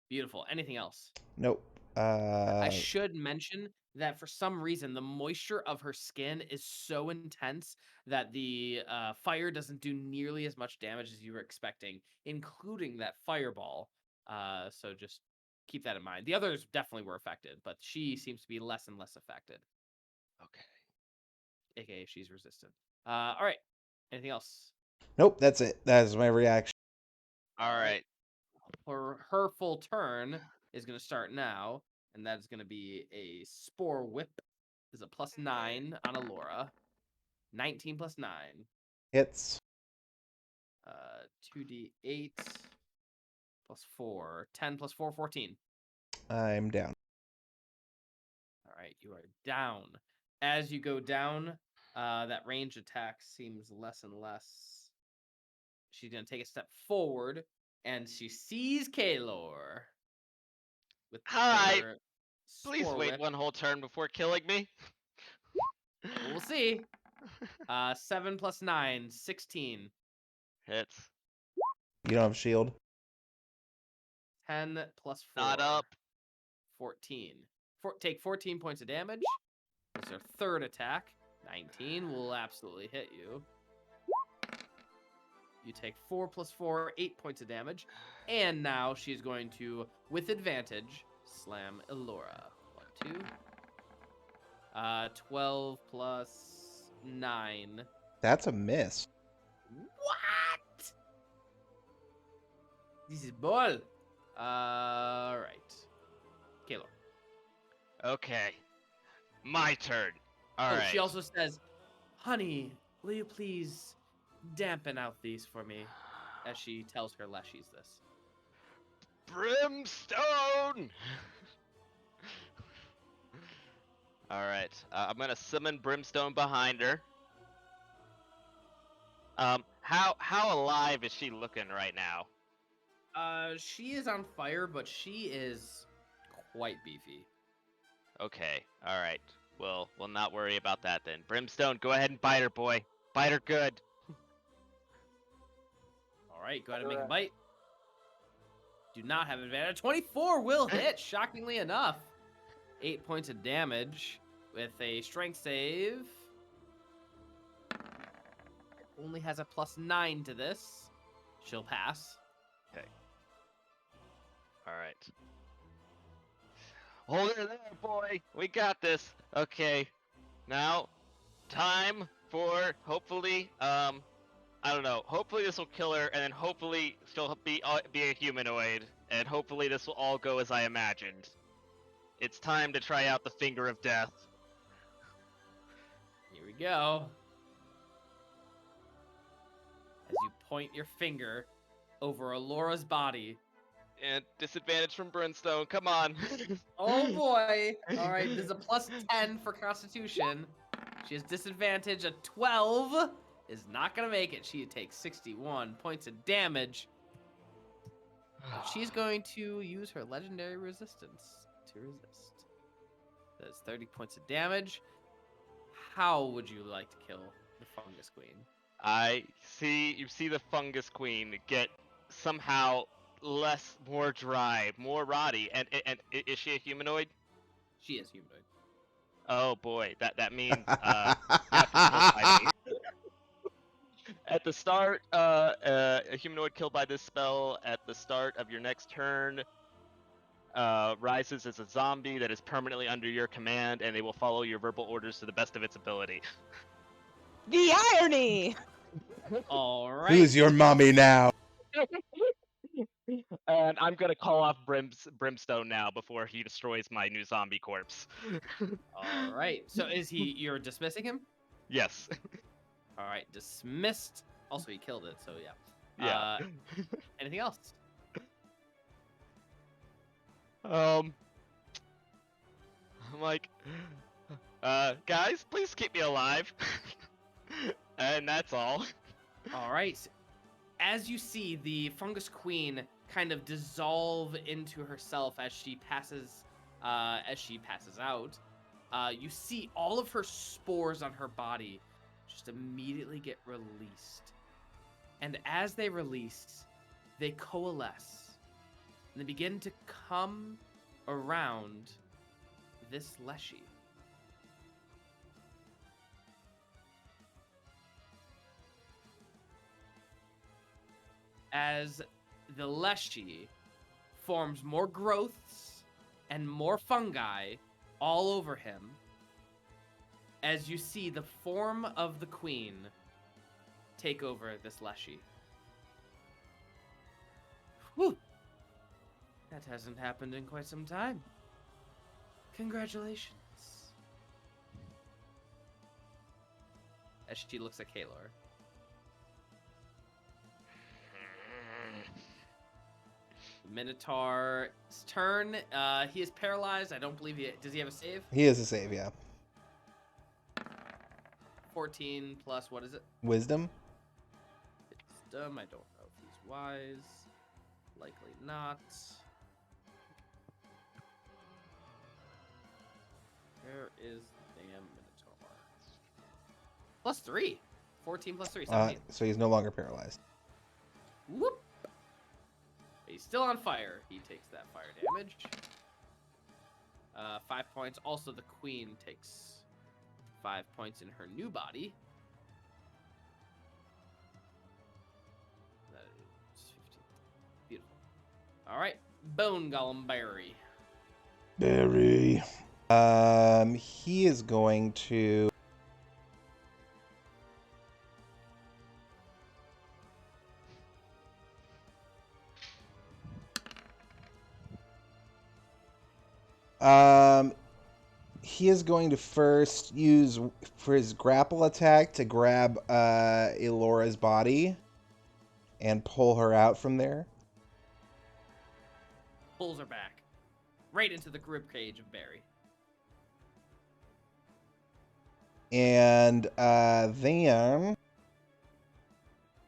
Beautiful. Anything else? Nope. I should mention that for some reason the moisture of her skin is so intense that the fire doesn't do nearly as much damage as you were expecting, including that fireball. So just keep that in mind. The others definitely were affected, but she seems to be less and less affected. Okay. AKA she's resistant. All right. Anything else? Nope, that's it. That is my reaction. All right. Her full turn is going to start now, and that is going to be a Spore Whip. Is a +9 on Elora. 19 plus 9. Hits. 2d8 plus 4. 10 plus 4, 14. I'm down. All right, you are down. As you go down, that range attack seems less and less. She's going to take a step forward, and she sees Kaelor. With Alright, her Please Spore wait Whip. one whole turn before killing me. We'll see. 7 plus 9, 16. Hits. You don't have a shield. 10 plus 4. Not up. 14. Take 14 points of damage. This is her third attack. 19 will absolutely hit you. You take 4 plus 4, 8 points of damage. And now she's going to, with advantage, slam Elora. 1, 2. 12 plus 9. That's a miss. What? This is ball. Right. Kaelor. Okay. My turn. All right. She also says, honey, will you please dampen out these for me? As she tells her leshies this. Brimstone! Alright. I'm gonna summon Brimstone behind her. How alive is she looking right now? She is on fire, but she is quite beefy. Okay, alright. We'll not worry about that then. Brimstone, go ahead and bite her, boy. Bite her good. Alright, go ahead and make a bite. Do not have advantage. 24 will hit, shockingly enough. 8 points of damage with a strength save. Only has a plus 9 to this. She'll pass. Okay. Alright. Hold her there, boy. We got this. Okay. Now, time for hopefully, I don't know. Hopefully this will kill her, and then hopefully she'll be a humanoid, and hopefully this will all go as I imagined. It's time to try out the Finger of Death. Here we go. As you point your finger over Elora's body. And disadvantage from Brimstone. Come on. Oh boy! Alright, there's a plus 10 for Constitution. She has disadvantage. A 12 is not going to make it. She takes 61 points of damage. She's going to use her legendary resistance to resist. That's 30 points of damage. How would you like to kill the Fungus Queen? You see the Fungus Queen get somehow more dry, more rotty, and is she a humanoid? She is humanoid. Oh boy, that means you have to kill by me. At the start, a humanoid killed by this spell at the start of your next turn rises as a zombie that is permanently under your command, and they will follow your verbal orders to the best of its ability. The irony! All right. Who's your mommy now? And I'm gonna call off Brimstone now before he destroys my new zombie corpse. All right. So you're dismissing him? Yes. All right, dismissed. Also, he killed it, so yeah. Yeah. Anything else? I'm like, guys, please keep me alive. And that's all. All right. As you see the Fungus Queen kind of dissolve into herself as she passes out, you see all of her spores on her body just immediately get released. And as they release, they coalesce. And they begin to come around this Leshy. As the Leshy forms more growths and more fungi all over him, as you see the form of the queen take over this Leshy. Whew! That hasn't happened in quite some time. Congratulations. As she looks at Kaelor. Minotaur's turn. He is paralyzed. I don't believe does he have a save? He is a save, yeah. 14 plus, what is it? Wisdom? Wisdom. I don't know if he's wise. Likely not. Where is the damn Minotaur? +3. 14 + 3, 17. So he's no longer paralyzed. Whoop. He's still on fire. He takes that fire damage. 5 points. Also, the queen takes 5 points in her new body. That is 15. Beautiful. All right, Bone Golem Barry. Barry. He is going to. He is going to first use for his grapple attack to grab Elora's body and pull her out from there. Pulls her back, right into the rib cage of Barry. And then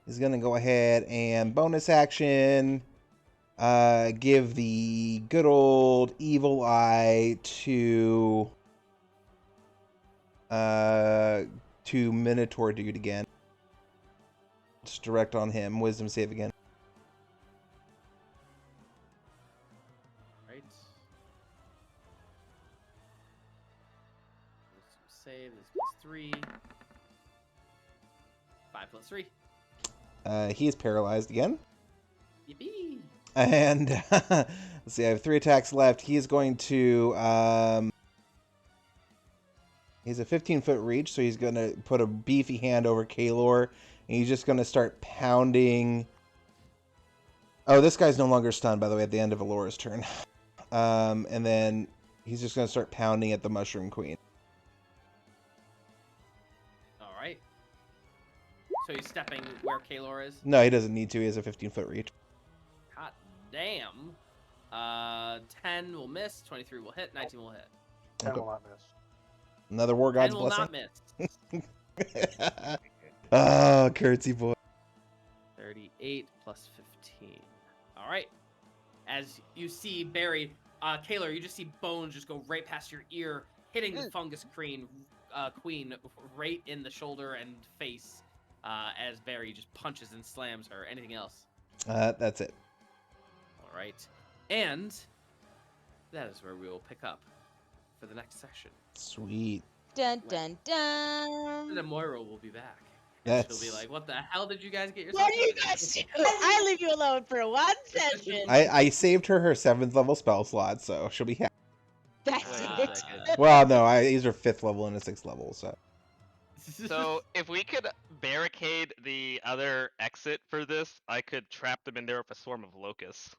he's going to go ahead and bonus action give the good old evil eye to Minotaur dude again. Just direct on him. Wisdom save again. Right. Wisdom save. This +3. 5 + 3. He is paralyzed again. Yippee! And let's see, I have 3 attacks left. He is going to he's a 15-foot reach, so he's going to put a beefy hand over Kaelor, and he's just going to start pounding. Oh, this guy's no longer stunned, by the way, at the end of Elora's turn. And then he's just going to start pounding at the Mushroom Queen. All right. So he's stepping where Kaelor is. No, he doesn't need to. He has a 15-foot reach. Hot damn. 10 will miss. 23 will hit. 19 will hit. 10 Okay. will not miss. Another War 10 God's will Blessing. not miss. Oh, Kertzy boy. 38 + 15. All right. As you see Barry, Kaelor, you just see bones just go right past your ear, hitting the fungus queen right in the shoulder and face as Barry just punches and slams her. Anything else? That's it. All right. And that is where we will pick up for the next section. Sweet. Dun dun dun. Cinnamoira will be back. And That's. she'll be like, what the hell did you guys get yourself What do you into?" guys do? I leave you alone for one session. I saved her 7th level spell slot, so she'll be happy. That's Wait a it. second. Well, no, I used her 5th level and a 6th level, so. So if we could barricade the other exit for this, I could trap them in there with a swarm of locusts.